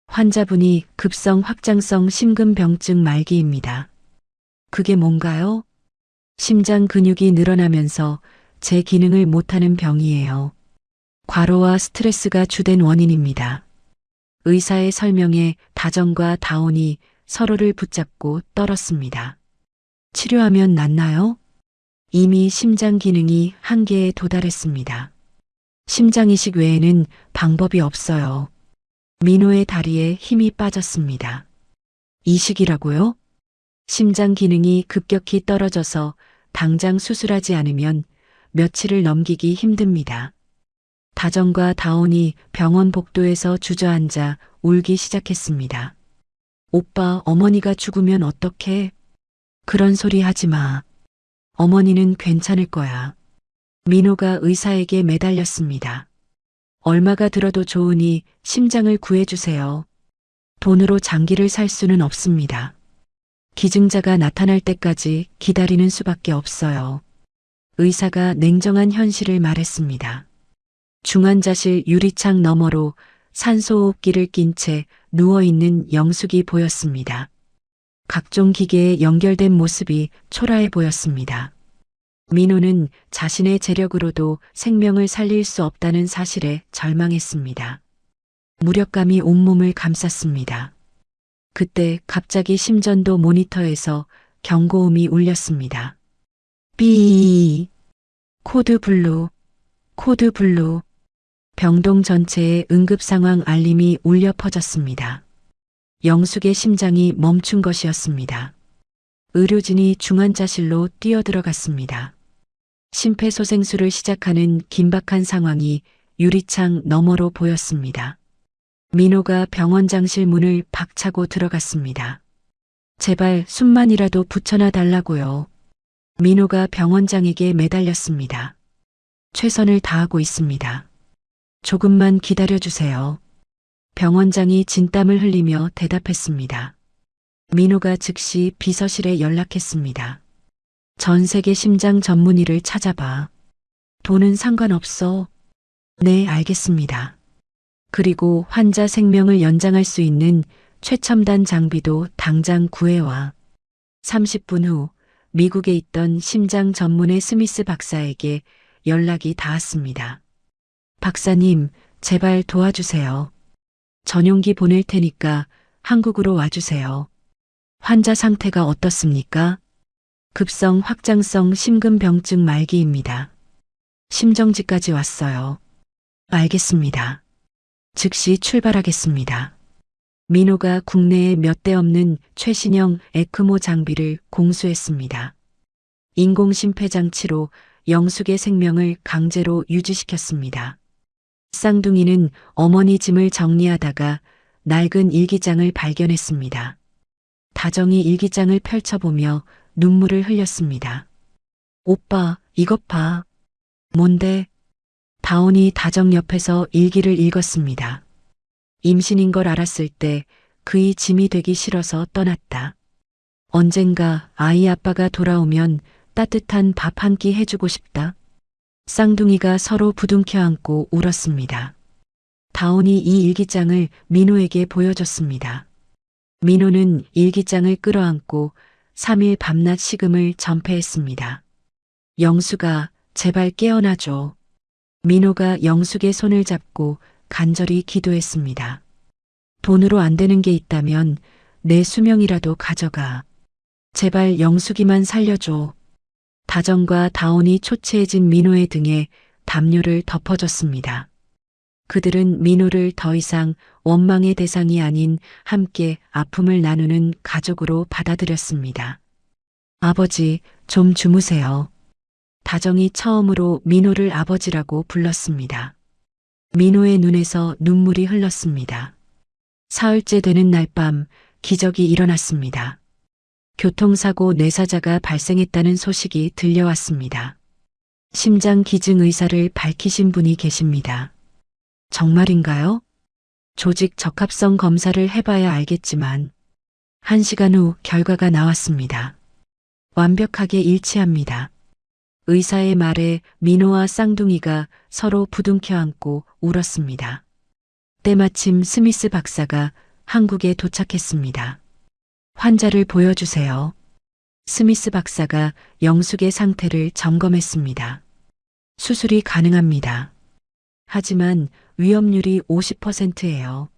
환자분이 급성 확장성 심근병증 말기입니다. 그게 뭔가요? 심장 근육이 늘어나면서 제 기능을 못하는 병이에요. 과로와 스트레스가 주된 원인입니다. 의사의 설명에 다정과 다온이 서로를 붙잡고 떨었습니다. 치료하면 낫나요? 이미 심장 기능이 한계에 도달했습니다. 심장 이식 외에는 방법이 없어요. 민호의 다리에 힘이 빠졌습니다. 이식이라고요? 심장 기능이 급격히 떨어져서 당장 수술하지 않으면 며칠을 넘기기 힘듭니다. 다정과 다온이 병원 복도에서 주저앉아 울기 시작했습니다. 오빠, 어머니가 죽으면 어떡해? 그런 소리 하지 마. 어머니는 괜찮을 거야. 민호가 의사에게 매달렸습니다. 얼마가 들어도 좋으니 심장을 구해주세요. 돈으로 장기를 살 수는 없습니다. 기증자가 나타날 때까지 기다리는 수밖에 없어요. 의사가 냉정한 현실을 말했습니다. 중환자실 유리창 너머로 산소호흡기를 낀 채 누워있는 영숙이 보였습니다. 각종 기계에 연결된 모습이 초라해 보였습니다. 민호는 자신의 재력으로도 생명을 살릴 수 없다는 사실에 절망했습니다. 무력감이 온몸을 감쌌습니다. 그때 갑자기 심전도 모니터에서 경고음이 울렸습니다. 삐. 코드 블루. 코드 블루. 병동 전체에 응급 상황 알림이 울려 퍼졌습니다. 영숙의 심장이 멈춘 것이었습니다. 의료진이 중환자실로 뛰어들어갔습니다. 심폐소생술을 시작하는 긴박한 상황이 유리창 너머로 보였습니다. 민호가 병원장실 문을 박차고 들어갔습니다. 제발 숨만이라도 붙여놔 달라고요. 민호가 병원장에게 매달렸습니다. 최선을 다하고 있습니다. 조금만 기다려주세요. 병원장이 진땀을 흘리며 대답했습니다. 민호가 즉시 비서실에 연락했습니다. 전 세계 심장 전문의를 찾아봐. 돈은 상관없어. 네, 알겠습니다. 그리고 환자 생명을 연장할 수 있는 최첨단 장비도 당장 구해와. 30분 후 미국에 있던 심장 전문의 스미스 박사에게 연락이 닿았습니다. 박사님, 제발 도와주세요. 전용기 보낼 테니까 한국으로 와주세요. 환자 상태가 어떻습니까? 급성 확장성 심근병증 말기입니다. 심정지까지 왔어요. 알겠습니다. 즉시 출발하겠습니다. 민호가 국내에 몇 대 없는 최신형 에크모 장비를 공수했습니다. 인공심폐장치로 영숙의 생명을 강제로 유지시켰습니다. 쌍둥이는 어머니 짐을 정리하다가 낡은 일기장을 발견했습니다. 다정이 일기장을 펼쳐보며 눈물을 흘렸습니다. 오빠, 이것 봐. 뭔데? 다온이 다정 옆에서 일기를 읽었습니다. 임신인 걸 알았을 때 그의 짐이 되기 싫어서 떠났다. 언젠가 아이 아빠가 돌아오면 따뜻한 밥 한 끼 해주고 싶다. 쌍둥이가 서로 부둥켜 안고 울었습니다. 다온이 이 일기장을 민호에게 보여줬습니다. 민호는 일기장을 끌어안고 3일 밤낮 식음을 전폐했습니다. 영수가 제발 깨어나줘. 민호가 영숙의 손을 잡고 간절히 기도했습니다. 돈으로 안 되는 게 있다면 내 수명이라도 가져가. 제발 영숙이만 살려줘. 다정과 다온이 초췌해진 민호의 등에 담요를 덮어줬습니다. 그들은 민호를 더 이상 원망의 대상이 아닌 함께 아픔을 나누는 가족으로 받아들였습니다. 아버지, 좀 주무세요. 다정이 처음으로 민호를 아버지라고 불렀습니다. 민호의 눈에서 눈물이 흘렀습니다. 사흘째 되는 날 밤 기적이 일어났습니다. 교통사고 뇌사자가 발생했다는 소식이 들려왔습니다. 심장 기증 의사를 밝히신 분이 계십니다. 정말인가요? 조직 적합성 검사를 해봐야 알겠지만 1시간 후 결과가 나왔습니다. 완벽하게 일치합니다. 의사의 말에 민호와 쌍둥이가 서로 부둥켜 안고 울었습니다. 때마침 스미스 박사가 한국에 도착했습니다. 환자를 보여주세요. 스미스 박사가 영숙의 상태를 점검했습니다. 수술이 가능합니다. 하지만 위험률이 50%예요.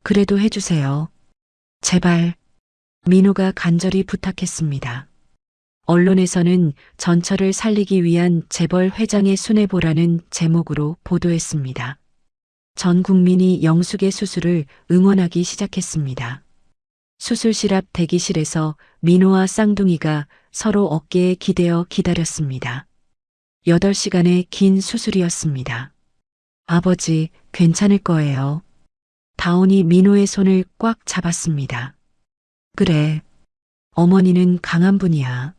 그래도 해주세요. 제발. 민호가 간절히 부탁했습니다. 언론에서는 전처를 살리기 위한 재벌 회장의 순애보라는 제목으로 보도했습니다. 전 국민이 영숙의 수술을 응원하기 시작했습니다. 수술실 앞 대기실에서 민호와 쌍둥이가 서로 어깨에 기대어 기다렸습니다. 8시간의 긴 수술이었습니다. 아버지, 괜찮을 거예요. 다온이 민호의 손을 꽉 잡았습니다. 그래. 어머니는 강한 분이야.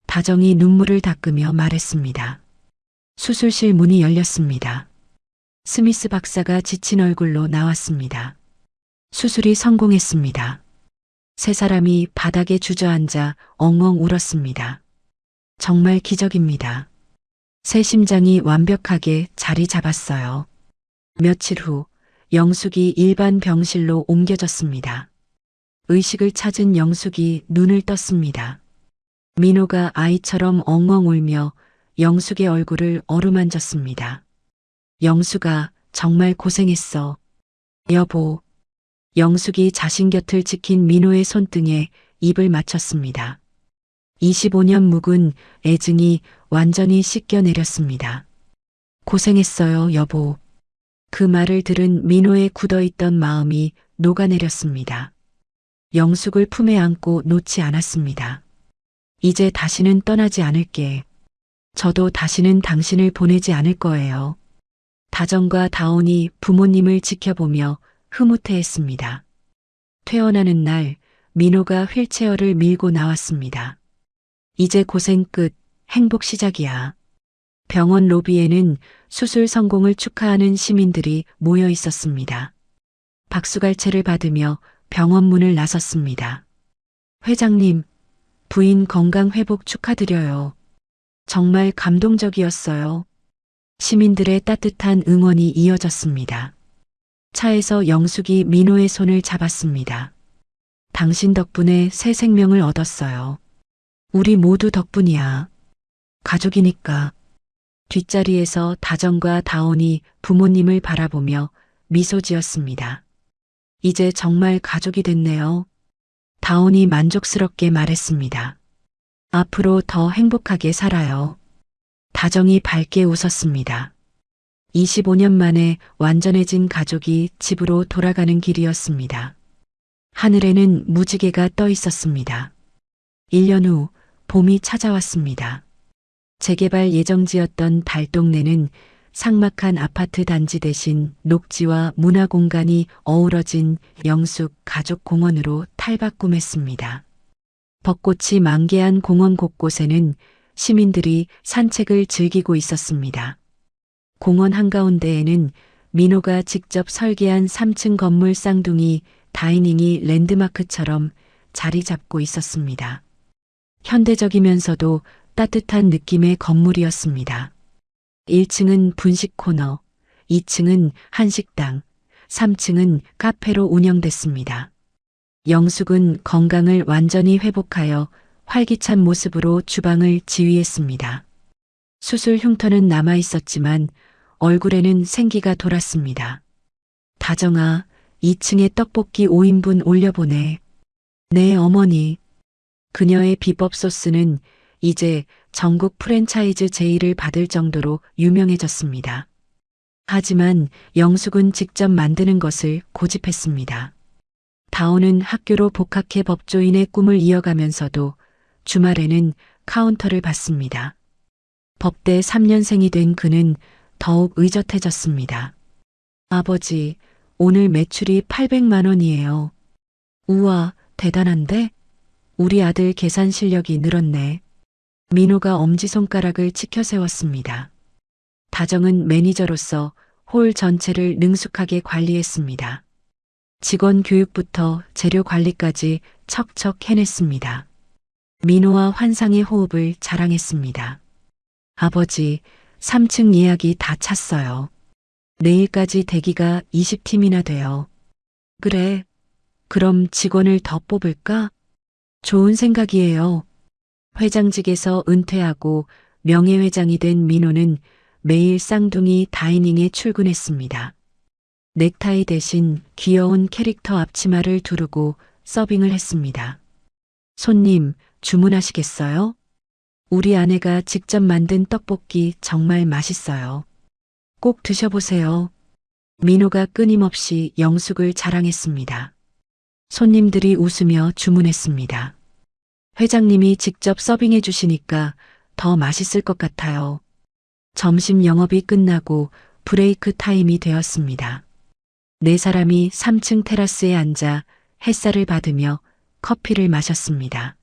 다정이 눈물을 닦으며 말했습니다. 수술실 문이 열렸습니다. 스미스 박사가 지친 얼굴로 나왔습니다. 수술이 성공했습니다. 세 사람이 바닥에 주저앉아 엉엉 울었습니다. 정말 기적입니다. 새 심장이 완벽하게 자리 잡았어요. 며칠 후 영숙이 일반 병실로 옮겨졌습니다. 의식을 찾은 영숙이 눈을 떴습니다. 민호가 아이처럼 엉엉 울며 영숙의 얼굴을 어루만졌습니다. 영숙아, 정말 고생했어. 여보. 영숙이 자신 곁을 지킨 민호의 손등에 입을 맞췄습니다. 25년 묵은 애증이 완전히 씻겨내렸습니다. 고생했어요, 여보. 그 말을 들은 민호의 굳어있던 마음이 녹아내렸습니다. 영숙을 품에 안고 놓지 않았습니다. 이제 다시는 떠나지 않을게. 저도 다시는 당신을 보내지 않을 거예요. 다정과 다온이 부모님을 지켜보며 흐뭇해했습니다. 퇴원하는 날 민호가 휠체어를 밀고 나왔습니다. 이제 고생 끝, 행복 시작이야. 병원 로비에는 수술 성공을 축하하는 시민들이 모여 있었습니다. 박수갈채를 받으며 병원 문을 나섰습니다. 회장님, 부인 건강 회복 축하드려요. 정말 감동적이었어요. 시민들의 따뜻한 응원이 이어졌습니다. 차에서 영숙이 민호의 손을 잡았습니다. 당신 덕분에 새 생명을 얻었어요. 우리 모두 덕분이야. 가족이니까. 뒷자리에서 다정과 다온이 부모님을 바라보며 미소 지었습니다. 이제 정말 가족이 됐네요. 다온이 만족스럽게 말했습니다. 앞으로 더 행복하게 살아요. 다정이 밝게 웃었습니다. 25년 만에 완전해진 가족이 집으로 돌아가는 길이었습니다. 하늘에는 무지개가 떠 있었습니다. 1년 후 봄이 찾아왔습니다. 재개발 예정지였던 달동네는 삭막한 아파트 단지 대신 녹지와 문화 공간이 어우러진 영숙 가족 공원으로 탈바꿈했습니다. 벚꽃이 만개한 공원 곳곳에는 시민들이 산책을 즐기고 있었습니다. 공원 한가운데에는 민호가 직접 설계한 3층 건물 쌍둥이 다이닝이 랜드마크처럼 자리 잡고 있었습니다. 현대적이면서도 따뜻한 느낌의 건물이었습니다. 1층은 분식 코너, 2층은 한식당, 3층은 카페로 운영됐습니다. 영숙은 건강을 완전히 회복하여 활기찬 모습으로 주방을 지휘했습니다. 수술 흉터는 남아 있었지만 얼굴에는 생기가 돌았습니다. 다정아, 2층에 떡볶이 5인분 올려보내. 네, 어머니. 그녀의 비법 소스는 이제 전국 프랜차이즈 제의를 받을 정도로 유명해졌습니다. 하지만 영숙은 직접 만드는 것을 고집했습니다. 다온은 학교로 복학해 법조인의 꿈을 이어가면서도 주말에는 카운터를 받습니다. 법대 3년생이 된 그는 더욱 의젓해졌습니다. 아버지, 오늘 매출이 800만 원이에요. 우와, 대단한데? 우리 아들 계산 실력이 늘었네. 민호가 엄지손가락을 치켜 세웠습니다. 다정은 매니저로서 홀 전체를 능숙하게 관리했습니다. 직원 교육부터 재료 관리까지 척척 해냈습니다. 민호와 환상의 호흡을 자랑했습니다. 아버지, 3층 예약이 다 찼어요. 내일까지 대기가 20팀이나 돼요. 그래, 그럼 직원을 더 뽑을까? 좋은 생각이에요. 회장직에서 은퇴하고 명예회장이 된 민호는 매일 쌍둥이 다이닝에 출근했습니다. 넥타이 대신 귀여운 캐릭터 앞치마를 두르고 서빙을 했습니다. 손님, 주문하시겠어요? 우리 아내가 직접 만든 떡볶이 정말 맛있어요. 꼭 드셔보세요. 민호가 끊임없이 영숙을 자랑했습니다. 손님들이 웃으며 주문했습니다. 회장님이 직접 서빙해 주시니까 더 맛있을 것 같아요. 점심 영업이 끝나고 브레이크 타임이 되었습니다. 네 사람이 3층 테라스에 앉아 햇살을 받으며 커피를 마셨습니다.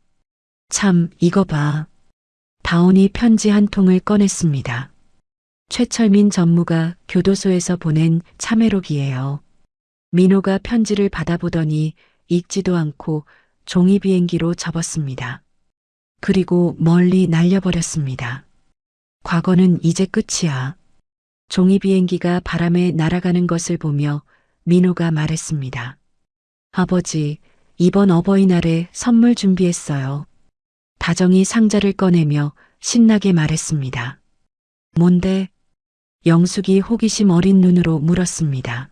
참, 이거 봐. 다온이 편지 한 통을 꺼냈습니다. 최철민 전무가 교도소에서 보낸 참회록이에요. 민호가 편지를 받아보더니 읽지도 않고 종이 비행기로 접었습니다. 그리고 멀리 날려버렸습니다. 과거는 이제 끝이야. 종이 비행기가 바람에 날아가는 것을 보며 민호가 말했습니다. 아버지, 이번 어버이날에 선물 준비했어요. 다정이 상자를 꺼내며 신나게 말했습니다. 뭔데? 영숙이 호기심 어린 눈으로 물었습니다.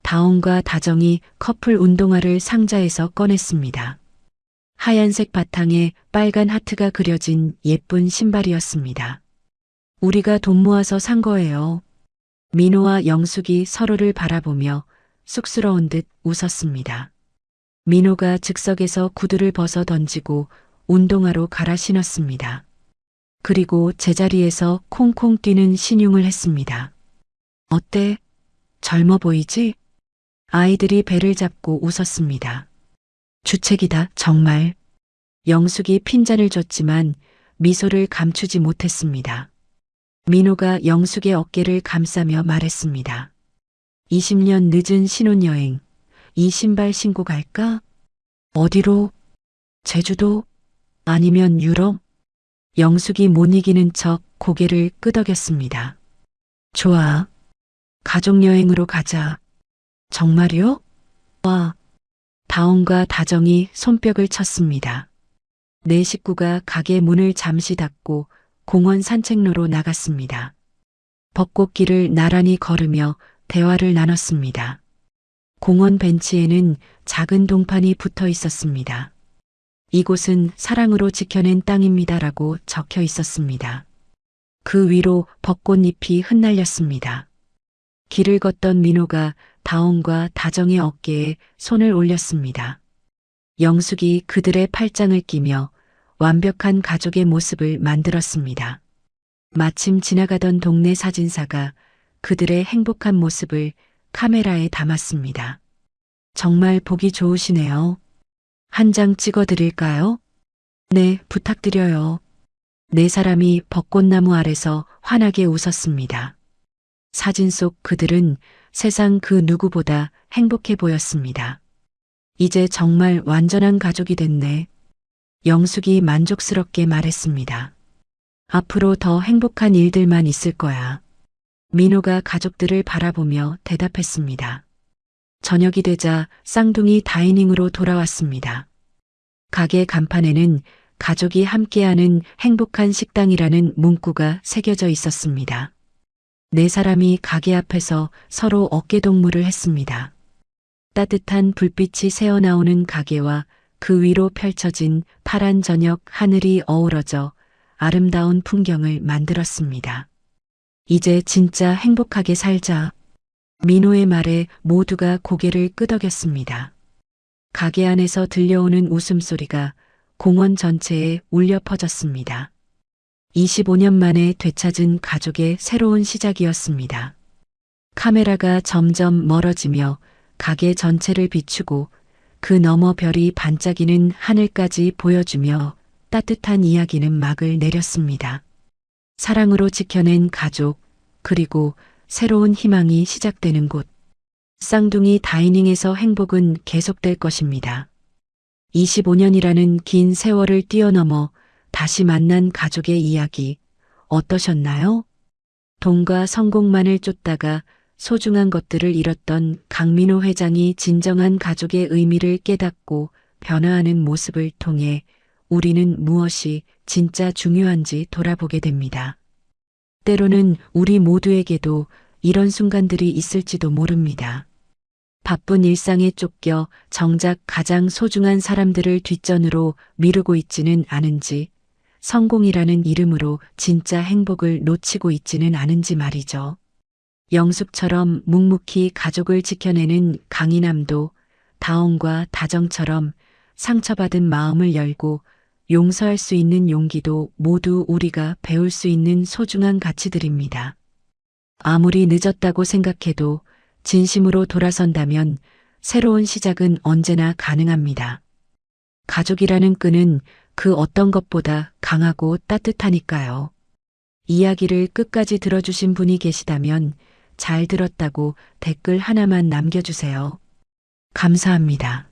다온과 다정이 커플 운동화를 상자에서 꺼냈습니다. 하얀색 바탕에 빨간 하트가 그려진 예쁜 신발이었습니다. 우리가 돈 모아서 산 거예요. 민호와 영숙이 서로를 바라보며 쑥스러운 듯 웃었습니다. 민호가 즉석에서 구두를 벗어 던지고 운동화로 갈아 신었습니다. 그리고 제자리에서 콩콩 뛰는 신용을 했습니다. 어때? 젊어 보이지? 아이들이 배를 잡고 웃었습니다. 주책이다, 정말. 영숙이 핀잔을 줬지만 미소를 감추지 못했습니다. 민호가 영숙의 어깨를 감싸며 말했습니다. 20년 늦은 신혼여행, 이 신발 신고 갈까? 어디로? 제주도? 아니면 유럽? 영숙이 못 이기는 척 고개를 끄덕였습니다. 좋아. 가족여행으로 가자. 정말요? 와. 다온과 다정이 손뼉을 쳤습니다. 네 식구가 가게 문을 잠시 닫고 공원 산책로로 나갔습니다. 벚꽃길을 나란히 걸으며 대화를 나눴습니다. 공원 벤치에는 작은 동판이 붙어 있었습니다. 이곳은 사랑으로 지켜낸 땅입니다라고 적혀 있었습니다. 그 위로 벚꽃잎이 흩날렸습니다. 길을 걷던 민호가 다온과 다정의 어깨에 손을 올렸습니다. 영숙이 그들의 팔짱을 끼며 완벽한 가족의 모습을 만들었습니다. 마침 지나가던 동네 사진사가 그들의 행복한 모습을 카메라에 담았습니다. 정말 보기 좋으시네요. 한 장 찍어드릴까요? 네, 부탁드려요. 네 사람이 벚꽃나무 아래서 환하게 웃었습니다. 사진 속 그들은 세상 그 누구보다 행복해 보였습니다. 이제 정말 완전한 가족이 됐네. 영숙이 만족스럽게 말했습니다. 앞으로 더 행복한 일들만 있을 거야. 민호가 가족들을 바라보며 대답했습니다. 저녁이 되자 쌍둥이 다이닝으로 돌아왔습니다. 가게 간판에는 가족이 함께하는 행복한 식당이라는 문구가 새겨져 있었습니다. 네 사람이 가게 앞에서 서로 어깨동무를 했습니다. 따뜻한 불빛이 새어나오는 가게와 그 위로 펼쳐진 파란 저녁 하늘이 어우러져 아름다운 풍경을 만들었습니다. 이제 진짜 행복하게 살자. 민호의 말에 모두가 고개를 끄덕였습니다. 가게 안에서 들려오는 웃음소리가 공원 전체에 울려 퍼졌습니다. 25년 만에 되찾은 가족의 새로운 시작이었습니다. 카메라가 점점 멀어지며 가게 전체를 비추고 그 너머 별이 반짝이는 하늘까지 보여주며 따뜻한 이야기는 막을 내렸습니다. 사랑으로 지켜낸 가족, 그리고 새로운 희망이 시작되는 곳. 쌍둥이 다이닝에서 행복은 계속될 것입니다. 25년이라는 긴 세월을 뛰어넘어 다시 만난 가족의 이야기 어떠셨나요? 돈과 성공만을 쫓다가 소중한 것들을 잃었던 강민호 회장이 진정한 가족의 의미를 깨닫고 변화하는 모습을 통해 우리는 무엇이 진짜 중요한지 돌아보게 됩니다. 때로는 우리 모두에게도 이런 순간들이 있을지도 모릅니다. 바쁜 일상에 쫓겨 정작 가장 소중한 사람들을 뒷전으로 미루고 있지는 않은지, 성공이라는 이름으로 진짜 행복을 놓치고 있지는 않은지 말이죠. 영숙처럼 묵묵히 가족을 지켜내는 강인함도 다온과 다정처럼 상처받은 마음을 열고 용서할 수 있는 용기도 모두 우리가 배울 수 있는 소중한 가치들입니다. 아무리 늦었다고 생각해도 진심으로 돌아선다면 새로운 시작은 언제나 가능합니다. 가족이라는 끈은 그 어떤 것보다 강하고 따뜻하니까요. 이야기를 끝까지 들어주신 분이 계시다면 잘 들었다고 댓글 하나만 남겨주세요. 감사합니다.